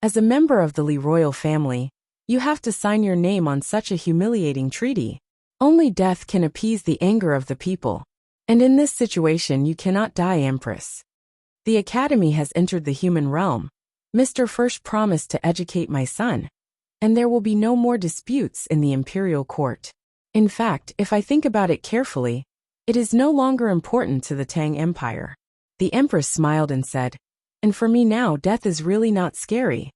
"As a member of the Li royal family, you have to sign your name on such a humiliating treaty. Only death can appease the anger of the people. And in this situation you cannot die, Empress. The Academy has entered the human realm. Mr. First promised to educate my son, and there will be no more disputes in the Imperial Court. In fact, if I think about it carefully, it is no longer important to the Tang Empire." The Empress smiled and said, "And for me now, death is really not scary."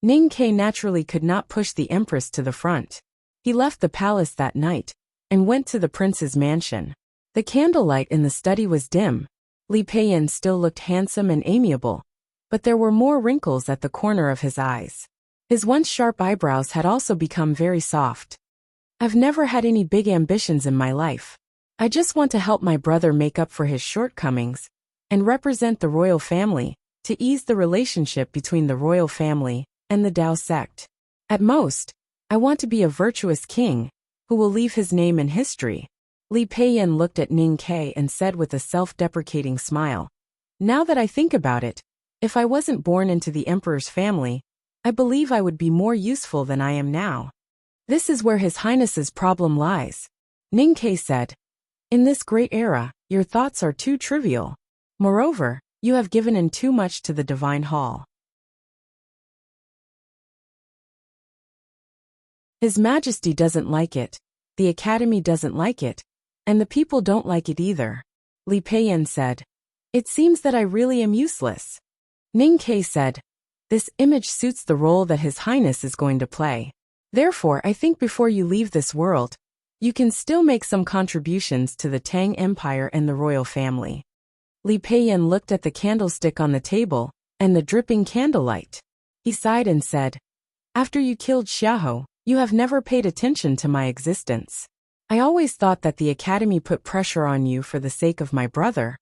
Ninkei naturally could not push the Empress to the front. He left the palace that night and went to the prince's mansion. The candlelight in the study was dim. Li Peiyan still looked handsome and amiable, but there were more wrinkles at the corner of his eyes. His once sharp eyebrows had also become very soft. "I've never had any big ambitions in my life. I just want to help my brother make up for his shortcomings and represent the royal family, to ease the relationship between the royal family and the Dao sect. At most, I want to be a virtuous king who will leave his name in history." Li Peiyan looked at Ninkei and said with a self-deprecating smile, "Now that I think about it, if I wasn't born into the emperor's family, I believe I would be more useful than I am now. This is where His Highness's problem lies." Ninkei said, "In this great era, your thoughts are too trivial. Moreover, you have given in too much to the Divine Hall. His Majesty doesn't like it, the Academy doesn't like it, and the people don't like it either." Li Peiyan said, "It seems that I really am useless." Ninkei said, "This image suits the role that His Highness is going to play. Therefore, I think before you leave this world, you can still make some contributions to the Tang Empire and the royal family." Li Peiyan looked at the candlestick on the table and the dripping candlelight. He sighed and said, "After you killed Xiahou, you have never paid attention to my existence. I always thought that the Academy put pressure on you for the sake of my brother,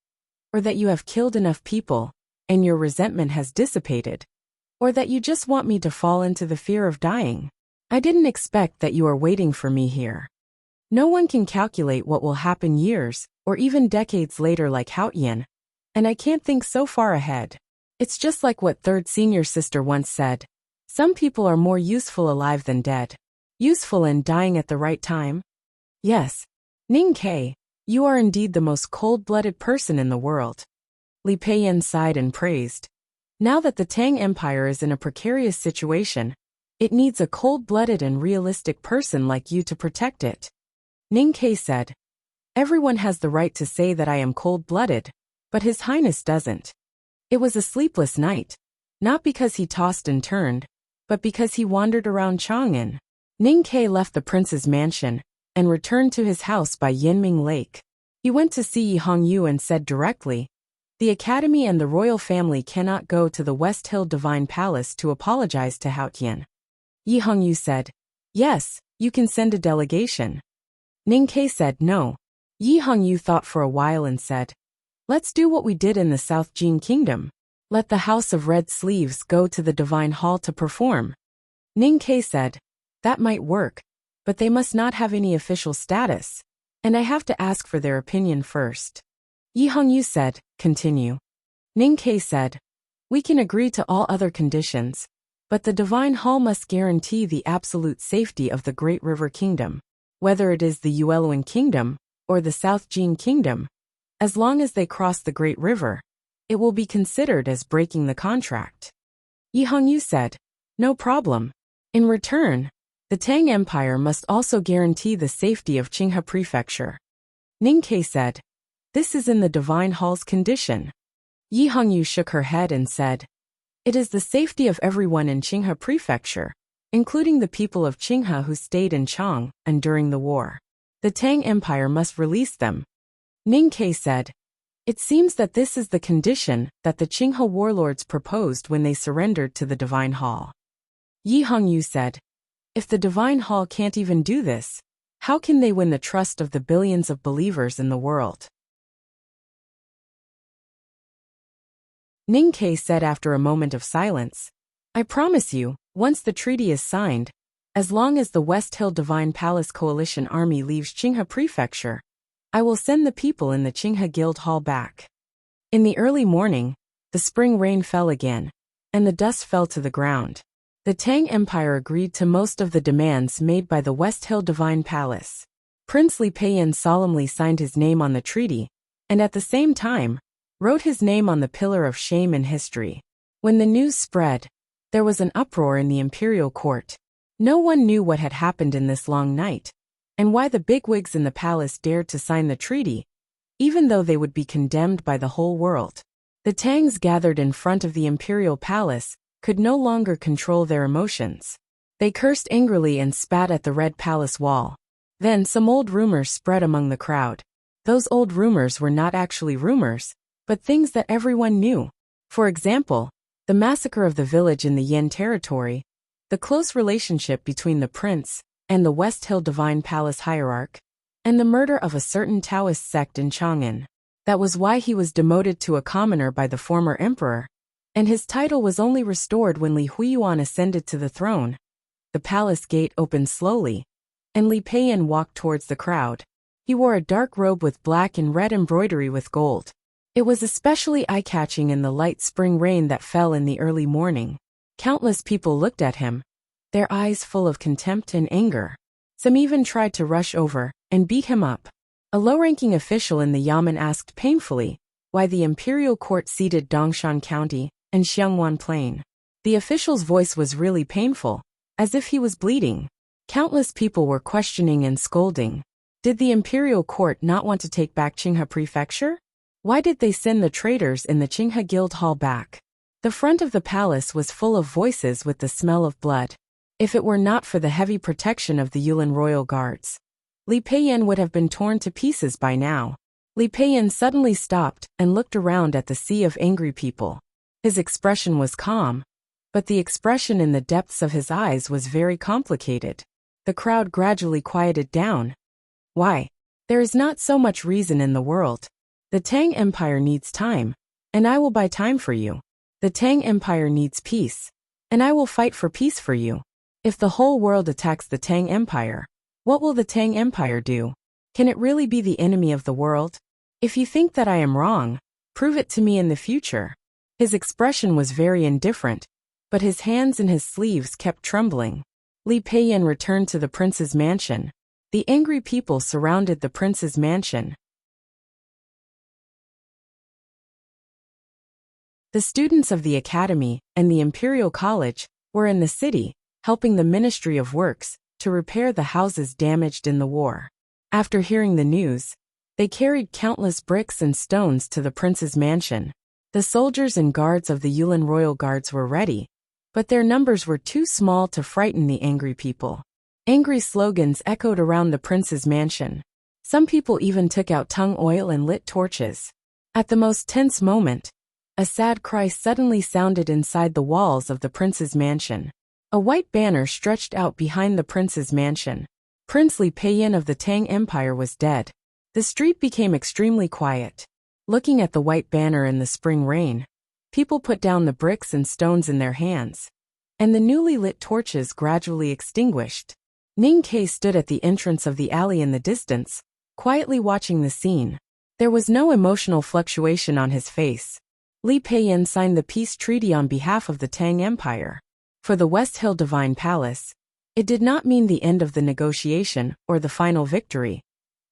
or that you have killed enough people, and your resentment has dissipated, or that you just want me to fall into the fear of dying. I didn't expect that you are waiting for me here. No one can calculate what will happen years, or even decades later like Haotian, and I can't think so far ahead. It's just like what third senior sister once said, some people are more useful alive than dead. Useful and dying at the right time. Yes, Ninkei, you are indeed the most cold-blooded person in the world." Li Peiyan sighed and praised. Now that the Tang Empire is in a precarious situation, it needs a cold-blooded and realistic person like you to protect it. Ninkei said, "Everyone has the right to say that I am cold-blooded, but His Highness doesn't." It was a sleepless night, not because he tossed and turned, but because he wandered around Chang'an. Ninkei left the prince's mansion and returned to his house by Yinming Lake. He went to see Yi Hongyu and said directly, "The Academy and the royal family cannot go to the West Hill Divine Palace to apologize to Haotian." Yi Hongyu said, "Yes, you can send a delegation." Ning Ke said no. Yi Hongyu thought for a while and said, "Let's do what we did in the South Jin Kingdom. Let the House of Red Sleeves go to the Divine Hall to perform." Ning Ke said, "That might work, but they must not have any official status, and I have to ask for their opinion first." Yi Hongyu said, "Continue." Ning Ke said, "We can agree to all other conditions, but the Divine Hall must guarantee the absolute safety of the Great River Kingdom, whether it is the Yueluan Kingdom or the South Jin Kingdom. As long as they cross the Great River, it will be considered as breaking the contract." Yi Hongyu said, "No problem. In return, the Tang Empire must also guarantee the safety of Qinghe Prefecture." Ning Ke said, "This is in the Divine Hall's condition." Yi Hongyu shook her head and said, "It is the safety of everyone in Qinghe Prefecture, including the people of Qinghe who stayed in Chang and during the war. The Tang Empire must release them." Ning Ke said, "It seems that this is the condition that the Qinghe warlords proposed when they surrendered to the Divine Hall." Yi Hongyu said, "If the Divine Hall can't even do this, how can they win the trust of the billions of believers in the world?" Ning Ke said after a moment of silence, "I promise you, once the treaty is signed, as long as the West Hill Divine Palace Coalition Army leaves Qinghe Prefecture, I will send the people in the Qinghe Guild Hall back." In the early morning, the spring rain fell again, and the dust fell to the ground. The Tang Empire agreed to most of the demands made by the West Hill Divine Palace. Prince Li Peiyan solemnly signed his name on the treaty, and at the same time, wrote his name on the pillar of shame in history. When the news spread, there was an uproar in the imperial court. No one knew what had happened in this long night, and why the bigwigs in the palace dared to sign the treaty, even though they would be condemned by the whole world. The Tangs gathered in front of the imperial palace could no longer control their emotions. They cursed angrily and spat at the red palace wall. Then some old rumors spread among the crowd. Those old rumors were not actually rumors, but things that everyone knew. For example, the massacre of the village in the Yen territory, the close relationship between the prince and the West Hill Divine Palace hierarch, and the murder of a certain Taoist sect in Chang'an. That was why he was demoted to a commoner by the former emperor, and his title was only restored when Li Huiyuan ascended to the throne. The palace gate opened slowly, and Li Peiyan walked towards the crowd. He wore a dark robe with black and red embroidery with gold. It was especially eye-catching in the light spring rain that fell in the early morning. Countless people looked at him, their eyes full of contempt and anger. Some even tried to rush over and beat him up. A low-ranking official in the Yamen asked painfully why the imperial court ceded Dongshan County and Xiangwan Plain. The official's voice was really painful, as if he was bleeding. Countless people were questioning and scolding. Did the imperial court not want to take back Qinghe Prefecture? Why did they send the traitors in the Qinghe Guild Hall back? The front of the palace was full of voices with the smell of blood. If it were not for the heavy protection of the Yulin royal guards, Li Peiyan would have been torn to pieces by now. Li Peiyan suddenly stopped and looked around at the sea of angry people. His expression was calm, but the expression in the depths of his eyes was very complicated. The crowd gradually quieted down. Why? There is not so much reason in the world. The Tang Empire needs time, and I will buy time for you. The Tang Empire needs peace, and I will fight for peace for you. If the whole world attacks the Tang Empire, what will the Tang Empire do? Can it really be the enemy of the world? If you think that I am wrong, prove it to me in the future. His expression was very indifferent, but his hands and his sleeves kept trembling. Li Peiyan returned to the prince's mansion. The angry people surrounded the prince's mansion. The students of the academy and the Imperial College were in the city, helping the Ministry of Works to repair the houses damaged in the war. After hearing the news, they carried countless bricks and stones to the prince's mansion. The soldiers and guards of the Yulin Royal Guards were ready, but their numbers were too small to frighten the angry people. Angry slogans echoed around the prince's mansion. Some people even took out tung oil and lit torches. At the most tense moment, a sad cry suddenly sounded inside the walls of the prince's mansion. A white banner stretched out behind the prince's mansion. Prince Li Peiyin of the Tang Empire was dead. The street became extremely quiet. Looking at the white banner in the spring rain, people put down the bricks and stones in their hands, and the newly lit torches gradually extinguished. Ning Ke stood at the entrance of the alley in the distance, quietly watching the scene. There was no emotional fluctuation on his face. Li Peiyin signed the peace treaty on behalf of the Tang Empire. For the West Hill Divine Palace, it did not mean the end of the negotiation or the final victory,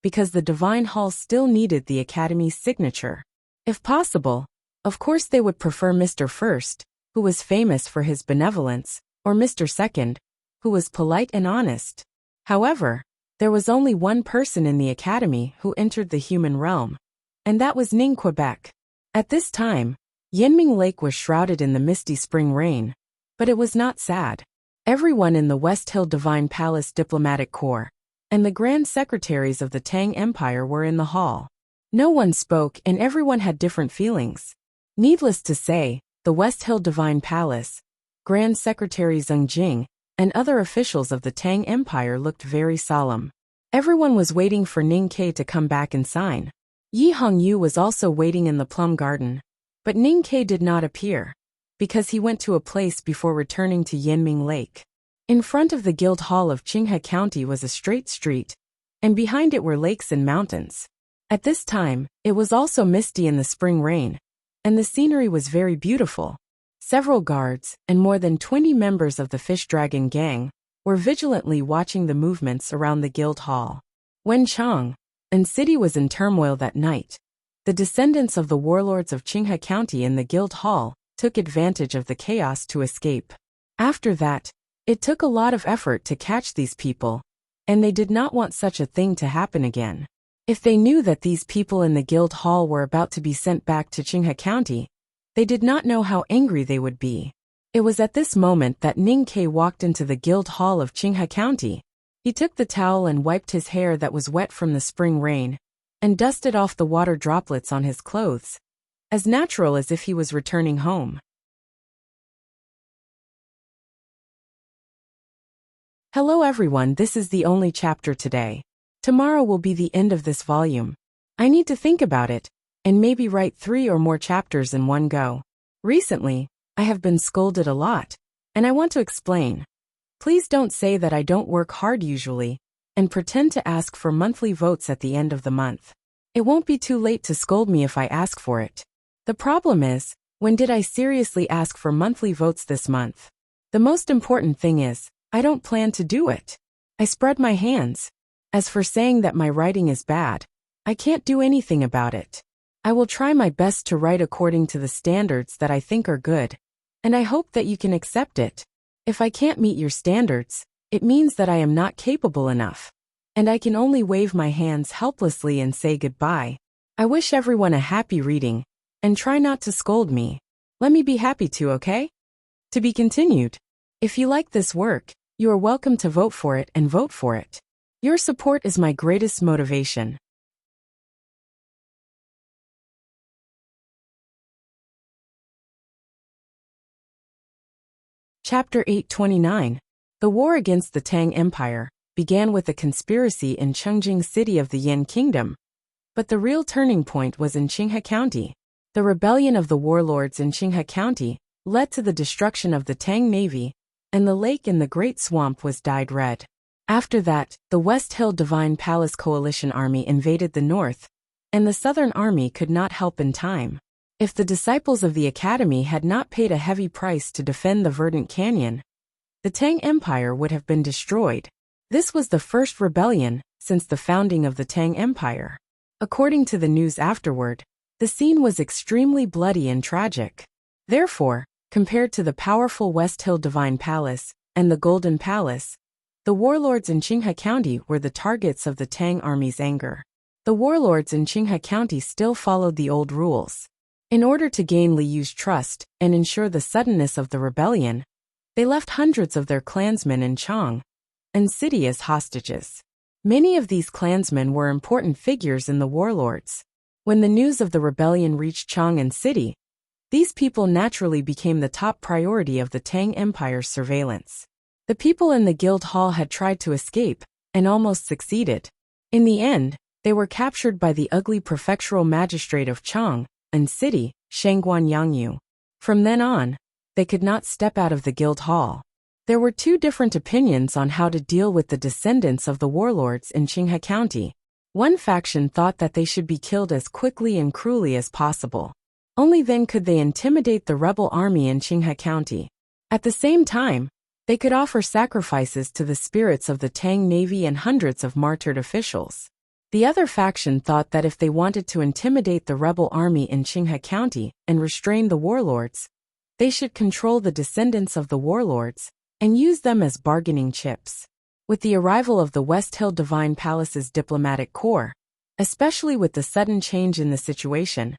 because the Divine Hall still needed the Academy's signature. If possible, of course they would prefer Mr. First, who was famous for his benevolence, or Mr. Second, who was polite and honest. However, there was only one person in the Academy who entered the human realm, and that was Ning Quebec. At this time, Yanming Lake was shrouded in the misty spring rain, but it was not sad. Everyone in the West Hill Divine Palace Diplomatic Corps and the Grand Secretaries of the Tang Empire were in the hall. No one spoke and everyone had different feelings. Needless to say, the West Hill Divine Palace, Grand Secretary Zheng Jing, and other officials of the Tang Empire looked very solemn. Everyone was waiting for Ning Ke to come back and sign. Yi Hongyu was also waiting in the plum garden, but Ning Ke did not appear, because he went to a place before returning to Yanming Lake. In front of the Guild Hall of Qinghe County was a straight street, and behind it were lakes and mountains. At this time, it was also misty in the spring rain, and the scenery was very beautiful. Several guards, and more than 20 members of the Fish Dragon Gang, were vigilantly watching the movements around the Guild Hall. Wenchang and city was in turmoil that night. The descendants of the warlords of Qinghe County in the Guild Hall took advantage of the chaos to escape. After that, it took a lot of effort to catch these people, and they did not want such a thing to happen again. If they knew that these people in the Guild Hall were about to be sent back to Qinghe County, they did not know how angry they would be. It was at this moment that Ning Ke walked into the Guild Hall of Qinghe County. He took the towel and wiped his hair that was wet from the spring rain, and dusted off the water droplets on his clothes, as natural as if he was returning home. Hello everyone, this is the only chapter today. Tomorrow will be the end of this volume. I need to think about it, and maybe write 3 or more chapters in one go. Recently, I have been scolded a lot, and I want to explain. Please don't say that I don't work hard usually, and pretend to ask for monthly votes at the end of the month. It won't be too late to scold me if I ask for it. The problem is, when did I seriously ask for monthly votes this month? The most important thing is, I don't plan to do it. I spread my hands. As for saying that my writing is bad, I can't do anything about it. I will try my best to write according to the standards that I think are good, and I hope that you can accept it. If I can't meet your standards, it means that I am not capable enough, and I can only wave my hands helplessly and say goodbye. I wish everyone a happy reading, and try not to scold me. Let me be happy too, okay? To be continued. If you like this work, you are welcome to vote for it and vote for it. Your support is my greatest motivation. Chapter 829. The war against the Tang Empire began with a conspiracy in Chengjing City of the Yan Kingdom, but the real turning point was in Qinghe County. The rebellion of the warlords in Qinghe County led to the destruction of the Tang Navy, and the lake in the Great Swamp was dyed red. After that, the West Hill Divine Palace Coalition Army invaded the north, and the Southern Army could not help in time. If the disciples of the Academy had not paid a heavy price to defend the verdant canyon, the Tang Empire would have been destroyed. This was the first rebellion since the founding of the Tang Empire. According to the news afterward, the scene was extremely bloody and tragic. Therefore, compared to the powerful West Hill Divine Palace and the Golden Palace, the warlords in Qinghe County were the targets of the Tang Army's anger. The warlords in Qinghe County still followed the old rules. In order to gain Liyu's trust and ensure the suddenness of the rebellion, they left hundreds of their clansmen in Chang, and city as hostages. Many of these clansmen were important figures in the warlords. When the news of the rebellion reached Chang'an City, these people naturally became the top priority of the Tang Empire's surveillance. The people in the guild hall had tried to escape, and almost succeeded. In the end, they were captured by the ugly prefectural magistrate of Chang'an City, Shangguan Yangyu. From then on, they could not step out of the guild hall. There were two different opinions on how to deal with the descendants of the warlords in Qinghe County. One faction thought that they should be killed as quickly and cruelly as possible. Only then could they intimidate the rebel army in Qinghe County. At the same time, they could offer sacrifices to the spirits of the Tang Navy and hundreds of martyred officials. The other faction thought that if they wanted to intimidate the rebel army in Qinghe County and restrain the warlords, they should control the descendants of the warlords and use them as bargaining chips. With the arrival of the West Hill Divine Palace's diplomatic corps, especially with the sudden change in the situation,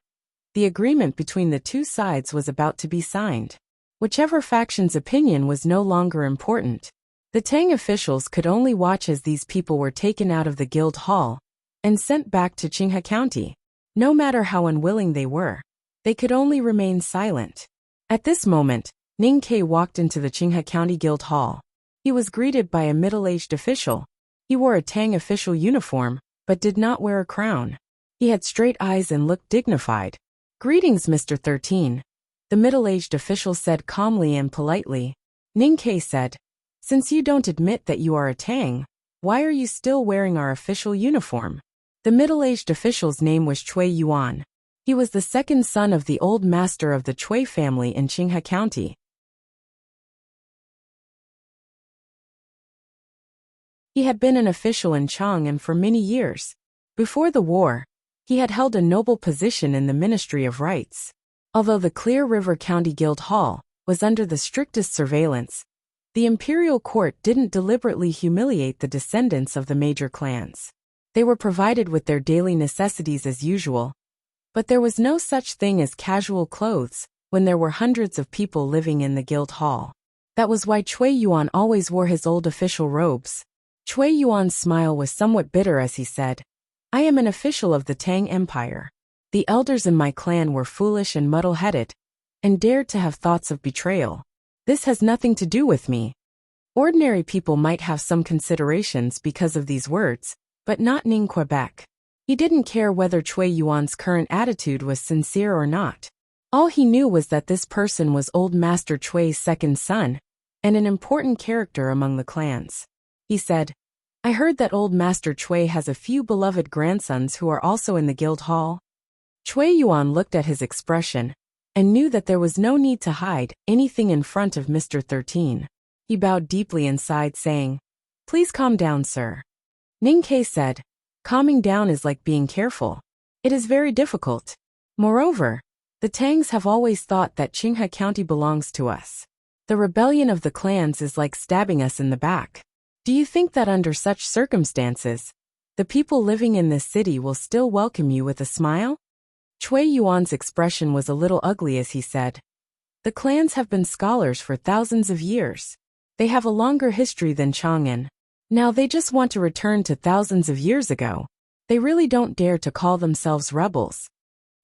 the agreement between the two sides was about to be signed. Whichever faction's opinion was no longer important. The Tang officials could only watch as these people were taken out of the guild hall and sent back to Qinghe County. No matter how unwilling they were, they could only remain silent. At this moment, Ning Ke walked into the Qinghe County Guild Hall. He was greeted by a middle-aged official. He wore a Tang official uniform, but did not wear a crown. He had straight eyes and looked dignified. "Greetings, Mr. 13. The middle-aged official said calmly and politely. Ning Ke said, "Since you don't admit that you are a Tang, why are you still wearing our official uniform?" The middle-aged official's name was Cui Yuan. He was the second son of the old master of the Cui family in Qinghe County. He had been an official in Chang'an for many years. Before the war, he had held a noble position in the Ministry of Rights. Although the Clear River County Guild Hall was under the strictest surveillance, the imperial court didn't deliberately humiliate the descendants of the major clans. They were provided with their daily necessities as usual, but there was no such thing as casual clothes when there were hundreds of people living in the guild hall. That was why Cui Yuan always wore his old official robes. Cui Yuan's smile was somewhat bitter as he said, "I am an official of the Tang Empire. The elders in my clan were foolish and muddle-headed, and dared to have thoughts of betrayal. This has nothing to do with me." Ordinary people might have some considerations because of these words, but not Ning Quebec. He didn't care whether Cui Yuan's current attitude was sincere or not. All he knew was that this person was Old Master Cui's second son, and an important character among the clans. He said, "I heard that Old Master Cui has a few beloved grandsons who are also in the guild hall." Cui Yuan looked at his expression and knew that there was no need to hide anything in front of Mr. 13. He bowed deeply inside, saying, "Please calm down, sir." Ning Ke said, "Calming down is like being careful. It is very difficult. Moreover, the Tangs have always thought that Qinghe County belongs to us. The rebellion of the clans is like stabbing us in the back. Do you think that under such circumstances, the people living in this city will still welcome you with a smile?" Cui Yuan's expression was a little ugly as he said, "The clans have been scholars for thousands of years. They have a longer history than Chang'an. Now they just want to return to thousands of years ago. They really don't dare to call themselves rebels."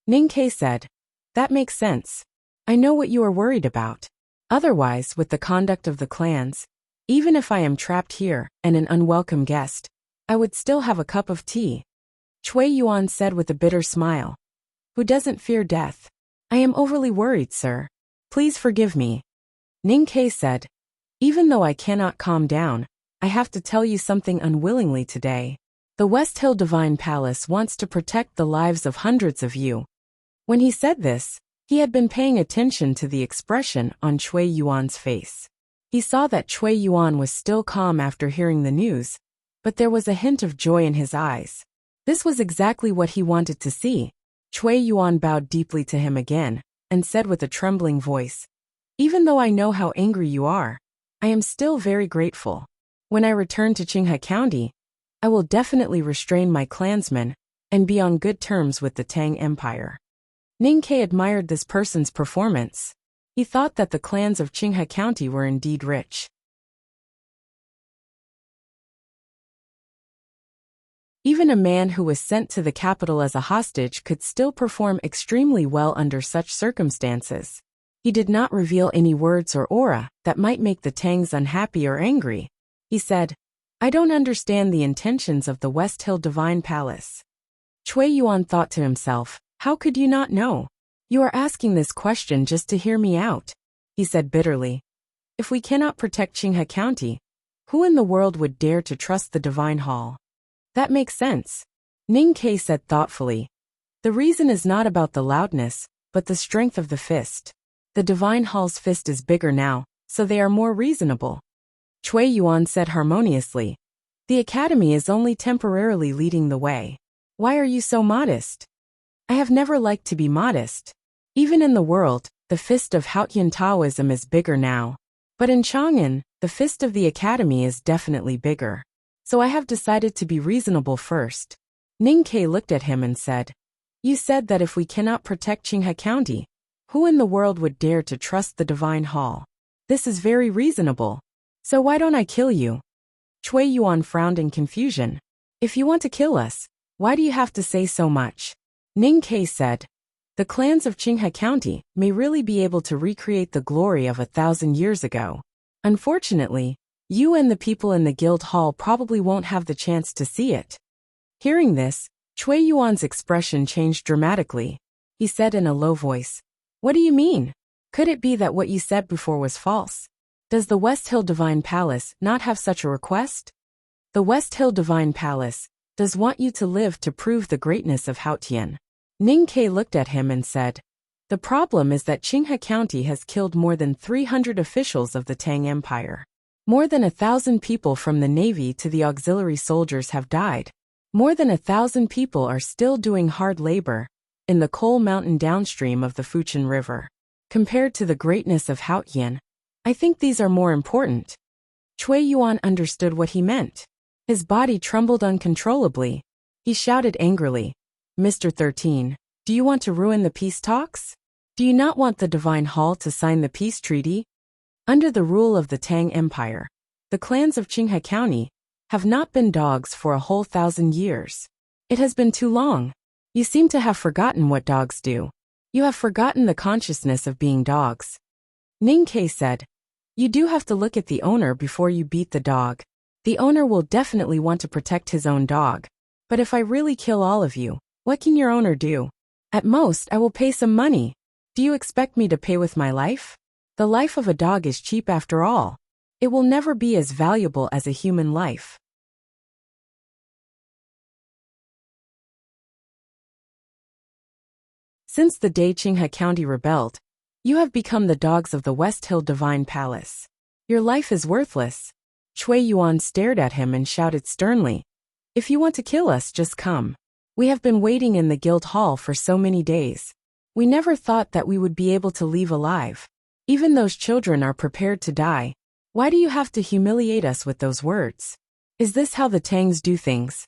Ning Ke said, "That makes sense. I know what you are worried about. Otherwise, with the conduct of the clans, even if I am trapped here and an unwelcome guest, I would still have a cup of tea." Cui Yuan said with a bitter smile, "Who doesn't fear death? I am overly worried, sir. Please forgive me." Ning Ke said, "Even though I cannot calm down, I have to tell you something unwillingly today. The West Hill Divine Palace wants to protect the lives of hundreds of you." When he said this, he had been paying attention to the expression on Cui Yuan's face. He saw that Cui Yuan was still calm after hearing the news, but there was a hint of joy in his eyes. This was exactly what he wanted to see. Cui Yuan bowed deeply to him again, and said with a trembling voice, "Even though I know how angry you are, I am still very grateful. When I return to Qinghe County, I will definitely restrain my clansmen and be on good terms with the Tang Empire." Ning Ke admired this person's performance. He thought that the clans of Qinghe County were indeed rich. Even a man who was sent to the capital as a hostage could still perform extremely well under such circumstances. He did not reveal any words or aura that might make the Tangs unhappy or angry. He said, "I don't understand the intentions of the West Hill Divine Palace." Cui Yuan thought to himself, "How could you not know? You are asking this question just to hear me out," he said bitterly. "If we cannot protect Qinghe County, who in the world would dare to trust the Divine Hall?" "That makes sense," Ning Ke said thoughtfully. "The reason is not about the loudness, but the strength of the fist. The Divine Hall's fist is bigger now, so they are more reasonable." Cui Yuan said harmoniously, "The academy is only temporarily leading the way. Why are you so modest?" "I have never liked to be modest. Even in the world, the fist of Haotian Taoism is bigger now. But in Chang'an, the fist of the academy is definitely bigger. So I have decided to be reasonable first." Ning Ke looked at him and said, "You said that if we cannot protect Qinghe County, who in the world would dare to trust the Divine Hall? This is very reasonable. So why don't I kill you?" Cui Yuan frowned in confusion. "If you want to kill us, why do you have to say so much?" Ning Ke said, "The clans of Qinghe County may really be able to recreate the glory of 1,000 years ago. Unfortunately, you and the people in the guild hall probably won't have the chance to see it." Hearing this, Cui Yuan's expression changed dramatically. He said in a low voice, "What do you mean? Could it be that what you said before was false? Does the West Hill Divine Palace not have such a request?" "The West Hill Divine Palace does want you to live to prove the greatness of Haotian." Ning Ke looked at him and said, "The problem is that Qinghe County has killed more than 300 officials of the Tang Empire. More than 1,000 people from the Navy to the auxiliary soldiers have died. More than 1,000 people are still doing hard labor in the coal mountain downstream of the Fujian River. Compared to the greatness of Haotian, I think these are more important." Cui Yuan understood what he meant. His body trembled uncontrollably. He shouted angrily, "Mr. 13, do you want to ruin the peace talks? Do you not want the Divine Hall to sign the peace treaty? Under the rule of the Tang Empire, the clans of Qinghe County have not been dogs for a whole 1,000 years. It has been too long. You seem to have forgotten what dogs do. You have forgotten the consciousness of being dogs." Ning Ke said, "You do have to look at the owner before you beat the dog. The owner will definitely want to protect his own dog. But if I really kill all of you, what can your owner do? At most, I will pay some money. Do you expect me to pay with my life? The life of a dog is cheap after all. It will never be as valuable as a human life." Since the day Qinghe County rebelled, you have become the dogs of the West Hill Divine Palace. Your life is worthless." Cui Yuan stared at him and shouted sternly, "If you want to kill us, just come. We have been waiting in the guild hall for so many days. We never thought that we would be able to leave alive. Even those children are prepared to die. Why do you have to humiliate us with those words? Is this how the Tangs do things?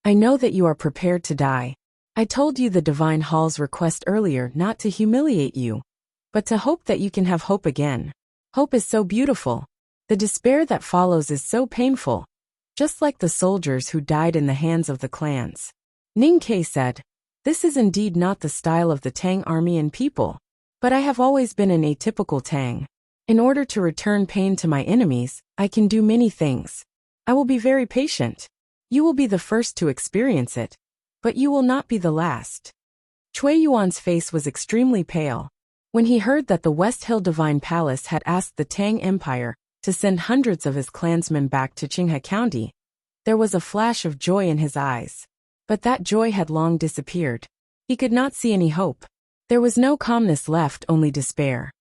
I know that you are prepared to die. I told you the Divine Hall's request earlier not to humiliate you, but to hope that you can have hope again. Hope is so beautiful. The despair that follows is so painful, just like the soldiers who died in the hands of the clans." Ning Ke said, "This is indeed not the style of the Tang army and people, but I have always been an atypical Tang. In order to return pain to my enemies, I can do many things. I will be very patient. You will be the first to experience it, but you will not be the last." Cui Yuan's face was extremely pale. When he heard that the West Hill Divine Palace had asked the Tang Empire to send hundreds of his clansmen back to Qinghe County, there was a flash of joy in his eyes. But that joy had long disappeared. He could not see any hope. There was no calmness left, only despair.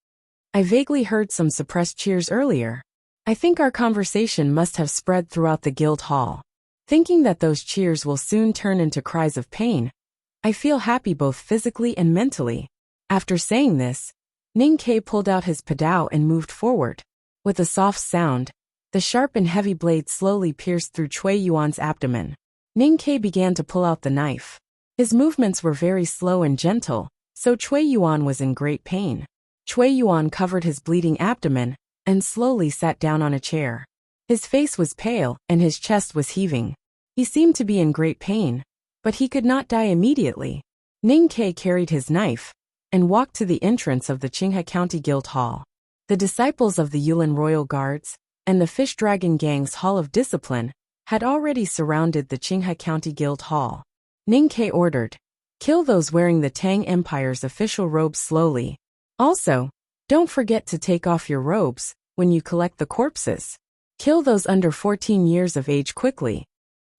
"I vaguely heard some suppressed cheers earlier. I think our conversation must have spread throughout the guild hall. Thinking that those cheers will soon turn into cries of pain, I feel happy both physically and mentally." After saying this, Ning Ke pulled out his padao and moved forward. With a soft sound, the sharp and heavy blade slowly pierced through Cui Yuan's abdomen. Ning Ke began to pull out the knife. His movements were very slow and gentle, so Cui Yuan was in great pain. Cui Yuan covered his bleeding abdomen and slowly sat down on a chair. His face was pale and his chest was heaving. He seemed to be in great pain, but he could not die immediately. Ning Ke carried his knife and walked to the entrance of the Qinghe County Guild Hall. The disciples of the Yulin Royal Guards and the Fish Dragon Gang's Hall of Discipline had already surrounded the Qinghe County Guild Hall. Ning Ke ordered, "Kill those wearing the Tang Empire's official robes slowly. Also, don't forget to take off your robes when you collect the corpses. Kill those under 14 years of age quickly."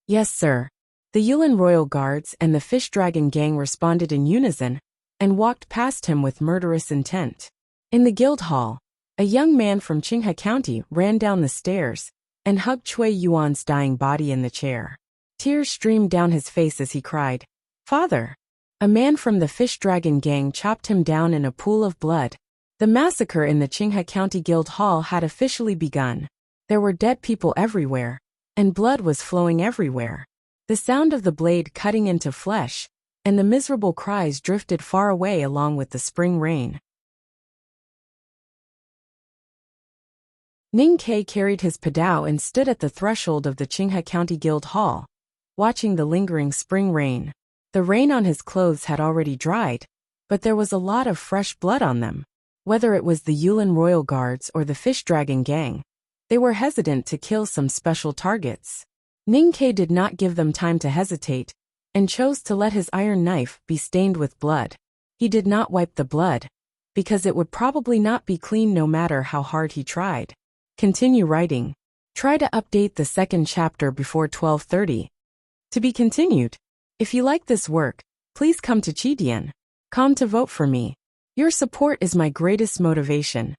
"Yes, sir." The Yulin Royal Guards and the Fish Dragon Gang responded in unison and walked past him with murderous intent. In the guild hall, a young man from Qinghe County ran down the stairs and hugged Cui Yuan's dying body in the chair. Tears streamed down his face as he cried, "Father!" A man from the Fish Dragon Gang chopped him down in a pool of blood. The massacre in the Qinghe County Guild Hall had officially begun. There were dead people everywhere, and blood was flowing everywhere. The sound of the blade cutting into flesh and the miserable cries drifted far away along with the spring rain. Ning Ke carried his padao and stood at the threshold of the Qinghe County Guild Hall, watching the lingering spring rain. The rain on his clothes had already dried, but there was a lot of fresh blood on them. Whether it was the Yulin Royal Guards or the Fish Dragon Gang, they were hesitant to kill some special targets. Ning Ke did not give them time to hesitate, and chose to let his iron knife be stained with blood. He did not wipe the blood, because it would probably not be clean no matter how hard he tried. Continue writing. Try to update the second chapter before 12:30. To be continued. If you like this work, please come to Chidian.com to vote for me. Your support is my greatest motivation.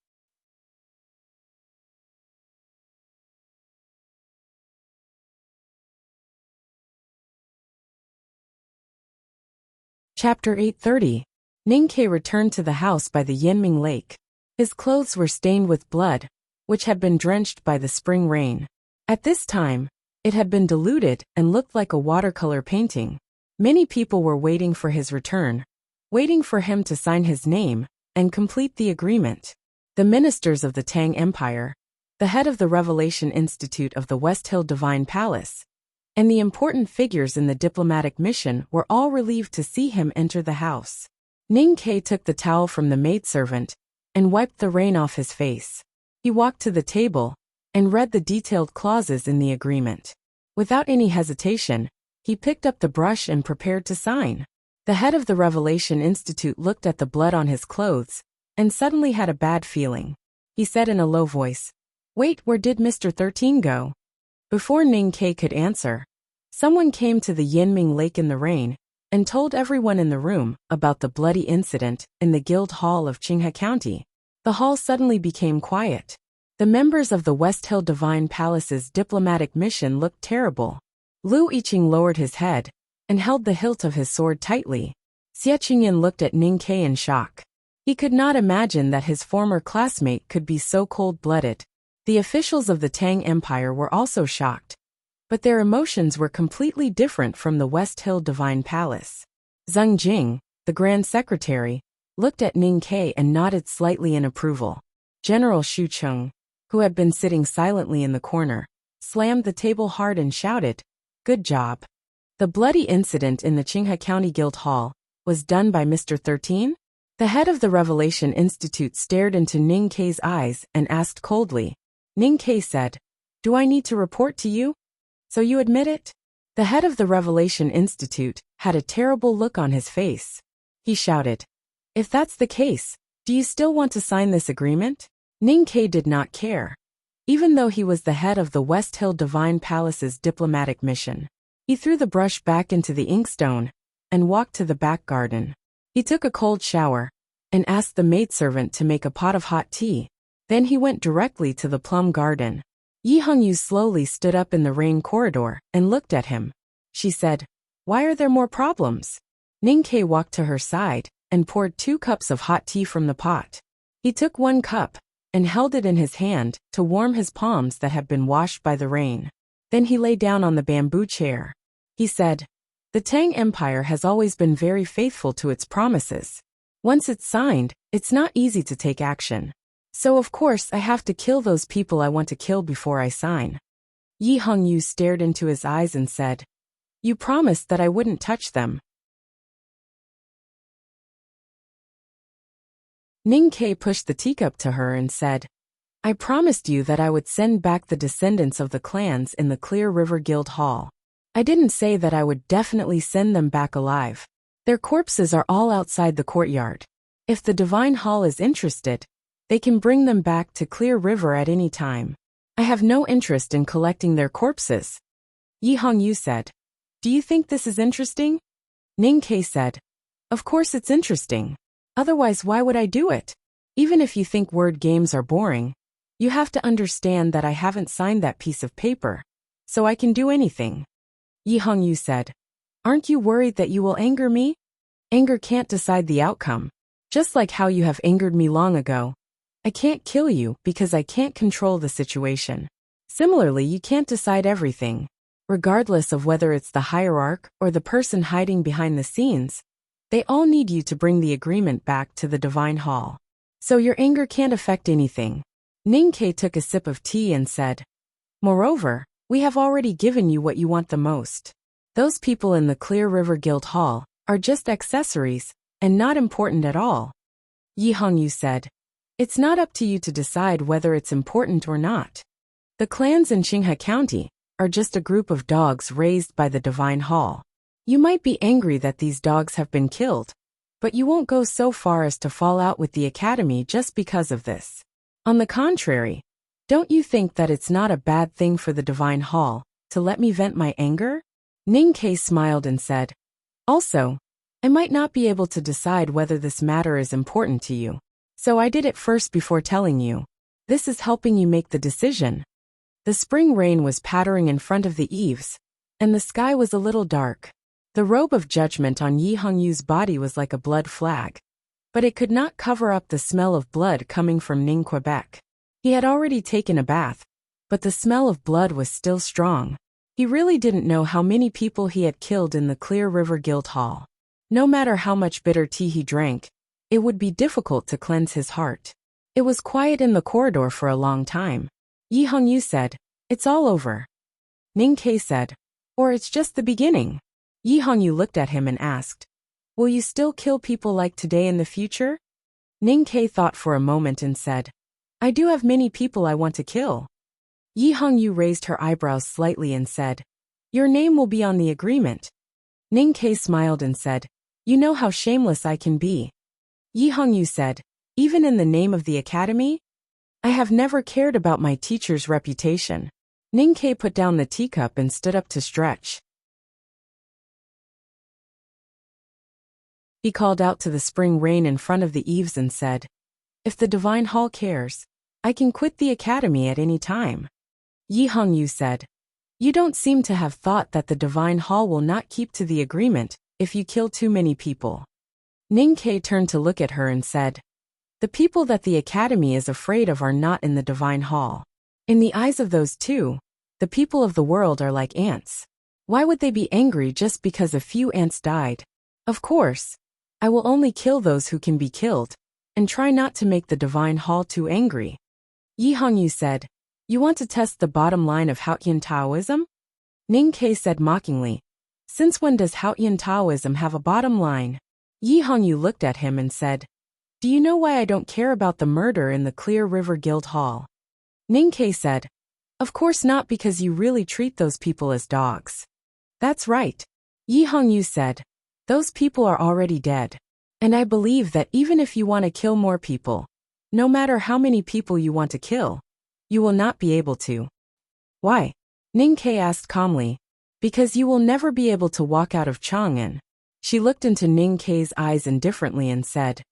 Chapter 830. Ning Ke returned to the house by the Yanming Lake. His clothes were stained with blood, which had been drenched by the spring rain. At this time, it had been diluted and looked like a watercolor painting. Many people were waiting for his return, waiting for him to sign his name and complete the agreement. The ministers of the Tang Empire, the head of the Revelation Institute of the West Hill Divine Palace, and the important figures in the diplomatic mission were all relieved to see him enter the house. Ning Ke took the towel from the maidservant and wiped the rain off his face. He walked to the table and read the detailed clauses in the agreement. Without any hesitation, he picked up the brush and prepared to sign. The head of the Revelation Institute looked at the blood on his clothes and suddenly had a bad feeling. He said in a low voice, "Wait, where did Mr. 13 go?" Before Ning Ke could answer, someone came to the Yanming Lake in the rain and told everyone in the room about the bloody incident in the Guild Hall of Qinghe County. The hall suddenly became quiet. The members of the West Hill Divine Palace's diplomatic mission looked terrible. Lu Yiqing lowered his head and held the hilt of his sword tightly. Xie Qingyan looked at Ning Ke in shock. He could not imagine that his former classmate could be so cold-blooded. The officials of the Tang Empire were also shocked, but their emotions were completely different from the West Hill Divine Palace. Zheng Jing, the Grand Secretary, looked at Ning Ke and nodded slightly in approval. General Xu Cheng, who had been sitting silently in the corner, slammed the table hard and shouted, "Good job." The bloody incident in the Qinghe County Guild Hall was done by Mr. 13? The head of the Revelation Institute stared into Ning Ke's eyes and asked coldly. Ning Ke said, "Do I need to report to you? So you admit it?" The head of the Revelation Institute had a terrible look on his face. He shouted, "If that's the case, do you still want to sign this agreement?" Ning Ke did not care. Even though he was the head of the West Hill Divine Palace's diplomatic mission, he threw the brush back into the inkstone and walked to the back garden. He took a cold shower and asked the maidservant to make a pot of hot tea. Then he went directly to the plum garden. Yi Hongyu slowly stood up in the rain corridor and looked at him. She said, "Why are there more problems?" Ning Ke walked to her side and poured 2 cups of hot tea from the pot. He took 1 cup and held it in his hand to warm his palms that had been washed by the rain. Then he lay down on the bamboo chair. He said, "The Tang Empire has always been very faithful to its promises. Once it's signed, it's not easy to take action. So of course I have to kill those people I want to kill before I sign." Yi Hongyu stared into his eyes and said, "You promised that I wouldn't touch them." Ning Ke pushed the teacup to her and said, "I promised you that I would send back the descendants of the clans in the Clear River Guild Hall. I didn't say that I would definitely send them back alive. Their corpses are all outside the courtyard. If the Divine Hall is interested, they can bring them back to Clear River at any time. I have no interest in collecting their corpses." Yi Hongyu said, "Do you think this is interesting?" Ning Ke said, "Of course it's interesting. Otherwise, why would I do it? Even if you think word games are boring, you have to understand that I haven't signed that piece of paper, so I can do anything." Yi Hongyu said, "Aren't you worried that you will anger me? Anger can't decide the outcome. Just like how you have angered me long ago. I can't kill you because I can't control the situation. Similarly, you can't decide everything. Regardless of whether it's the hierarch or the person hiding behind the scenes, they all need you to bring the agreement back to the Divine Hall. So your anger can't affect anything." Ning Ke took a sip of tea and said, "Moreover, we have already given you what you want the most. Those people in the Clear River Guild Hall are just accessories and not important at all." Yi Hongyu said, "It's not up to you to decide whether it's important or not. The clans in Qinghe County are just a group of dogs raised by the Divine Hall. You might be angry that these dogs have been killed, but you won't go so far as to fall out with the Academy just because of this. On the contrary, don't you think that it's not a bad thing for the Divine Hall to let me vent my anger?" Ning Ke smiled and said, "Also, I might not be able to decide whether this matter is important to you, so I did it first before telling you. This is helping you make the decision." The spring rain was pattering in front of the eaves, and the sky was a little dark. The robe of judgment on Yi Hongyu's body was like a blood flag, but it could not cover up the smell of blood coming from Ning Quebec. He had already taken a bath, but the smell of blood was still strong. He really didn't know how many people he had killed in the Clear River Guild Hall. No matter how much bitter tea he drank, it would be difficult to cleanse his heart. It was quiet in the corridor for a long time. Yi Hongyu said, "It's all over." Ning Ke said, "Or it's just the beginning." Yi Hongyu looked at him and asked, "Will you still kill people like today in the future?" Ning Ke thought for a moment and said, "I do have many people I want to kill." Yi Hongyu raised her eyebrows slightly and said, "Your name will be on the agreement." Ning Ke smiled and said, "You know how shameless I can be." Yi Hongyu said, "Even in the name of the Academy? I have never cared about my teacher's reputation." Ning Ke put down the teacup and stood up to stretch. He called out to the spring rain in front of the eaves and said, "If the Divine Hall cares, I can quit the Academy at any time." Yi Hongyu said, "You don't seem to have thought that the Divine Hall will not keep to the agreement if you kill too many people." Ning Ke turned to look at her and said, "The people that the Academy is afraid of are not in the Divine Hall. In the eyes of those two, the people of the world are like ants. Why would they be angry just because a few ants died? Of course, I will only kill those who can be killed, and try not to make the Divine Hall too angry." Yi Hongyu said, "You want to test the bottom line of Haotian Taoism?" Ning Ke said mockingly, "Since when does Haotian Taoism have a bottom line?" Yi Hongyu looked at him and said, "Do you know why I don't care about the murder in the Clear River Guild Hall?" Ning Ke said, "Of course not, because you really treat those people as dogs." "That's right." Yi Hongyu said, "Those people are already dead. And I believe that even if you want to kill more people, no matter how many people you want to kill, you will not be able to." "Why?" Ning Ke asked calmly. "Because you will never be able to walk out of Chang'an." She looked into Ning Ke's eyes indifferently and said,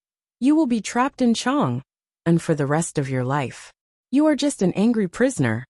"You will be trapped in Chang, and for the rest of your life. You are just an angry prisoner."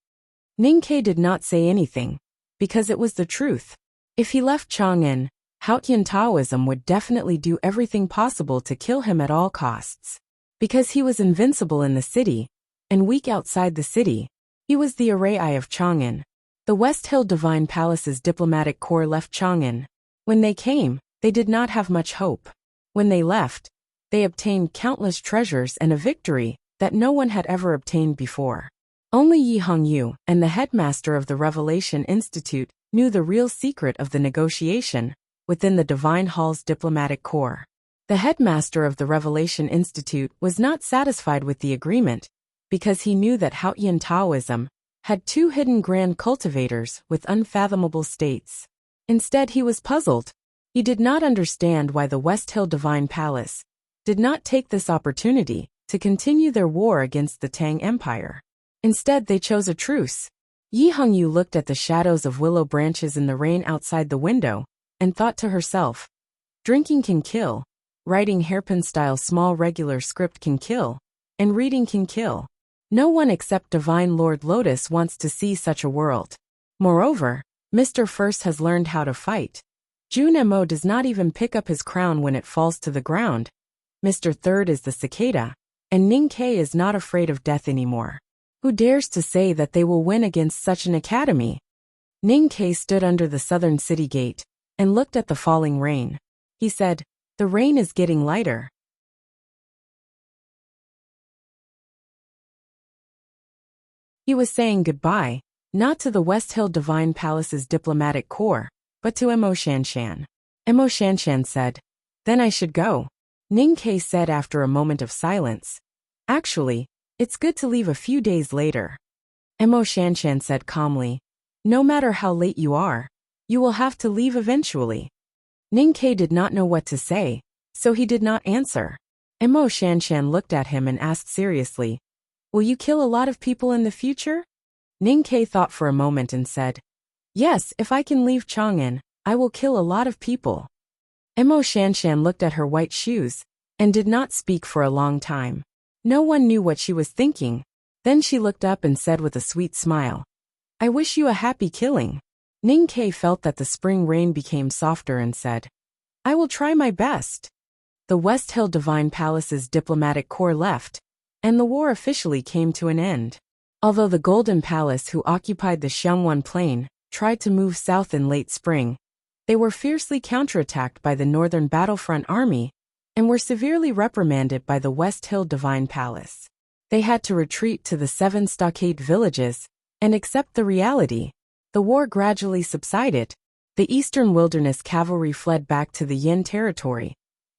Ning Ke did not say anything, because it was the truth. If he left Chang'an, Haotian Taoism would definitely do everything possible to kill him at all costs. Because he was invincible in the city, and weak outside the city, he was the Arai of Chang'an. The West Hill Divine Palace's diplomatic corps left Chang'an. When they came, they did not have much hope. When they left, they obtained countless treasures and a victory that no one had ever obtained before. Only Yi Hongyu and the headmaster of the Revelation Institute knew the real secret of the negotiation within the Divine Hall's diplomatic corps. The headmaster of the Revelation Institute was not satisfied with the agreement because he knew that Haotian Taoism had two hidden grand cultivators with unfathomable states. Instead, he was puzzled. He did not understand why the West Hill Divine Palace did not take this opportunity to continue their war against the Tang Empire. Instead, they chose a truce. Yi Hongyu looked at the shadows of willow branches in the rain outside the window and thought to herself, drinking can kill, writing hairpin-style small regular script can kill, and reading can kill. No one except Divine Lord Lotus wants to see such a world. Moreover, Mr. First has learned how to fight. Jun Mo does not even pick up his crown when it falls to the ground. Mr. Third is the cicada, and Ning Ke is not afraid of death anymore. Who dares to say that they will win against such an academy? Ning Ke stood under the southern city gate and looked at the falling rain. He said, "The rain is getting lighter." He was saying goodbye, not to the West Hill Divine Palace's diplomatic corps, but to Mo Shanshan. Mo Shanshan said, "Then I should go." Ning Ke said after a moment of silence, "Actually, it's good to leave a few days later." Mo Shanshan said calmly, "No matter how late you are, you will have to leave eventually." Ning Ke did not know what to say, so he did not answer. Mo Shanshan looked at him and asked seriously, "Will you kill a lot of people in the future?" Ning Ke thought for a moment and said, "Yes, if I can leave Chang'an, I will kill a lot of people." Mo Shanshan looked at her white shoes and did not speak for a long time. No one knew what she was thinking. Then she looked up and said with a sweet smile, "I wish you a happy killing." Ning Ke felt that the spring rain became softer and said, "I will try my best." The West Hill Divine Palace's diplomatic corps left, and the war officially came to an end. Although the Golden Palace, who occupied the Xiangwan Plain, tried to move south in late spring, they were fiercely counterattacked by the Northern Battlefront Army and were severely reprimanded by the West Hill Divine Palace. They had to retreat to the 7 stockade villages and accept the reality. The war gradually subsided. The Eastern Wilderness Cavalry fled back to the Yin territory,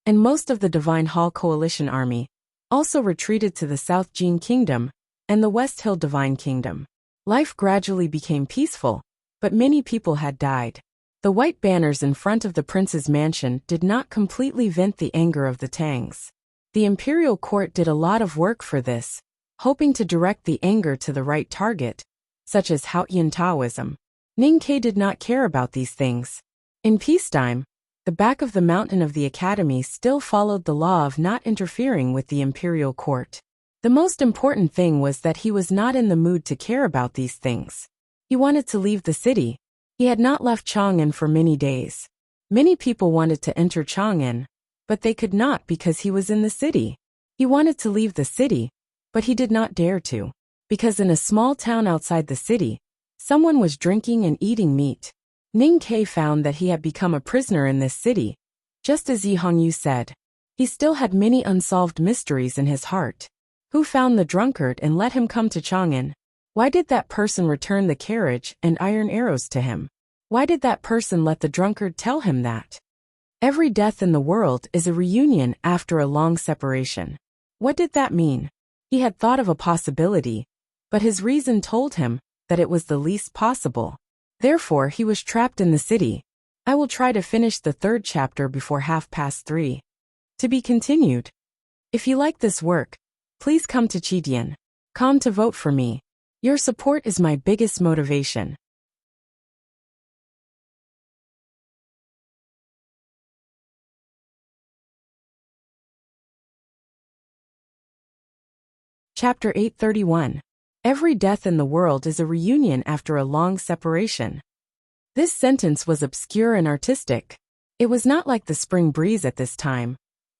and most of the Divine Hall Coalition Army also retreated to the South Jin Kingdom and the West Hill Divine Kingdom. Life gradually became peaceful, but many people had died. The white banners in front of the prince's mansion did not completely vent the anger of the Tangs. The imperial court did a lot of work for this, hoping to direct the anger to the right target, such as Haotian Taoism. Ning Ke did not care about these things. In peacetime, the back of the mountain of the academy still followed the law of not interfering with the imperial court. The most important thing was that he was not in the mood to care about these things. He wanted to leave the city. He had not left Chang'an for many days. Many people wanted to enter Chang'an, but they could not because he was in the city. He wanted to leave the city, but he did not dare to, because in a small town outside the city, someone was drinking and eating meat. Ning Ke found that he had become a prisoner in this city, just as Yi Hongyu said. He still had many unsolved mysteries in his heart. Who found the drunkard and let him come to Chang'an? Why did that person return the carriage and iron arrows to him? Why did that person let the drunkard tell him that? Every death in the world is a reunion after a long separation. What did that mean? He had thought of a possibility, but his reason told him that it was the least possible. Therefore, he was trapped in the city. I will try to finish the 3rd chapter before 3:30. To be continued. If you like this work, please come to Chidian.com to vote for me. Your support is my biggest motivation. Chapter 831. Every death in the world is a reunion after a long separation. This sentence was obscure and artistic. It was not like the spring breeze at this time,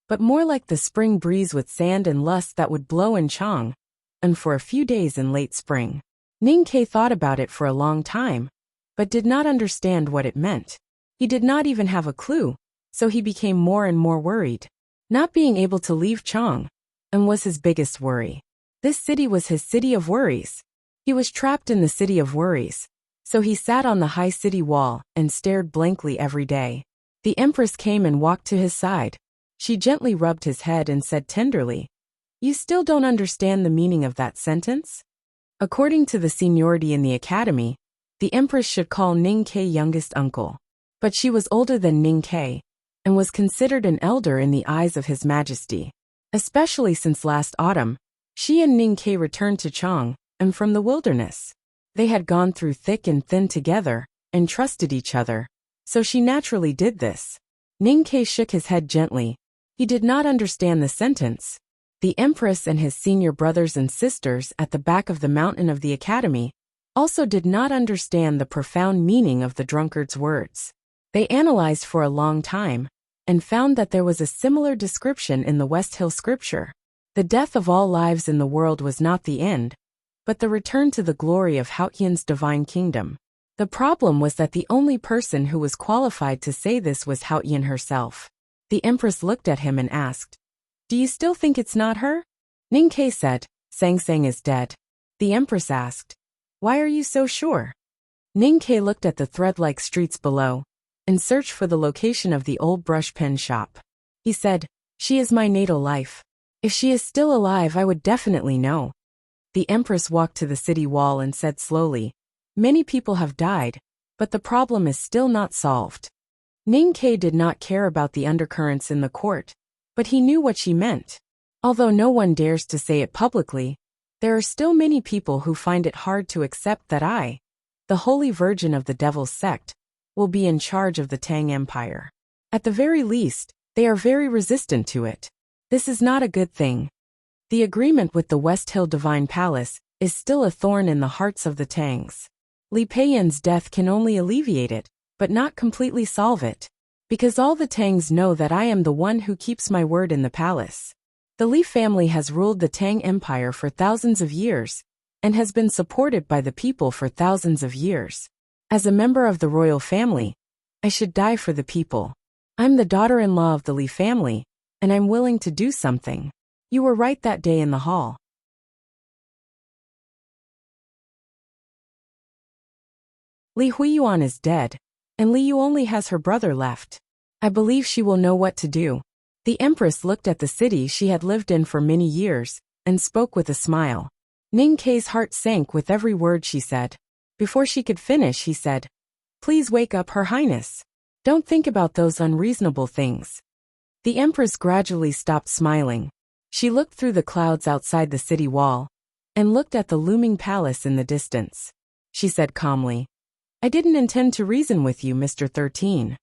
but more like the spring breeze with sand and lust that would blow in Chang, and for a few days in late spring. Ning Ke thought about it for a long time, but did not understand what it meant. He did not even have a clue, so he became more and more worried. Not being able to leave Chang, and was his biggest worry. This city was his city of worries. He was trapped in the city of worries, so he sat on the high city wall and stared blankly every day. The empress came and walked to his side. She gently rubbed his head and said tenderly, "You still don't understand the meaning of that sentence?" According to the seniority in the academy, the empress should call Ning Ke youngest uncle. But she was older than Ning Ke, and was considered an elder in the eyes of His Majesty. Especially since last autumn, she and Ning Ke returned to Chang, and from the wilderness. They had gone through thick and thin together, and trusted each other. So she naturally did this. Ning Ke shook his head gently. He did not understand the sentence. The empress and his senior brothers and sisters at the back of the mountain of the academy also did not understand the profound meaning of the drunkard's words. They analyzed for a long time, and found that there was a similar description in the West Hill scripture. The death of all lives in the world was not the end, but the return to the glory of Haotian's divine kingdom. The problem was that the only person who was qualified to say this was Haotian herself. The empress looked at him and asked, "Do you still think it's not her?" Ning Ke said, "Sang Sang is dead." The empress asked, "Why are you so sure?" Ning Ke looked at the thread-like streets below, and searched for the location of the old brush pen shop. He said, "She is my natal life. If she is still alive, I would definitely know." The empress walked to the city wall and said slowly, "Many people have died, but the problem is still not solved." Ning Ke did not care about the undercurrents in the court, but he knew what she meant. Although no one dares to say it publicly, there are still many people who find it hard to accept that I, the Holy Virgin of the Devil's sect, will be in charge of the Tang Empire. At the very least, they are very resistant to it. This is not a good thing. The agreement with the West Hill Divine Palace is still a thorn in the hearts of the Tangs. Li Peiyan's death can only alleviate it, but not completely solve it. Because all the Tangs know that I am the one who keeps my word in the palace. The Li family has ruled the Tang Empire for thousands of years, and has been supported by the people for thousands of years. As a member of the royal family, I should die for the people. I'm the daughter-in-law of the Li family, and I'm willing to do something. You were right that day in the hall. Li Huiyuan is dead, and Li Yu only has her brother left. I believe she will know what to do. The empress looked at the city she had lived in for many years, and spoke with a smile. Ning Ke's heart sank with every word she said. Before she could finish, he said, "Please wake up, Her Highness. Don't think about those unreasonable things." The empress gradually stopped smiling. She looked through the clouds outside the city wall, and looked at the looming palace in the distance. She said calmly, "I didn't intend to reason with you, Mr. 13.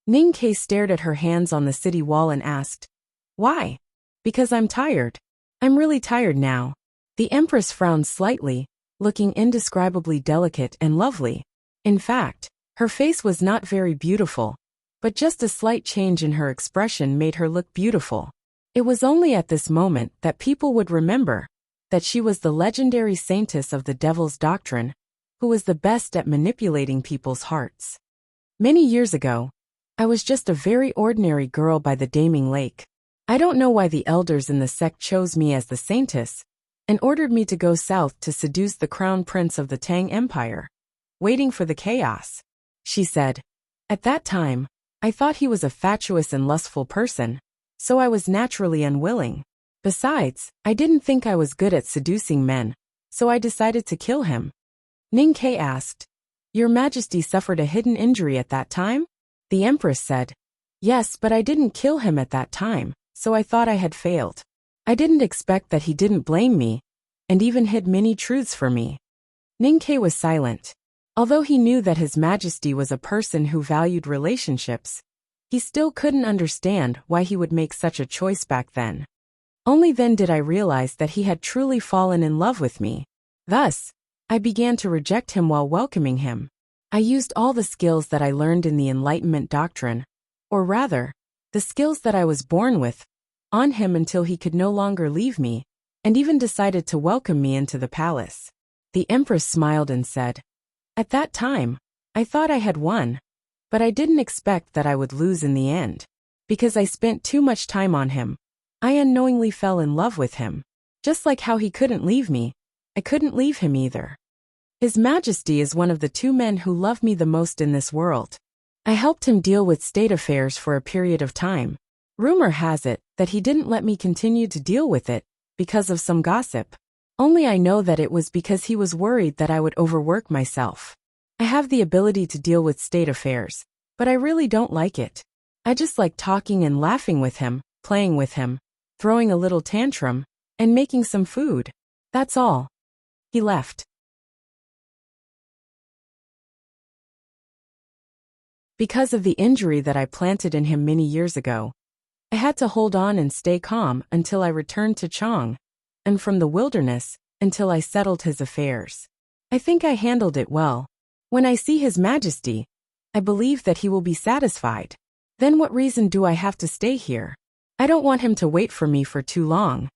Ning Ke stared at her hands on the city wall and asked, "Why?" "Because I'm tired. I'm really tired now." The empress frowned slightly, looking indescribably delicate and lovely. In fact, her face was not very beautiful, but just a slight change in her expression made her look beautiful. It was only at this moment that people would remember that she was the legendary saintess of the devil's doctrine, who was the best at manipulating people's hearts. Many years ago, I was just a very ordinary girl by the Daming Lake. I don't know why the elders in the sect chose me as the saintess, and ordered me to go south to seduce the crown prince of the Tang Empire, waiting for the chaos. She said, "At that time, I thought he was a fatuous and lustful person, so I was naturally unwilling. Besides, I didn't think I was good at seducing men, so I decided to kill him." Ning Ke asked, "Your Majesty suffered a hidden injury at that time?" The empress said, "Yes, but I didn't kill him at that time, so I thought I had failed. I didn't expect that he didn't blame me, and even hid many truths for me." Ning Ke was silent. Although he knew that His Majesty was a person who valued relationships, he still couldn't understand why he would make such a choice back then. Only then did I realize that he had truly fallen in love with me. Thus, I began to reject him while welcoming him. I used all the skills that I learned in the Enlightenment doctrine, or rather, the skills that I was born with, on him until he could no longer leave me, and even decided to welcome me into the palace. The empress smiled and said, "At that time, I thought I had won, but I didn't expect that I would lose in the end. Because I spent too much time on him, I unknowingly fell in love with him. Just like how he couldn't leave me, I couldn't leave him either." His Majesty is one of the two men who love me the most in this world. I helped him deal with state affairs for a period of time. Rumor has it that he didn't let me continue to deal with it because of some gossip. Only I know that it was because he was worried that I would overwork myself. I have the ability to deal with state affairs, but I really don't like it. I just like talking and laughing with him, playing with him, throwing a little tantrum, and making some food. That's all. He left. Because of the injury that I planted in him many years ago, I had to hold on and stay calm until I returned to Chang, and from the wilderness, until I settled his affairs. I think I handled it well. When I see His Majesty, I believe that he will be satisfied. Then what reason do I have to stay here? I don't want him to wait for me for too long.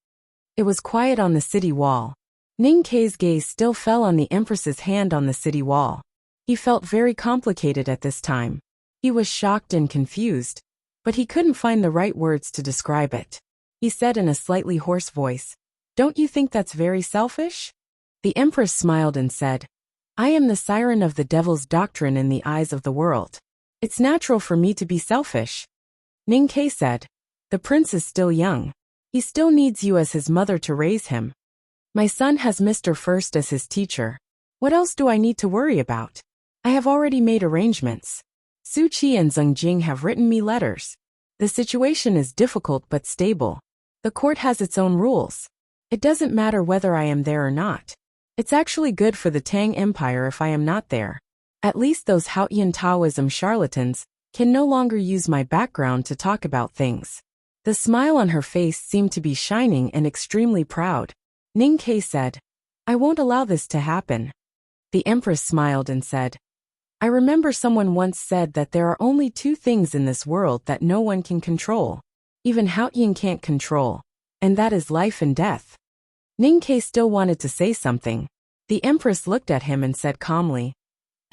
It was quiet on the city wall. Ning Kei's gaze still fell on the Empress's hand on the city wall. He felt very complicated at this time. He was shocked and confused, but he couldn't find the right words to describe it. He said in a slightly hoarse voice, "Don't you think that's very selfish?" The Empress smiled and said, "I am the siren of the devil's doctrine in the eyes of the world. It's natural for me to be selfish." Ning Kei said, "The prince is still young. He still needs you as his mother to raise him. My son has Mr. First as his teacher. What else do I need to worry about? I have already made arrangements. Su Qi and Zheng Jing have written me letters. The situation is difficult but stable. The court has its own rules. It doesn't matter whether I am there or not. It's actually good for the Tang Empire if I am not there. At least those Haotian Taoism charlatans can no longer use my background to talk about things." The smile on her face seemed to be shining and extremely proud. Ning Kei said, "I won't allow this to happen." The Empress smiled and said, "I remember someone once said that there are only two things in this world that no one can control. Even Haotian can't control, and that is life and death." Ning Kei still wanted to say something. The Empress looked at him and said calmly,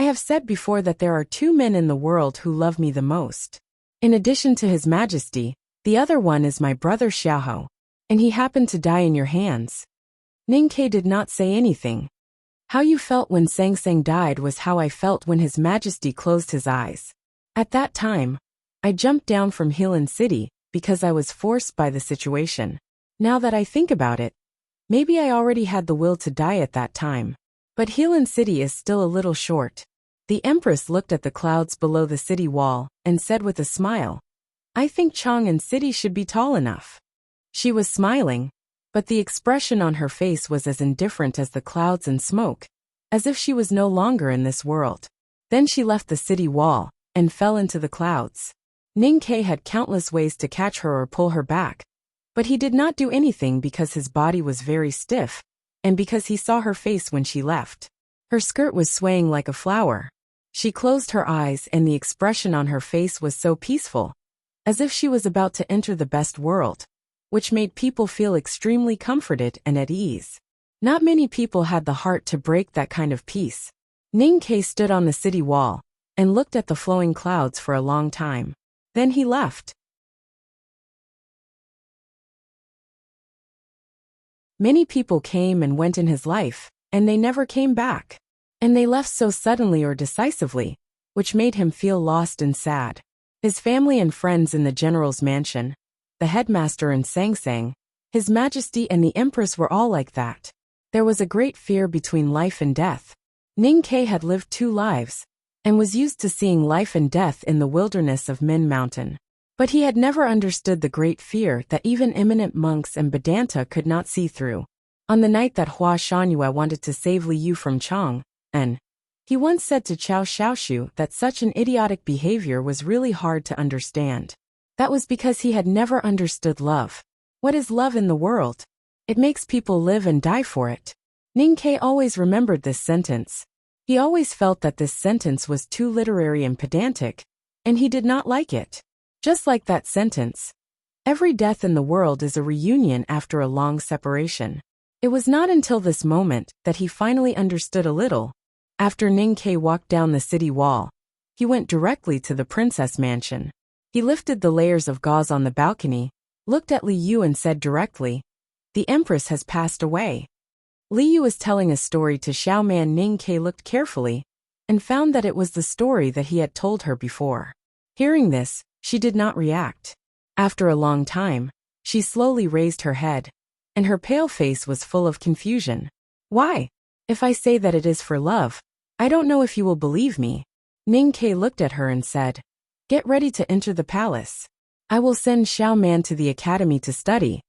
"I have said before that there are two men in the world who love me the most. In addition to His Majesty, the other one is my brother Xiaohou, and he happened to die in your hands." Ning Kei did not say anything. "How you felt when Sang Sang died was how I felt when His Majesty closed his eyes. At that time, I jumped down from Heilin City because I was forced by the situation. Now that I think about it, maybe I already had the will to die at that time. But Heilin City is still a little short." The Empress looked at the clouds below the city wall and said with a smile, "I think Chang'an City should be tall enough." She was smiling, but the expression on her face was as indifferent as the clouds and smoke, as if she was no longer in this world. Then she left the city wall and fell into the clouds. Ning Kei had countless ways to catch her or pull her back, but he did not do anything because his body was very stiff, and because he saw her face when she left. Her skirt was swaying like a flower. She closed her eyes and the expression on her face was so peaceful, as if she was about to enter the best world, which made people feel extremely comforted and at ease. Not many people had the heart to break that kind of peace. Ning Kei stood on the city wall and looked at the flowing clouds for a long time. Then he left. Many people came and went in his life, and they never came back. And they left so suddenly or decisively, which made him feel lost and sad. His family and friends in the general's mansion, the headmaster and Sang Sang, His Majesty and the Empress were all like that. There was a great fear between life and death. Ning Kei had lived two lives, and was used to seeing life and death in the wilderness of Min Mountain. But he had never understood the great fear that even eminent monks and Vedanta could not see through. On the night that Hua Shangyue wanted to save Li Yu from Chang, he once said to Chao Xiaoshu that such an idiotic behavior was really hard to understand. That was because he had never understood love. What is love in the world? It makes people live and die for it. Ning Kei always remembered this sentence. He always felt that this sentence was too literary and pedantic, and he did not like it. Just like that sentence, every death in the world is a reunion after a long separation. It was not until this moment that he finally understood a little. After Ning Kei walked down the city wall, he went directly to the princess mansion. He lifted the layers of gauze on the balcony, looked at Li Yu and said directly, "The Empress has passed away." Li Yu was telling a story to Xiao Man. Ning Ke looked carefully and found that it was the story that he had told her before. Hearing this, she did not react. After a long time, she slowly raised her head, and her pale face was full of confusion. Why? If I say that it is for love, I don't know if you will believe me. Ning Ke looked at her and said, Get ready to enter the palace. I will send Xiao Man to the academy to study.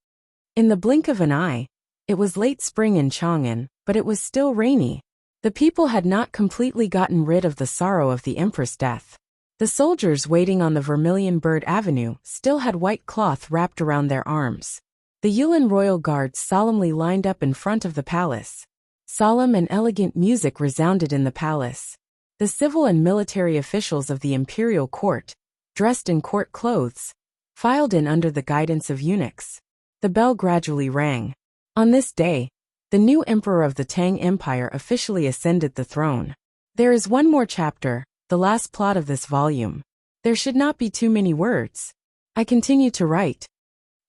In the blink of an eye, it was late spring in Chang'an, but it was still rainy. The people had not completely gotten rid of the sorrow of the empress' death. The soldiers waiting on the Vermilion Bird Avenue still had white cloth wrapped around their arms. The Yulin royal guards solemnly lined up in front of the palace. Solemn and elegant music resounded in the palace. The civil and military officials of the imperial court, dressed in court clothes, filed in under the guidance of eunuchs. The bell gradually rang. On this day, the new emperor of the Tang Empire officially ascended the throne. There is one more chapter, the last plot of this volume. There should not be too many words. I continue to write.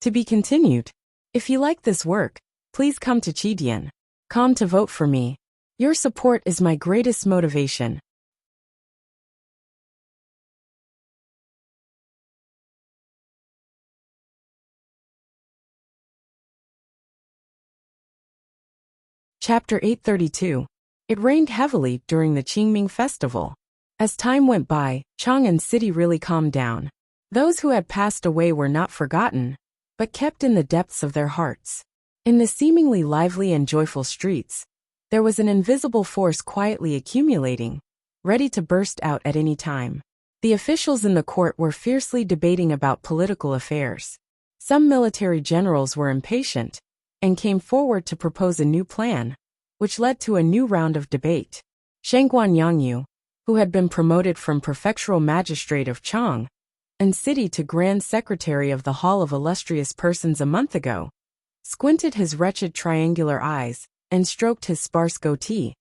To be continued. If you like this work, please come to Chidian.com to vote for me. Your support is my greatest motivation. Chapter 832. It rained heavily during the Qingming festival. As time went by, Chang'an City really calmed down. Those who had passed away were not forgotten, but kept in the depths of their hearts. In the seemingly lively and joyful streets, there was an invisible force quietly accumulating, ready to burst out at any time. The officials in the court were fiercely debating about political affairs. Some military generals were impatient and came forward to propose a new plan, which led to a new round of debate. Shengguan Yangyu, who had been promoted from prefectural magistrate of Chang'an City to Grand Secretary of the Hall of Illustrious Persons a month ago, squinted his wretched triangular eyes and stroked his sparse goatee,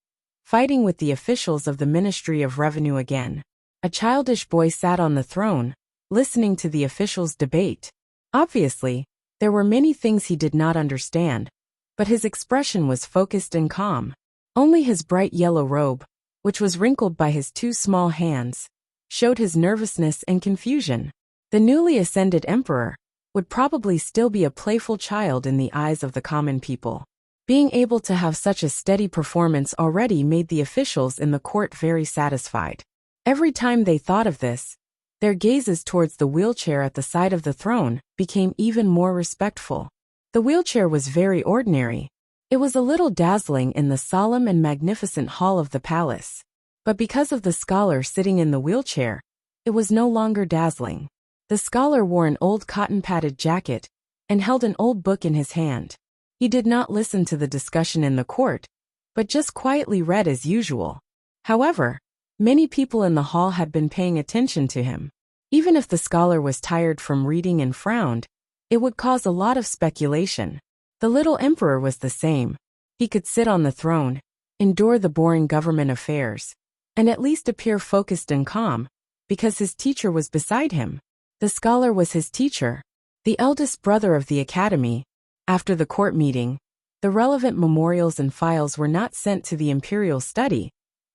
fighting with the officials of the Ministry of Revenue again. A childish boy sat on the throne, listening to the officials' debate. Obviously, there were many things he did not understand, but his expression was focused and calm. Only his bright yellow robe, which was wrinkled by his two small hands, showed his nervousness and confusion. The newly ascended emperor would probably still be a playful child in the eyes of the common people. Being able to have such a steady performance already made the officials in the court very satisfied. Every time they thought of this, their gazes towards the wheelchair at the side of the throne became even more respectful. The wheelchair was very ordinary. It was a little dazzling in the solemn and magnificent hall of the palace. But because of the scholar sitting in the wheelchair, it was no longer dazzling. The scholar wore an old cotton-padded jacket and held an old book in his hand. He did not listen to the discussion in the court, but just quietly read as usual. However, many people in the hall had been paying attention to him. Even if the scholar was tired from reading and frowned, it would cause a lot of speculation. The little emperor was the same. He could sit on the throne, endure the boring government affairs, and at least appear focused and calm, because his teacher was beside him. The scholar was his teacher, the eldest brother of the academy. After the court meeting, the relevant memorials and files were not sent to the imperial study,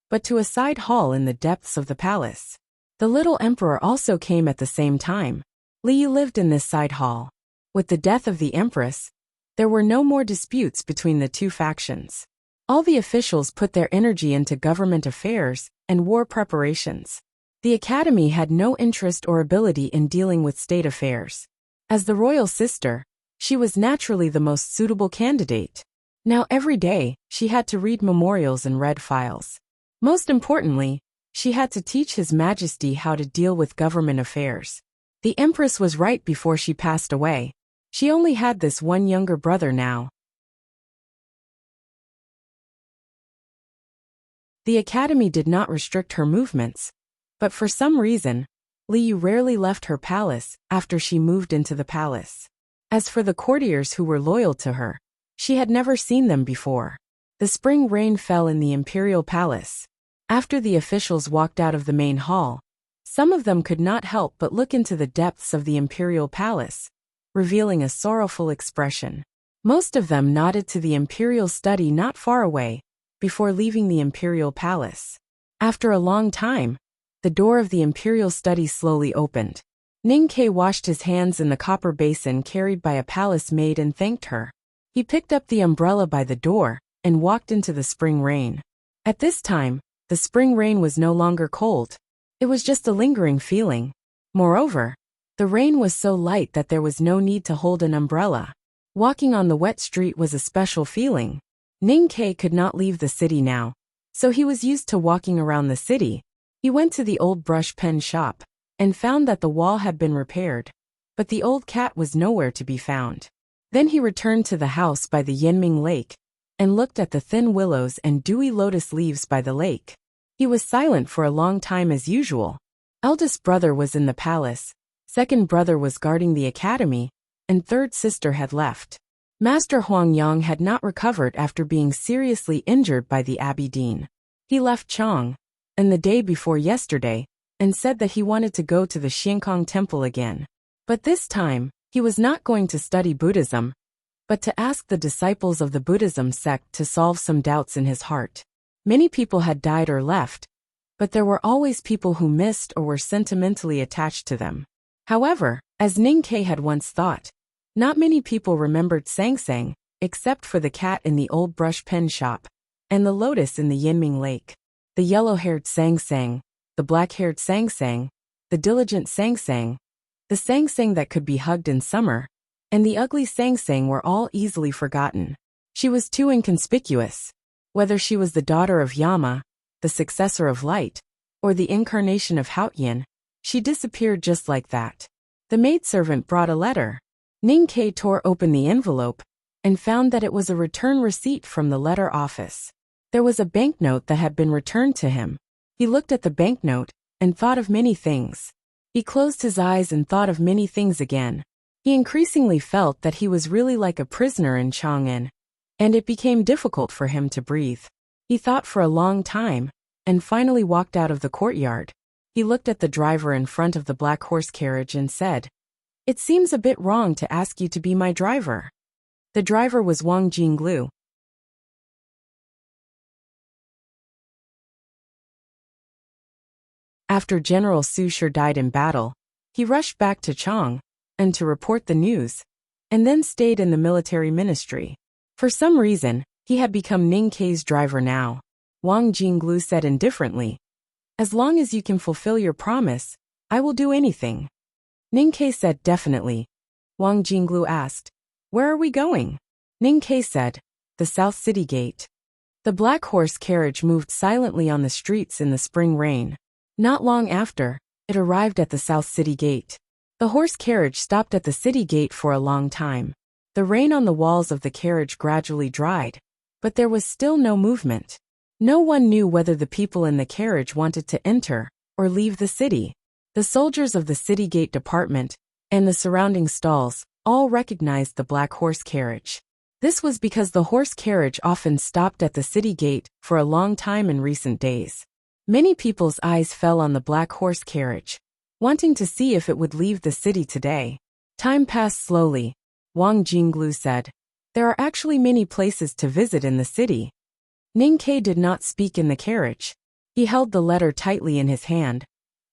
but to a side hall in the depths of the palace. The little emperor also came at the same time. Li Yu lived in this side hall. With the death of the empress, there were no more disputes between the two factions. All the officials put their energy into government affairs and war preparations. The academy had no interest or ability in dealing with state affairs. As the royal sister, she was naturally the most suitable candidate. Now every day, she had to read memorials and read files. Most importantly, she had to teach His Majesty how to deal with government affairs. The empress was right before she passed away. She only had this one younger brother now. The academy did not restrict her movements, but for some reason, Li Yu rarely left her palace after she moved into the palace. As for the courtiers who were loyal to her, she had never seen them before. The spring rain fell in the imperial palace. After the officials walked out of the main hall, some of them could not help but look into the depths of the imperial palace, revealing a sorrowful expression. Most of them nodded to the imperial study not far away, before leaving the imperial palace. After a long time, the door of the imperial study slowly opened. Ning-Ke washed his hands in the copper basin carried by a palace maid and thanked her. He picked up the umbrella by the door and walked into the spring rain. At this time, the spring rain was no longer cold. It was just a lingering feeling. Moreover, the rain was so light that there was no need to hold an umbrella. Walking on the wet street was a special feeling. Ning-Ke could not leave the city now, so he was used to walking around the city. He went to the old brush pen shop and found that the wall had been repaired, but the old cat was nowhere to be found. Then he returned to the house by the Yanming Lake and looked at the thin willows and dewy lotus leaves by the lake. He was silent for a long time as usual. Eldest brother was in the palace, second brother was guarding the academy, and third sister had left. Master Huang Yang had not recovered after being seriously injured by the Abbey Dean. He left Chang, and the day before yesterday, and said that he wanted to go to the Xiankong temple again. But this time, he was not going to study Buddhism, but to ask the disciples of the Buddhism sect to solve some doubts in his heart. Many people had died or left, but there were always people who missed or were sentimentally attached to them. However, as Ning-Ke had once thought, not many people remembered Sang-Sang, except for the cat in the old brush pen shop, and the lotus in the Yanming Lake. The yellow-haired Sang-Sang, the black-haired Sang-Sang, the diligent Sang-Sang, the Sang-Sang that could be hugged in summer, and the ugly Sang-Sang were all easily forgotten. She was too inconspicuous. Whether she was the daughter of Yama, the successor of Light, or the incarnation of Haotian, she disappeared just like that. The maidservant brought a letter. Ning-Ke tore open the envelope and found that it was a return receipt from the letter office. There was a banknote that had been returned to him. He looked at the banknote and thought of many things. He closed his eyes and thought of many things again. He increasingly felt that he was really like a prisoner in Chang'an, and it became difficult for him to breathe. He thought for a long time, and finally walked out of the courtyard. He looked at the driver in front of the black horse carriage and said, "It seems a bit wrong to ask you to be my driver." The driver was Wang Jinglu. After General Su Shi died in battle, he rushed back to Chang and to report the news, and then stayed in the military ministry. For some reason, he had become Ning-Ke's driver now. Wang Jinglu said indifferently, "As long as you can fulfill your promise, I will do anything." Ning-Ke said definitely. Wang Jinglu asked, "Where are we going?" Ning-Ke said, "The South City Gate." The black horse carriage moved silently on the streets in the spring rain. Not long after, it arrived at the South City Gate. The horse carriage stopped at the city gate for a long time. The rain on the walls of the carriage gradually dried, but there was still no movement. No one knew whether the people in the carriage wanted to enter or leave the city. The soldiers of the city gate department and the surrounding stalls all recognized the black horse carriage. This was because the horse carriage often stopped at the city gate for a long time in recent days. Many people's eyes fell on the black horse carriage, wanting to see if it would leave the city today. Time passed slowly. Wang Jinglu said, "There are actually many places to visit in the city." Ning-Ke did not speak in the carriage. He held the letter tightly in his hand,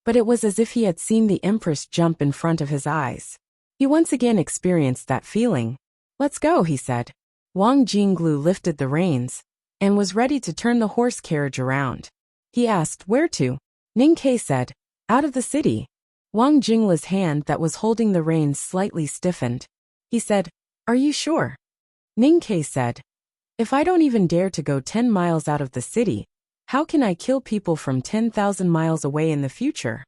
but it was as if he had seen the Empress jump in front of his eyes. He once again experienced that feeling. "Let's go," he said. Wang Jinglu lifted the reins and was ready to turn the horse carriage around. He asked, "Where to?" Ning-Ke said, "Out of the city." Wang Jinglu's hand that was holding the reins slightly stiffened. He said, "Are you sure?" Ning-Ke said, "If I don't even dare to go 10 miles out of the city, how can I kill people from 10,000 miles away in the future?"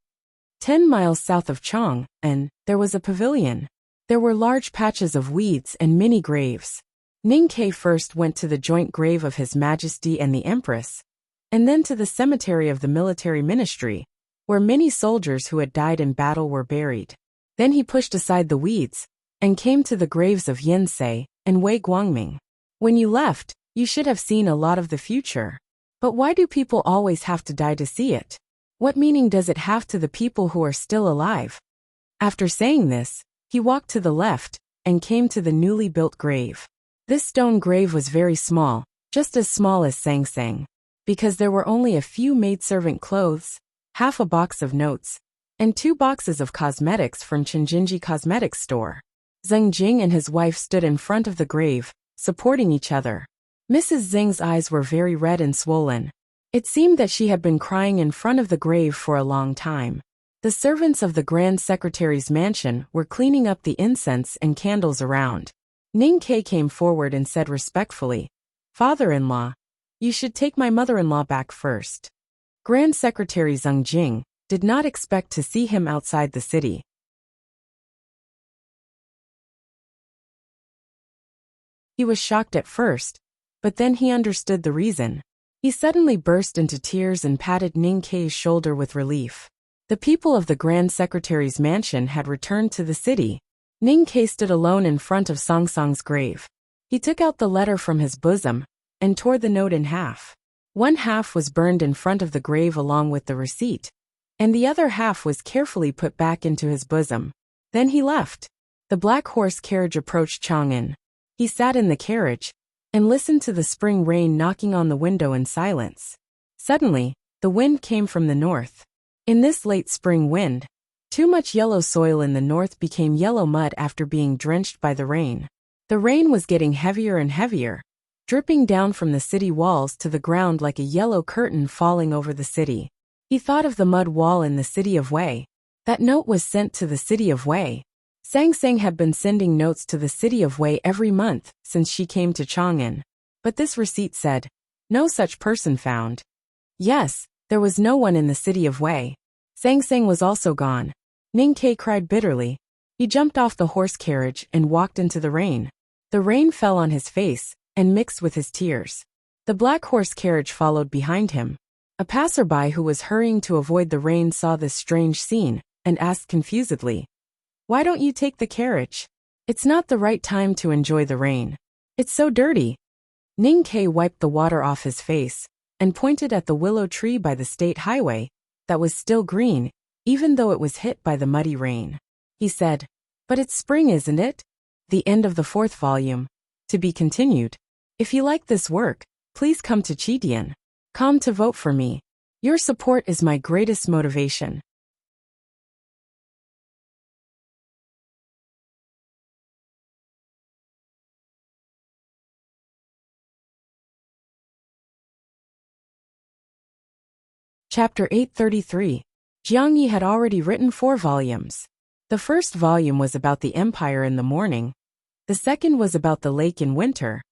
10 miles south of Chang, and there was a pavilion. There were large patches of weeds and many graves. Ning-Ke first went to the joint grave of His Majesty and the Empress, and then to the cemetery of the military ministry, where many soldiers who had died in battle were buried. Then he pushed aside the weeds and came to the graves of Yin Sei and Wei Guangming. When you left, you should have seen a lot of the future. But why do people always have to die to see it? What meaning does it have to the people who are still alive? After saying this, he walked to the left and came to the newly built grave. This stone grave was very small, just as small as Sang Sang, because there were only a few maidservant clothes, half a box of notes, and 2 boxes of cosmetics from Chenjinji Cosmetics Store. Zheng Jing and his wife stood in front of the grave, supporting each other. Mrs. Zheng's eyes were very red and swollen. It seemed that she had been crying in front of the grave for a long time. The servants of the Grand Secretary's mansion were cleaning up the incense and candles around. Ning Ke came forward and said respectfully, "Father-in-law, you should take my mother-in-law back first." Grand Secretary Zheng Jing did not expect to see him outside the city. He was shocked at first, but then he understood the reason. He suddenly burst into tears and patted Ning Ke's shoulder with relief. The people of the Grand Secretary's mansion had returned to the city. Ning Ke stood alone in front of Song Song's grave. He took out the letter from his bosom and tore the note in half. One half was burned in front of the grave along with the receipt, and the other half was carefully put back into his bosom. Then he left. The black horse carriage approached Chang'an. He sat in the carriage and listened to the spring rain knocking on the window in silence. Suddenly, the wind came from the north. In this late spring wind, too much yellow soil in the north became yellow mud after being drenched by the rain. The rain was getting heavier and heavier, dripping down from the city walls to the ground like a yellow curtain falling over the city. He thought of the mud wall in the city of Wei. That note was sent to the city of Wei. Sang Sang had been sending notes to the city of Wei every month since she came to Chang'an. But this receipt said, "No such person found." Yes, there was no one in the city of Wei. Sang Sang was also gone. Ning Ke cried bitterly. He jumped off the horse carriage and walked into the rain. The rain fell on his face and mixed with his tears. The black horse carriage followed behind him. A passerby who was hurrying to avoid the rain saw this strange scene and asked confusedly, "Why don't you take the carriage? It's not the right time to enjoy the rain. It's so dirty." Ning Ke wiped the water off his face and pointed at the willow tree by the state highway that was still green, even though it was hit by the muddy rain. He said, "But it's spring, isn't it?" The end of the 4th volume. To be continued. If you like this work, please come to Chitian.com to vote for me. Your support is my greatest motivation. Chapter 833. Jiang Yi had already written 4 volumes. The first volume was about the empire in the morning. The second was about the lake in winter.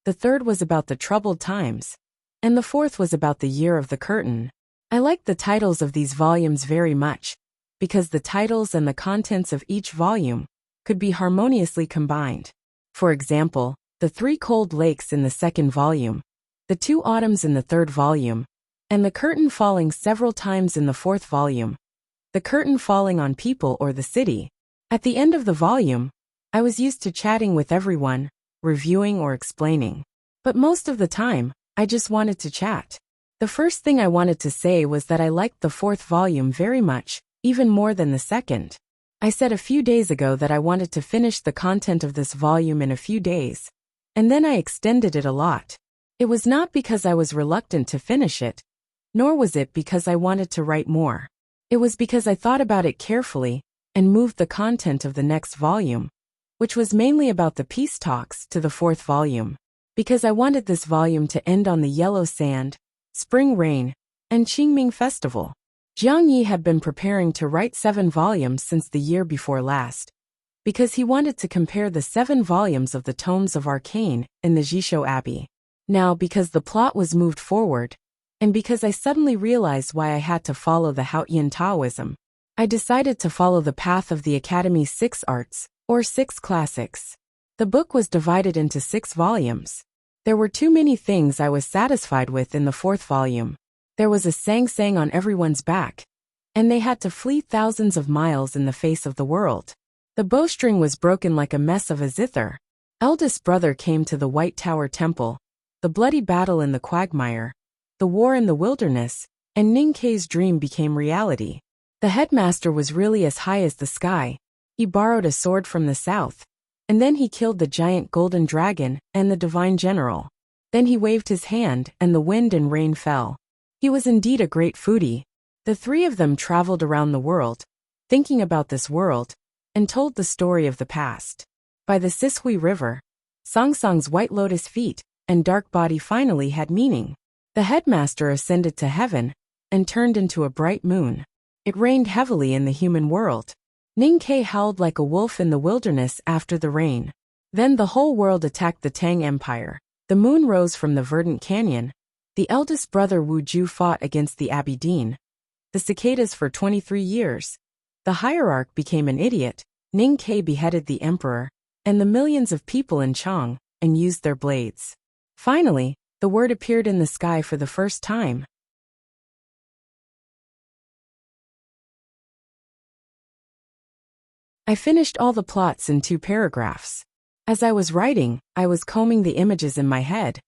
The third was about the troubled times. And the fourth was about the year of the curtain. I liked the titles of these volumes very much, because the titles and the contents of each volume could be harmoniously combined. For example, the 3 cold lakes in the 2nd volume, the 2 autumns in the 3rd volume, and the curtain falling several times in the 4th volume. The curtain falling on people or the city. At the end of the volume, I was used to chatting with everyone, reviewing or explaining. But most of the time, I just wanted to chat. The first thing I wanted to say was that I liked the 4th volume very much, even more than the 2nd. I said a few days ago that I wanted to finish the content of this volume in a few days, and then I extended it a lot. It was not because I was reluctant to finish it, nor was it because I wanted to write more. It was because I thought about it carefully and moved the content of the next volume, which was mainly about the peace talks, to the 4th volume. Because I wanted this volume to end on the yellow sand, spring rain, and Qingming festival. Jiang Yi had been preparing to write 7 volumes since the year before last, because he wanted to compare the 7 volumes of the Tomes of Arcane in the Jishou Abbey. Now, because the plot was moved forward, and because I suddenly realized why I had to follow the Haotian Taoism, I decided to follow the path of the Academy's 6 arts, or 6 classics. The book was divided into 6 volumes. There were too many things I was satisfied with in the 4th volume. There was a Sang Sang on everyone's back, and they had to flee thousands of miles in the face of the world. The bowstring was broken like a mess of a zither. Eldest brother came to the White Tower Temple, the bloody battle in the quagmire, the war in the wilderness, and Ning Ke's dream became reality. The headmaster was really as high as the sky. He borrowed a sword from the south, And then he killed the giant golden dragon and the divine general. Then he waved his hand, and the wind and rain fell. He was indeed a great foodie. The three of them traveled around the world, thinking about this world, and told the story of the past. By the Sishui River, Song Song's white lotus feet and dark body finally had meaning. The headmaster ascended to heaven and turned into a bright moon. It rained heavily in the human world. Ning Ke howled like a wolf in the wilderness after the rain. Then the whole world attacked the Tang Empire. The moon rose from the verdant canyon. The eldest brother Wu Ju fought against the Abidine, the cicadas for 23 years. The hierarch became an idiot. Ning Ke beheaded the emperor and the millions of people in Chang and used their blades. Finally, the word appeared in the sky for the first time. I finished all the plots in 2 paragraphs. As I was writing, I was combing the images in my head,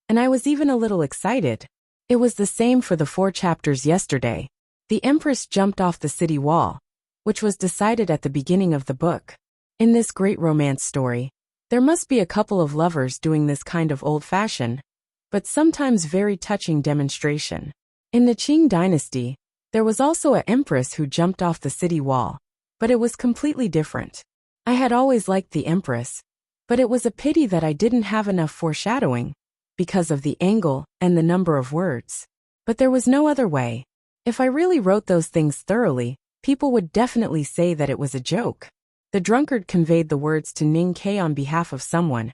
and I was even a little excited. It was the same for the 4 chapters yesterday. The Empress jumped off the city wall, which was decided at the beginning of the book. In this great romance story, there must be a couple of lovers doing this kind of old-fashioned, but sometimes very touching demonstration. In the Qing dynasty, there was also an empress who jumped off the city wall, but it was completely different. I had always liked the empress, but it was a pity that I didn't have enough foreshadowing, because of the angle and the number of words. But there was no other way. If I really wrote those things thoroughly, people would definitely say that it was a joke. The drunkard conveyed the words to Ning Ke on behalf of someone.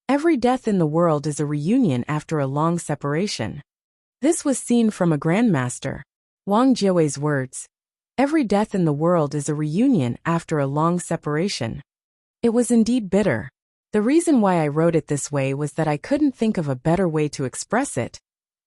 Every death in the world is a reunion after a long separation. This was seen from a grandmaster. Wang Jiawei's words. Every death in the world is a reunion after a long separation. It was indeed bitter. The reason why I wrote it this way was that I couldn't think of a better way to express it,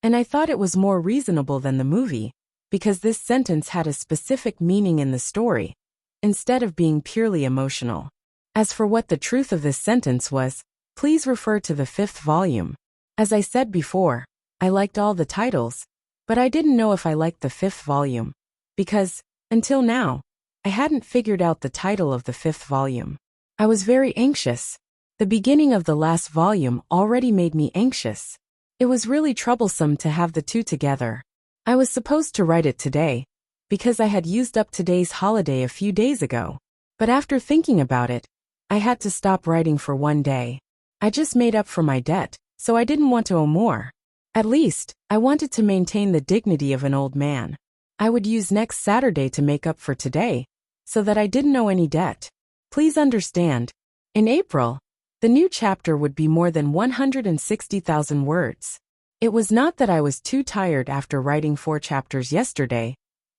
and I thought it was more reasonable than the movie, because this sentence had a specific meaning in the story, instead of being purely emotional. As for what the truth of this sentence was, please refer to the 5th volume. As I said before, I liked all the titles, but I didn't know if I liked the 5th volume, because, until now, I hadn't figured out the title of the 5th volume. I was very anxious. The beginning of the last volume already made me anxious. It was really troublesome to have the two together. I was supposed to write it today, because I had used up today's holiday a few days ago. But after thinking about it, I had to stop writing for 1 day. I just made up for my debt, so I didn't want to owe more. At least, I wanted to maintain the dignity of an old man. I would use next Saturday to make up for today, so that I didn't owe any debt. Please understand, in April, the new chapter would be more than 160,000 words. It was not that I was too tired after writing 4 chapters yesterday,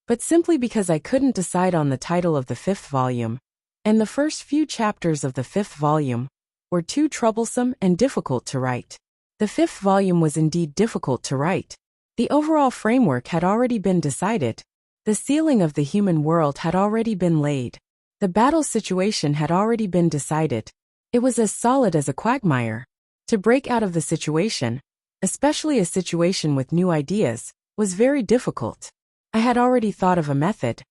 but simply because I couldn't decide on the title of the 5th volume, and the first few chapters of the 5th volume were too troublesome and difficult to write. The 5th volume was indeed difficult to write. The overall framework had already been decided. The ceiling of the human world had already been laid. The battle situation had already been decided. It was as solid as a quagmire. To break out of the situation, especially a situation with new ideas, was very difficult. I had already thought of a method,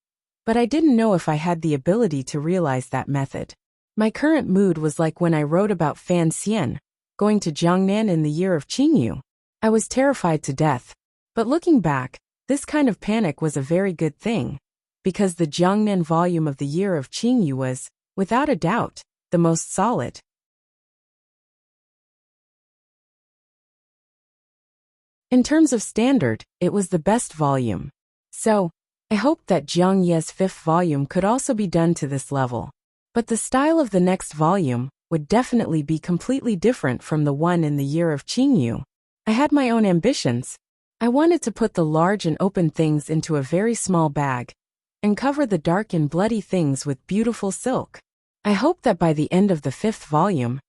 but I didn't know if I had the ability to realize that method. My current mood was like when I wrote about Fan Xian going to Jiangnan in the year of Qingyu. I was terrified to death. But looking back, this kind of panic was a very good thing, because the Jiangnan volume of the year of Qingyu was, without a doubt, the most solid. In terms of standard, it was the best volume. So, I hoped that Jiang Ye's 5th volume could also be done to this level. But the style of the next volume would definitely be completely different from the one in the year of Qingyu. I had my own ambitions. I wanted to put the large and open things into a very small bag, and cover the dark and bloody things with beautiful silk. I hope that by the end of the 5th volume,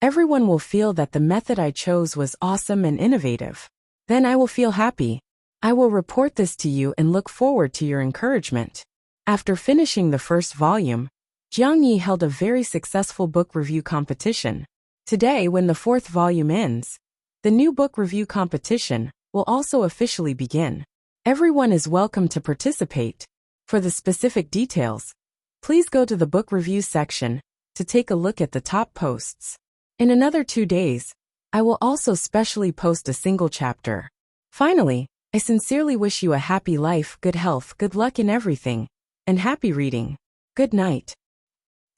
everyone will feel that the method I chose was awesome and innovative. Then I will feel happy. I will report this to you and look forward to your encouragement. After finishing the 1st volume, Jiang Yi held a very successful book review competition. Today, when the 4th volume ends, the new book review competition will also officially begin. Everyone is welcome to participate. For the specific details, please go to the book review section to take a look at the top posts. In another 2 days, I will also specially post a single chapter. Finally, I sincerely wish you a happy life, good health, good luck in everything, and happy reading. Good night.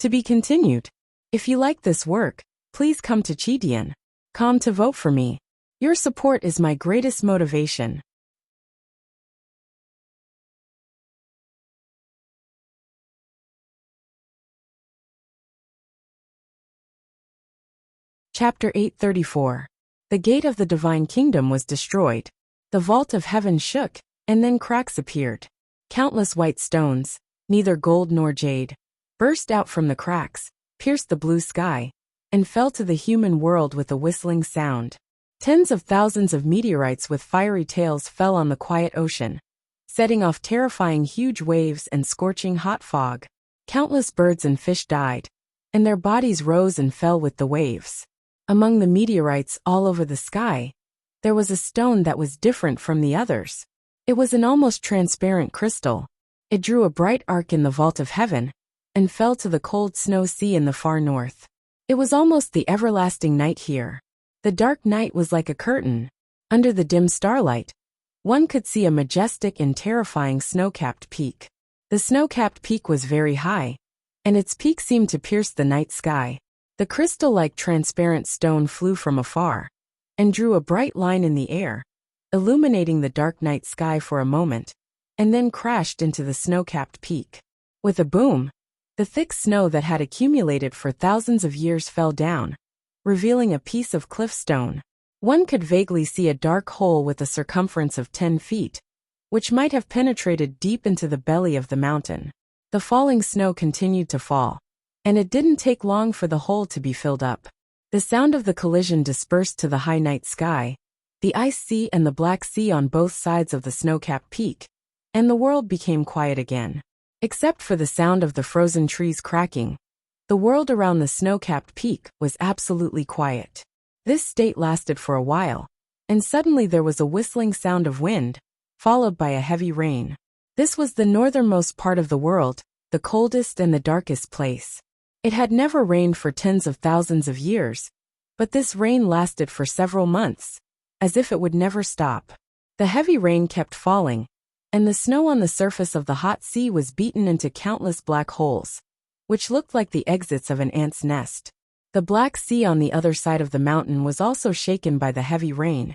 To be continued. If you like this work, please come to Chidian.com to vote for me. Your support is my greatest motivation. Chapter 834. The gate of the divine kingdom was destroyed. The vault of heaven shook, and then cracks appeared. Countless white stones, neither gold nor jade, burst out from the cracks, pierced the blue sky, and fell to the human world with a whistling sound. Tens of thousands of meteorites with fiery tails fell on the quiet ocean, setting off terrifying huge waves and scorching hot fog. Countless birds and fish died, and their bodies rose and fell with the waves. Among the meteorites all over the sky, there was a stone that was different from the others. It was an almost transparent crystal. It drew a bright arc in the vault of heaven, and fell to the cold snow sea in the far north. It was almost the everlasting night here. The dark night was like a curtain. Under the dim starlight, one could see a majestic and terrifying snow-capped peak. The snow-capped peak was very high, and its peak seemed to pierce the night sky. The crystal-like transparent stone flew from afar, and drew a bright line in the air, illuminating the dark night sky for a moment, and then crashed into the snow-capped peak. With a boom, the thick snow that had accumulated for thousands of years fell down, revealing a piece of cliff stone. One could vaguely see a dark hole with a circumference of 10 feet, which might have penetrated deep into the belly of the mountain. The falling snow continued to fall, and it didn't take long for the hole to be filled up. The sound of the collision dispersed to the high night sky, the ice sea and the black sea on both sides of the snow-capped peak, and the world became quiet again. Except for the sound of the frozen trees cracking, the world around the snow-capped peak was absolutely quiet. This state lasted for a while, and suddenly there was a whistling sound of wind, followed by a heavy rain. This was the northernmost part of the world, the coldest and the darkest place. It had never rained for tens of thousands of years, but this rain lasted for several months, as if it would never stop. The heavy rain kept falling, and the snow on the surface of the hot sea was beaten into countless black holes, which looked like the exits of an ant's nest. The Black Sea on the other side of the mountain was also shaken by the heavy rain,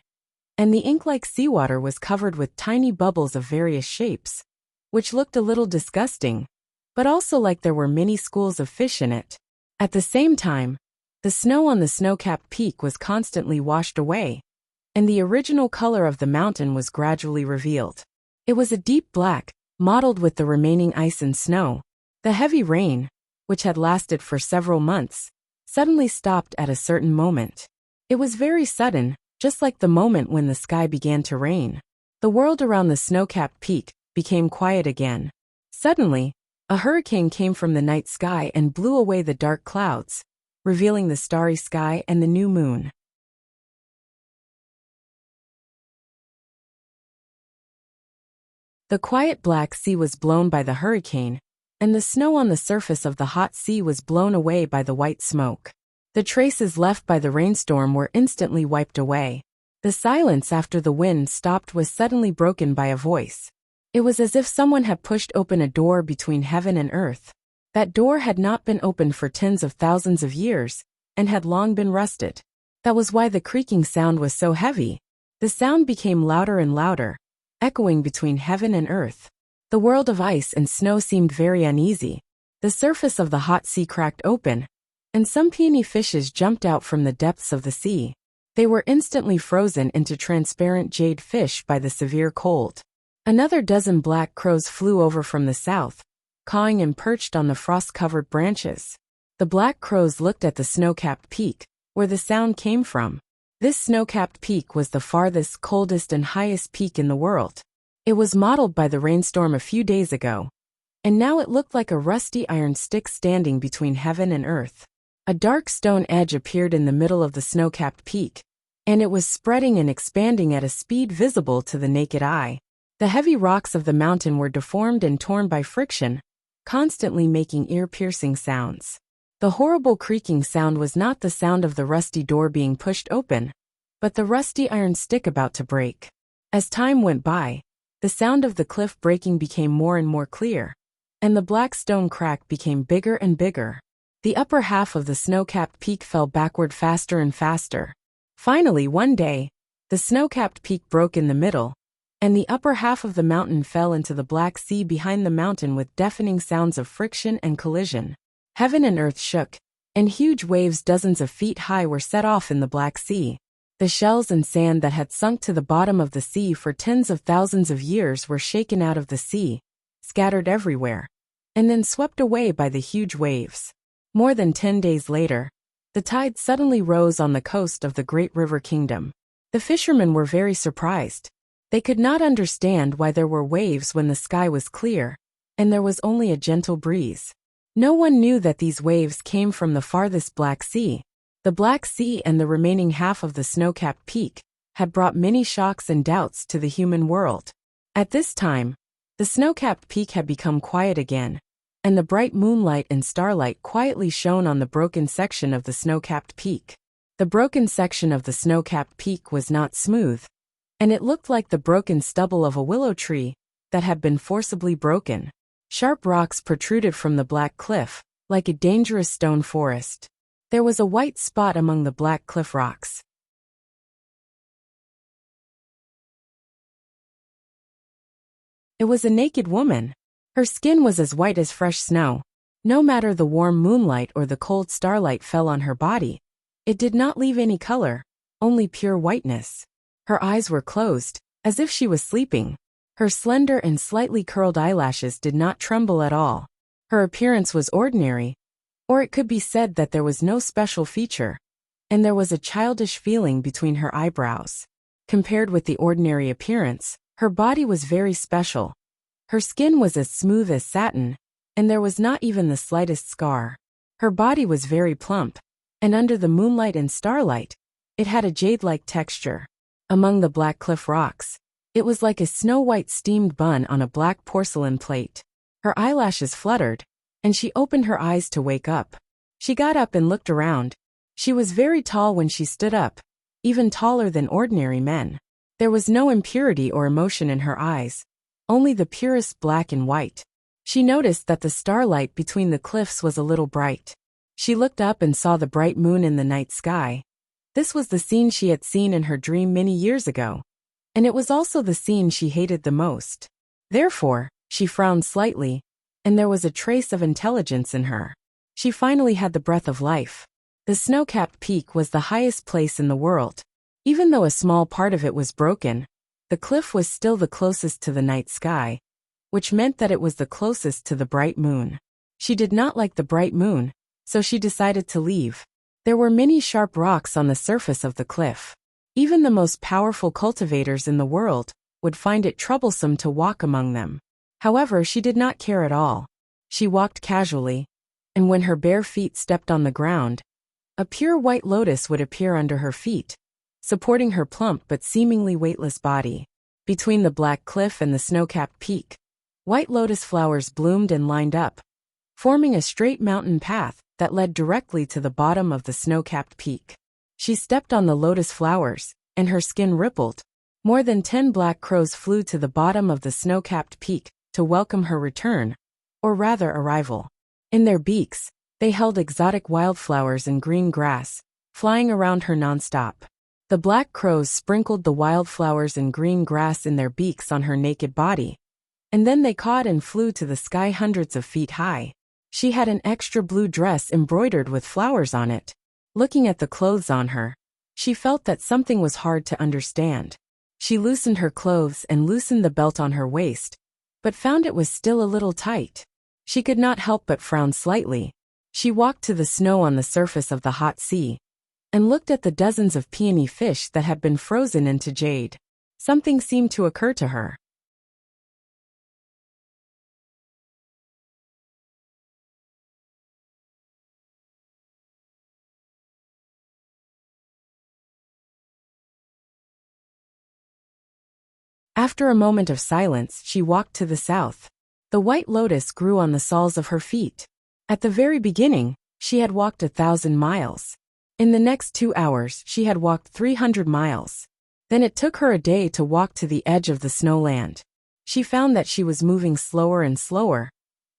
and the ink-like seawater was covered with tiny bubbles of various shapes, which looked a little disgusting, but also like there were many schools of fish in it. At the same time, the snow on the snow-capped peak was constantly washed away, and the original color of the mountain was gradually revealed. It was a deep black, mottled with the remaining ice and snow. The heavy rain, which had lasted for several months, suddenly stopped at a certain moment. It was very sudden, just like the moment when the sky began to rain. The world around the snow-capped peak became quiet again. Suddenly, a hurricane came from the night sky and blew away the dark clouds, revealing the starry sky and the new moon. The quiet Black Sea was blown by the hurricane, and the snow on the surface of the hot sea was blown away by the white smoke. The traces left by the rainstorm were instantly wiped away. The silence after the wind stopped was suddenly broken by a voice. It was as if someone had pushed open a door between heaven and earth. That door had not been opened for tens of thousands of years, and had long been rusted. That was why the creaking sound was so heavy. The sound became louder and louder, echoing between heaven and earth. The world of ice and snow seemed very uneasy. The surface of the hot sea cracked open, and some puny fishes jumped out from the depths of the sea. They were instantly frozen into transparent jade fish by the severe cold. Another dozen black crows flew over from the south, cawing and perched on the frost-covered branches. The black crows looked at the snow-capped peak, where the sound came from. This snow-capped peak was the farthest, coldest, and highest peak in the world. It was mottled by the rainstorm a few days ago, and now it looked like a rusty iron stick standing between heaven and earth. A dark stone edge appeared in the middle of the snow-capped peak, and it was spreading and expanding at a speed visible to the naked eye. The heavy rocks of the mountain were deformed and torn by friction, constantly making ear-piercing sounds. The horrible creaking sound was not the sound of the rusty door being pushed open, but the rusty iron stick about to break. As time went by, the sound of the cliff breaking became more and more clear, and the black stone crack became bigger and bigger. The upper half of the snow-capped peak fell backward faster and faster. Finally, one day, the snow-capped peak broke in the middle, and the upper half of the mountain fell into the Black Sea behind the mountain with deafening sounds of friction and collision. Heaven and earth shook, and huge waves dozens of feet high were set off in the Black Sea. The shells and sand that had sunk to the bottom of the sea for tens of thousands of years were shaken out of the sea, scattered everywhere, and then swept away by the huge waves. More than 10 days later, the tide suddenly rose on the coast of the great river kingdom. The fishermen were very surprised. They could not understand why there were waves when the sky was clear, and there was only a gentle breeze. No one knew that these waves came from the farthest Black Sea. The Black Sea and the remaining half of the snow-capped peak had brought many shocks and doubts to the human world. At this time, the snow-capped peak had become quiet again, and the bright moonlight and starlight quietly shone on the broken section of the snow-capped peak. The broken section of the snow-capped peak was not smooth, and it looked like the broken stubble of a willow tree that had been forcibly broken. Sharp rocks protruded from the black cliff, like a dangerous stone forest. There was a white spot among the black cliff rocks. It was a naked woman. Her skin was as white as fresh snow. No matter the warm moonlight or the cold starlight fell on her body, it did not leave any color, only pure whiteness. Her eyes were closed, as if she was sleeping. Her slender and slightly curled eyelashes did not tremble at all. Her appearance was ordinary, or it could be said that there was no special feature, and there was a childish feeling between her eyebrows. Compared with the ordinary appearance, her body was very special. Her skin was as smooth as satin, and there was not even the slightest scar. Her body was very plump, and under the moonlight and starlight, it had a jade-like texture. Among the black cliff rocks, it was like a snow-white steamed bun on a black porcelain plate. Her eyelashes fluttered, and she opened her eyes to wake up. She got up and looked around. She was very tall when she stood up, even taller than ordinary men. There was no impurity or emotion in her eyes, only the purest black and white. She noticed that the starlight between the cliffs was a little bright. She looked up and saw the bright moon in the night sky. This was the scene she had seen in her dream many years ago, and it was also the scene she hated the most. Therefore, she frowned slightly, and there was a trace of intelligence in her. She finally had the breath of life. The snow-capped peak was the highest place in the world. Even though a small part of it was broken, the cliff was still the closest to the night sky, which meant that it was the closest to the bright moon. She did not like the bright moon, so she decided to leave. There were many sharp rocks on the surface of the cliff. Even the most powerful cultivators in the world would find it troublesome to walk among them. However, she did not care at all. She walked casually, and when her bare feet stepped on the ground, a pure white lotus would appear under her feet, supporting her plump but seemingly weightless body. Between the black cliff and the snow-capped peak, white lotus flowers bloomed and lined up, forming a straight mountain path that led directly to the bottom of the snow-capped peak. She stepped on the lotus flowers, and her skin rippled. More than 10 black crows flew to the bottom of the snow-capped peak to welcome her return, or rather arrival. In their beaks, they held exotic wildflowers and green grass, flying around her nonstop. The black crows sprinkled the wildflowers and green grass in their beaks on her naked body, and then they caught and flew to the sky hundreds of feet high. She had an extra blue dress embroidered with flowers on it. Looking at the clothes on her, she felt that something was hard to understand. She loosened her clothes and loosened the belt on her waist, but found it was still a little tight. She could not help but frown slightly. She walked to the snow on the surface of the hot sea, and looked at the dozens of peony fish that had been frozen into jade. Something seemed to occur to her. After a moment of silence, she walked to the south. The white lotus grew on the soles of her feet. At the very beginning, She had walked 1,000 miles. In the next 2 hours, she had walked 300 miles. Then it took her a day to walk to the edge of the snowland. She found that she was moving slower and slower,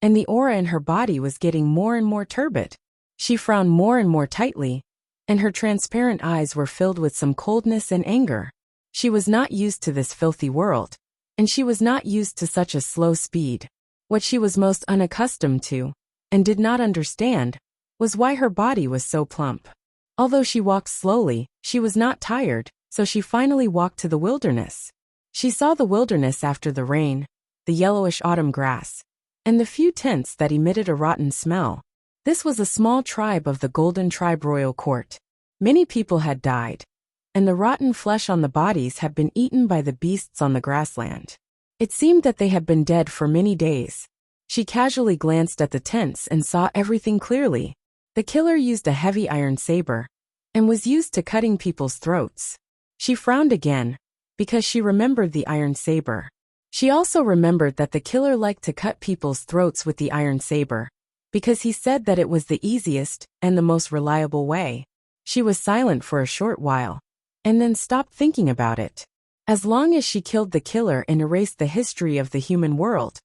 and the aura in her body was getting more and more turbid. She frowned more and more tightly, and her transparent eyes were filled with some coldness and anger. She was not used to this filthy world, and she was not used to such a slow speed. What she was most unaccustomed to, and did not understand, was why her body was so plump. Although she walked slowly, she was not tired, so she finally walked to the wilderness. She saw the wilderness after the rain, the yellowish autumn grass, and the few tents that emitted a rotten smell. This was a small tribe of the Golden Tribe Royal Court. Many people had died, and the rotten flesh on the bodies had been eaten by the beasts on the grassland. It seemed that they had been dead for many days. She casually glanced at the tents and saw everything clearly. The killer used a heavy iron saber, and was used to cutting people's throats. She frowned again, because she remembered the iron saber. She also remembered that the killer liked to cut people's throats with the iron saber, because he said that it was the easiest and the most reliable way. She was silent for a short while, and then stopped thinking about it. As long as she killed the killer and erased the history of the human world,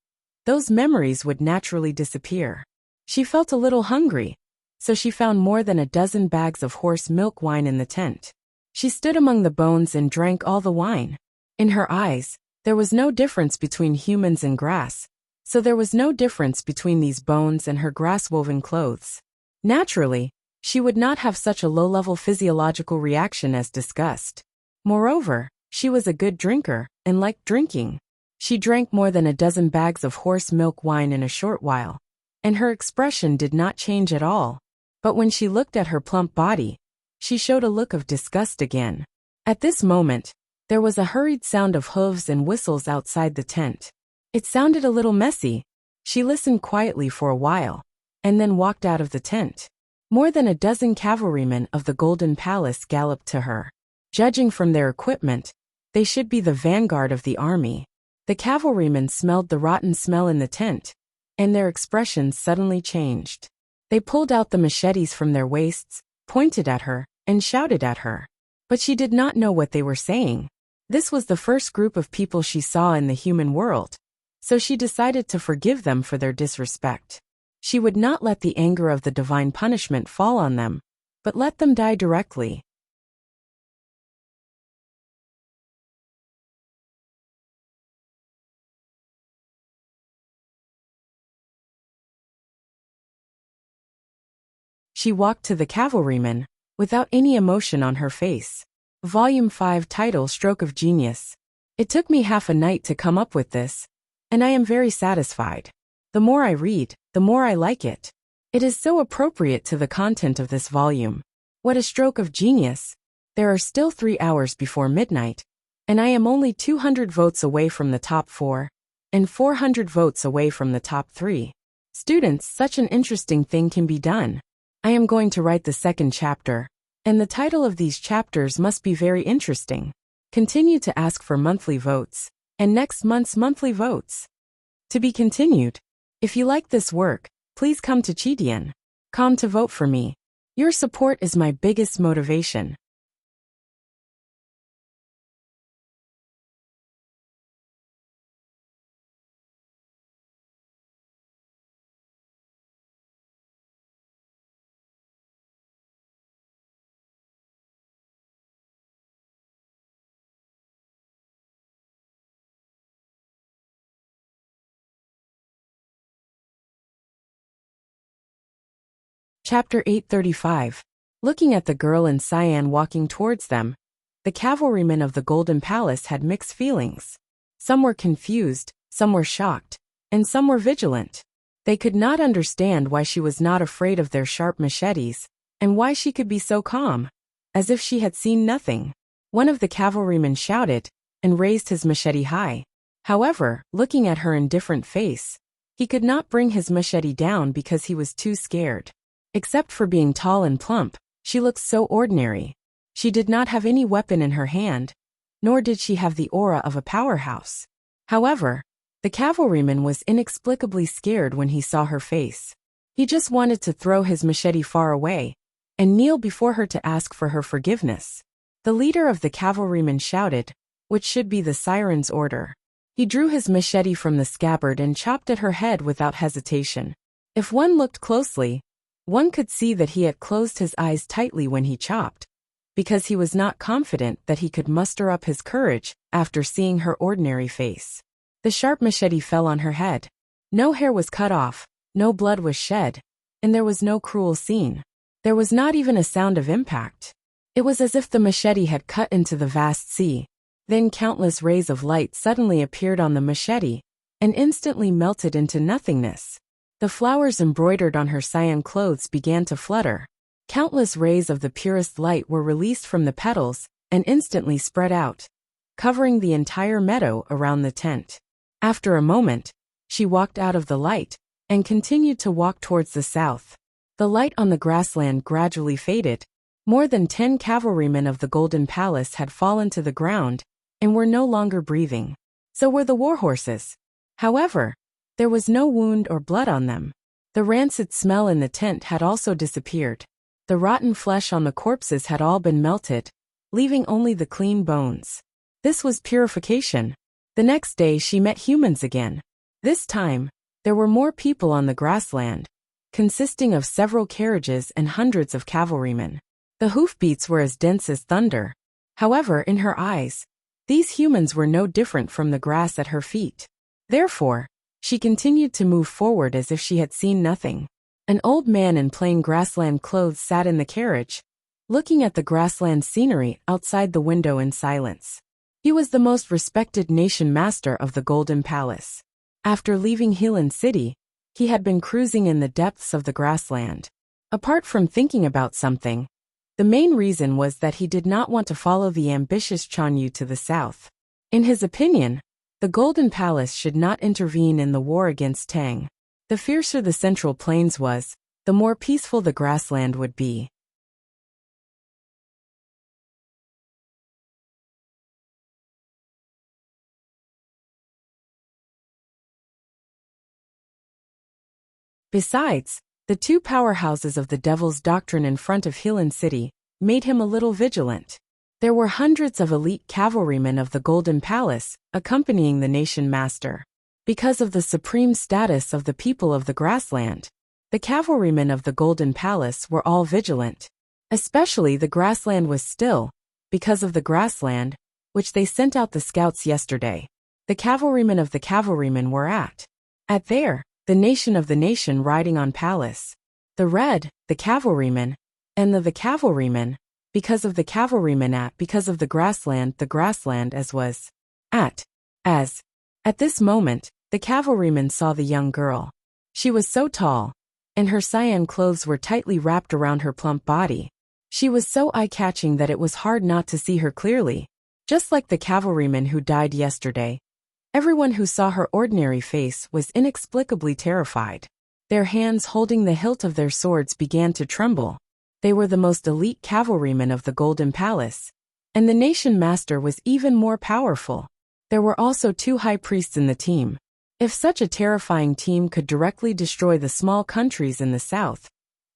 those memories would naturally disappear. She felt a little hungry, so she found more than 12 bags of horse milk wine in the tent. She stood among the bones and drank all the wine. In her eyes, there was no difference between humans and grass, so there was no difference between these bones and her grass-woven clothes. Naturally, she would not have such a low-level physiological reaction as disgust. Moreover, she was a good drinker, and liked drinking. She drank more than 12 bags of horse milk wine in a short while, and her expression did not change at all. But when she looked at her plump body, she showed a look of disgust again. At this moment, there was a hurried sound of hooves and whistles outside the tent. It sounded a little messy. She listened quietly for a while, and then walked out of the tent. More than 12 cavalrymen of the Golden Palace galloped to her. Judging from their equipment, they should be the vanguard of the army. The cavalrymen smelled the rotten smell in the tent, and their expressions suddenly changed. They pulled out the machetes from their waists, pointed at her, and shouted at her. But she did not know what they were saying. This was the first group of people she saw in the human world, so she decided to forgive them for their disrespect. She would not let the anger of the divine punishment fall on them, but let them die directly. She walked to the cavalryman, without any emotion on her face. Volume 5 title Stroke of Genius. It took me half a night to come up with this, and I am very satisfied. The more I read, the more I like it. It is so appropriate to the content of this volume. What a stroke of genius! There are still 3 hours before midnight, and I am only 200 votes away from the top 4, and 400 votes away from the top 3. Students, such an interesting thing can be done. I am going to write the second chapter, and the title of these chapters must be very interesting. Continue to ask for monthly votes, and next month's monthly votes. To be continued. If you like this work, please come to Chidian.com to vote for me. Your support is my biggest motivation. Chapter 835. Looking at the girl in cyan walking towards them, the cavalrymen of the Golden Palace had mixed feelings. Some were confused, some were shocked, and some were vigilant. They could not understand why she was not afraid of their sharp machetes, and why she could be so calm, as if she had seen nothing. One of the cavalrymen shouted, and raised his machete high. However, looking at her indifferent face, he could not bring his machete down because he was too scared. Except for being tall and plump, she looked so ordinary. She did not have any weapon in her hand, nor did she have the aura of a powerhouse. However, the cavalryman was inexplicably scared when he saw her face. He just wanted to throw his machete far away and kneel before her to ask for her forgiveness. The leader of the cavalrymen shouted, which should be the siren's order. He drew his machete from the scabbard and chopped at her head without hesitation. If one looked closely, one could see that he had closed his eyes tightly when he chopped, because he was not confident that he could muster up his courage after seeing her ordinary face. The sharp machete fell on her head. No hair was cut off, no blood was shed, and there was no cruel scene. There was not even a sound of impact. It was as if the machete had cut into the vast sea. Then countless rays of light suddenly appeared on the machete and instantly melted into nothingness. The flowers embroidered on her cyan clothes began to flutter. Countless rays of the purest light were released from the petals and instantly spread out, covering the entire meadow around the tent. After a moment, she walked out of the light and continued to walk towards the south. The light on the grassland gradually faded. More than 10 cavalrymen of the Golden Palace had fallen to the ground and were no longer breathing. So were the war horses. However, there was no wound or blood on them. The rancid smell in the tent had also disappeared. The rotten flesh on the corpses had all been melted, leaving only the clean bones. This was purification. The next day she met humans again. This time, there were more people on the grassland, consisting of several carriages and hundreds of cavalrymen. The hoofbeats were as dense as thunder. However, in her eyes, these humans were no different from the grass at her feet. Therefore, she continued to move forward as if she had seen nothing. An old man in plain grassland clothes sat in the carriage, looking at the grassland scenery outside the window in silence. He was the most respected nation master of the Golden Palace. After leaving Healan City, he had been cruising in the depths of the grassland. Apart from thinking about something, the main reason was that he did not want to follow the ambitious Chanyu to the south. In his opinion, the Golden Palace should not intervene in the war against Tang. The fiercer the Central Plains was, the more peaceful the grassland would be. Besides, the two powerhouses of the Devil's Doctrine in front of Healan City made him a little vigilant. There were hundreds of elite cavalrymen of the Golden Palace accompanying the nation master. Because of the supreme status of the people of the grassland, the cavalrymen of the Golden Palace were all vigilant. Especially the grassland was still, because of the grassland, which they sent out the scouts yesterday. The cavalrymen of the cavalrymen were at there, the nation of the nation riding on palace. The red, the cavalrymen, and the cavalrymen, because of the cavalrymen because of the grassland as was as. At this moment, the cavalryman saw the young girl. She was so tall, and her cyan clothes were tightly wrapped around her plump body. She was so eye-catching that it was hard not to see her clearly. Just like the cavalryman who died yesterday, everyone who saw her ordinary face was inexplicably terrified. Their hands holding the hilt of their swords began to tremble. They were the most elite cavalrymen of the Golden Palace, and the nation master was even more powerful. There were also 2 high priests in the team. If such a terrifying team could directly destroy the small countries in the south,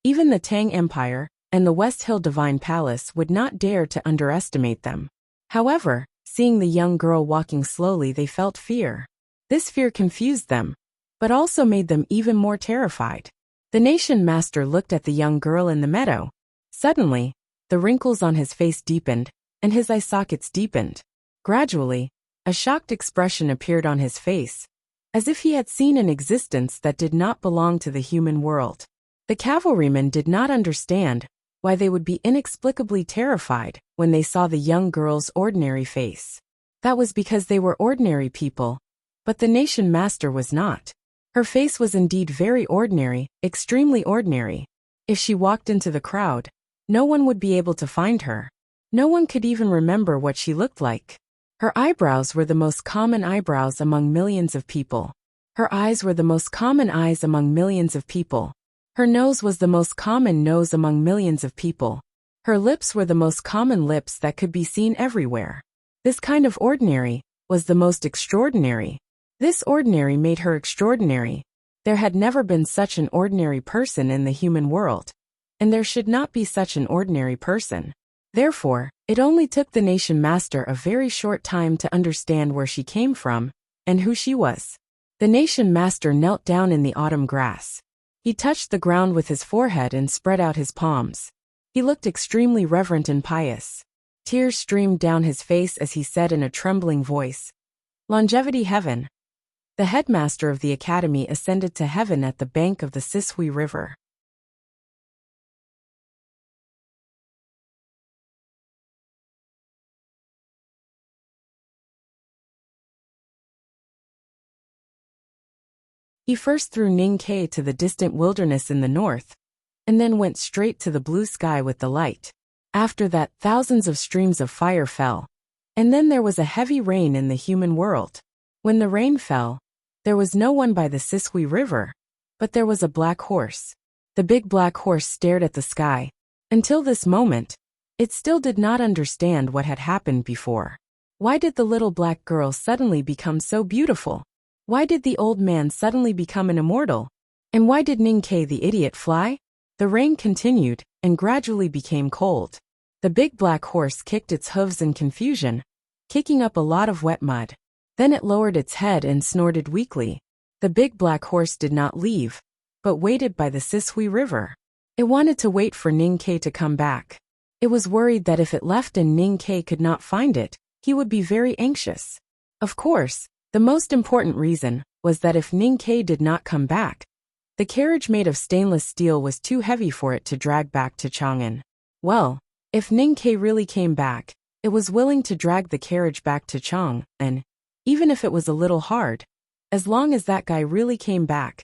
even the Tang Empire and the West Hill Divine Palace would not dare to underestimate them. However, seeing the young girl walking slowly, they felt fear. This fear confused them, but also made them even more terrified. The nation master looked at the young girl in the meadow. Suddenly, the wrinkles on his face deepened, and his eye sockets deepened. Gradually, a shocked expression appeared on his face, as if he had seen an existence that did not belong to the human world. The cavalrymen did not understand why they would be inexplicably terrified when they saw the young girl's ordinary face. That was because they were ordinary people, but the nation master was not. Her face was indeed very ordinary, extremely ordinary. If she walked into the crowd, no one would be able to find her. No one could even remember what she looked like. Her eyebrows were the most common eyebrows among millions of people. Her eyes were the most common eyes among millions of people. Her nose was the most common nose among millions of people. Her lips were the most common lips that could be seen everywhere. This kind of ordinary was the most extraordinary. This ordinary made her extraordinary. There had never been such an ordinary person in the human world, and there should not be such an ordinary person. Therefore, it only took the nation master a very short time to understand where she came from and who she was. The nation master knelt down in the autumn grass. He touched the ground with his forehead and spread out his palms. He looked extremely reverent and pious. Tears streamed down his face as he said in a trembling voice, "Longevity heaven." The headmaster of the academy ascended to heaven at the bank of the Sisui River. He first threw Ning-Kei to the distant wilderness in the north, and then went straight to the blue sky with the light. After that, thousands of streams of fire fell, and then there was a heavy rain in the human world. When the rain fell, there was no one by the Sisui River, but there was a black horse. The big black horse stared at the sky. Until this moment, it still did not understand what had happened before. Why did the little black girl suddenly become so beautiful? Why did the old man suddenly become an immortal? And why did Ning-Kei the idiot fly? The rain continued and gradually became cold. The big black horse kicked its hooves in confusion, kicking up a lot of wet mud. Then it lowered its head and snorted weakly. The big black horse did not leave, but waited by the Sisui River. It wanted to wait for Ning-Kei to come back. It was worried that if it left and Ning-Kei could not find it, he would be very anxious. Of course, the most important reason was that if Ning-Kei did not come back, the carriage made of stainless steel was too heavy for it to drag back to Chang'an. Well, if Ning-Kei really came back, it was willing to drag the carriage back to Chang'an, even if it was a little hard, as long as that guy really came back.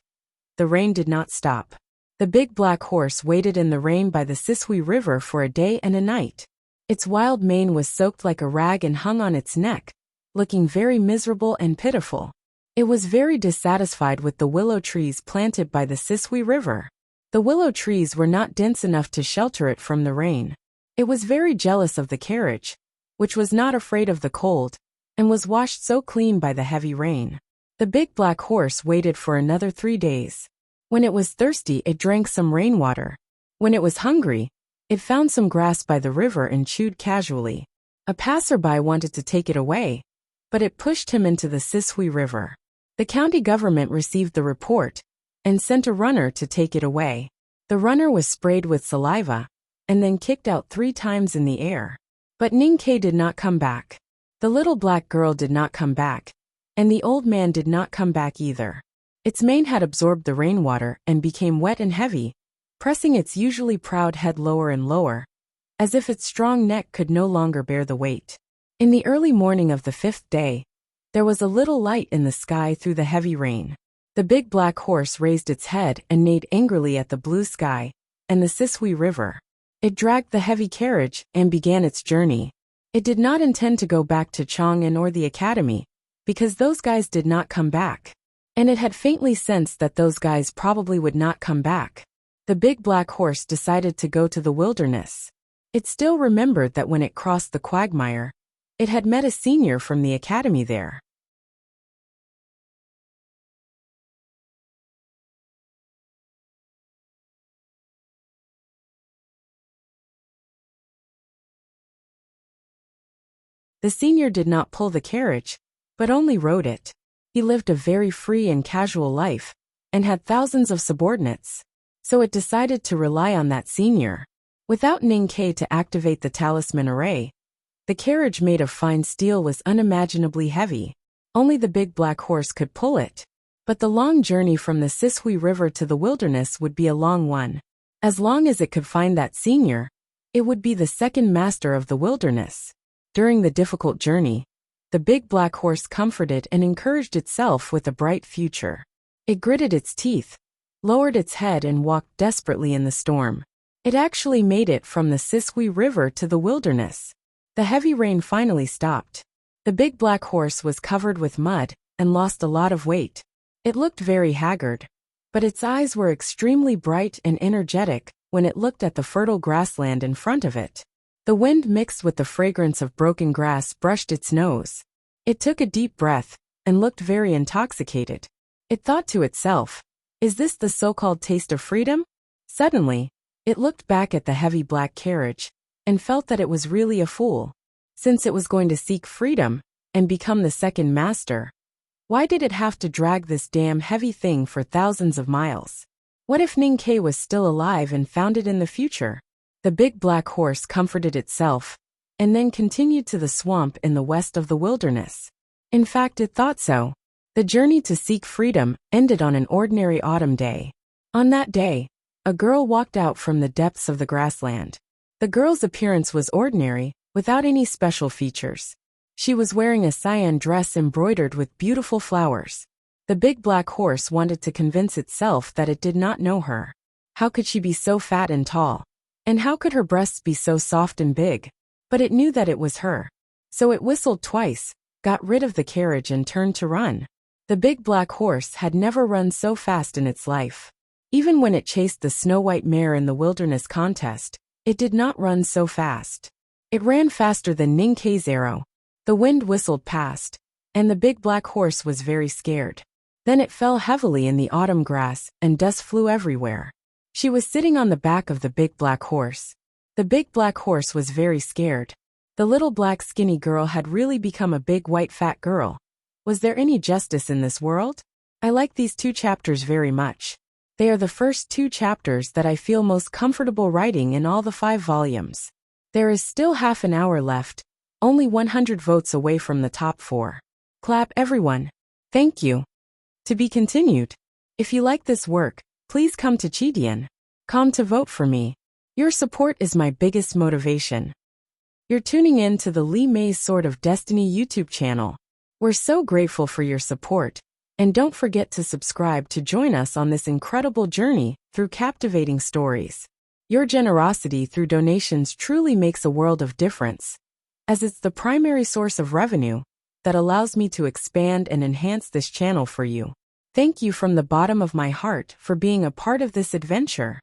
The rain did not stop. The big black horse waited in the rain by the Sisui River for a day and a night. Its wild mane was soaked like a rag and hung on its neck, looking very miserable and pitiful. It was very dissatisfied with the willow trees planted by the Sisui River. The willow trees were not dense enough to shelter it from the rain. It was very jealous of the carriage, which was not afraid of the cold, and was washed so clean by the heavy rain. The big black horse waited for another 3 days. When it was thirsty, it drank some rainwater. When it was hungry, it found some grass by the river and chewed casually. A passerby wanted to take it away, but it pushed him into the Sisui River. The county government received the report and sent a runner to take it away. The runner was sprayed with saliva and then kicked out 3 times in the air. But Ning-Kei did not come back. The little black girl did not come back, and the old man did not come back either. Its mane had absorbed the rainwater and became wet and heavy, pressing its usually proud head lower and lower, as if its strong neck could no longer bear the weight. In the early morning of the 5th day, there was a little light in the sky through the heavy rain. The big black horse raised its head and neighed angrily at the blue sky and the Sisui River. It dragged the heavy carriage and began its journey. It did not intend to go back to Chang'an or the academy, because those guys did not come back. And it had faintly sensed that those guys probably would not come back. The big black horse decided to go to the wilderness. It still remembered that when it crossed the quagmire, it had met a senior from the academy there. The senior did not pull the carriage, but only rode it. He lived a very free and casual life, and had thousands of subordinates. So it decided to rely on that senior. Without Ning-Kei to activate the talisman array, the carriage made of fine steel was unimaginably heavy. Only the big black horse could pull it. But the long journey from the Sisui River to the wilderness would be a long one. As long as it could find that senior, it would be the second master of the wilderness. During the difficult journey, the big black horse comforted and encouraged itself with a bright future. It gritted its teeth, lowered its head and walked desperately in the storm. It actually made it from the Sisui River to the wilderness. The heavy rain finally stopped. The big black horse was covered with mud and lost a lot of weight. It looked very haggard, but its eyes were extremely bright and energetic when it looked at the fertile grassland in front of it. The wind mixed with the fragrance of broken grass brushed its nose. It took a deep breath and looked very intoxicated. It thought to itself, Is this the so-called taste of freedom? Suddenly, it looked back at the heavy black carriage and felt that it was really a fool. Since it was going to seek freedom and become the second master, why did it have to drag this damn heavy thing for thousands of miles? What if Ninkei was still alive and found it in the future? The big black horse comforted itself and then continued to the swamp in the west of the wilderness. In fact, it thought so. The journey to seek freedom ended on an ordinary autumn day. On that day, a girl walked out from the depths of the grassland. The girl's appearance was ordinary, without any special features. She was wearing a cyan dress embroidered with beautiful flowers. The big black horse wanted to convince itself that it did not know her. How could she be so fat and tall? And how could her breasts be so soft and big? But it knew that it was her. So it whistled twice, got rid of the carriage and turned to run. The big black horse had never run so fast in its life. Even when it chased the snow-white mare in the wilderness contest, it did not run so fast. It ran faster than Ninkei's arrow. The wind whistled past, and the big black horse was very scared. Then it fell heavily in the autumn grass, and dust flew everywhere. She was sitting on the back of the big black horse. The big black horse was very scared. The little black skinny girl had really become a big white fat girl. Was there any justice in this world? I like these 2 chapters very much. They are the first 2 chapters that I feel most comfortable writing in all the 5 volumes. There is still half an hour left, only 100 votes away from the top 4. Clap everyone. Thank you. To be continued. If you like this work, please come to Chidian.com to vote for me. Your support is my biggest motivation. You're tuning in to the Lee May's Sword of Destiny YouTube channel. We're so grateful for your support, and don't forget to subscribe to join us on this incredible journey through captivating stories. Your generosity through donations truly makes a world of difference, as it's the primary source of revenue that allows me to expand and enhance this channel for you. Thank you from the bottom of my heart for being a part of this adventure.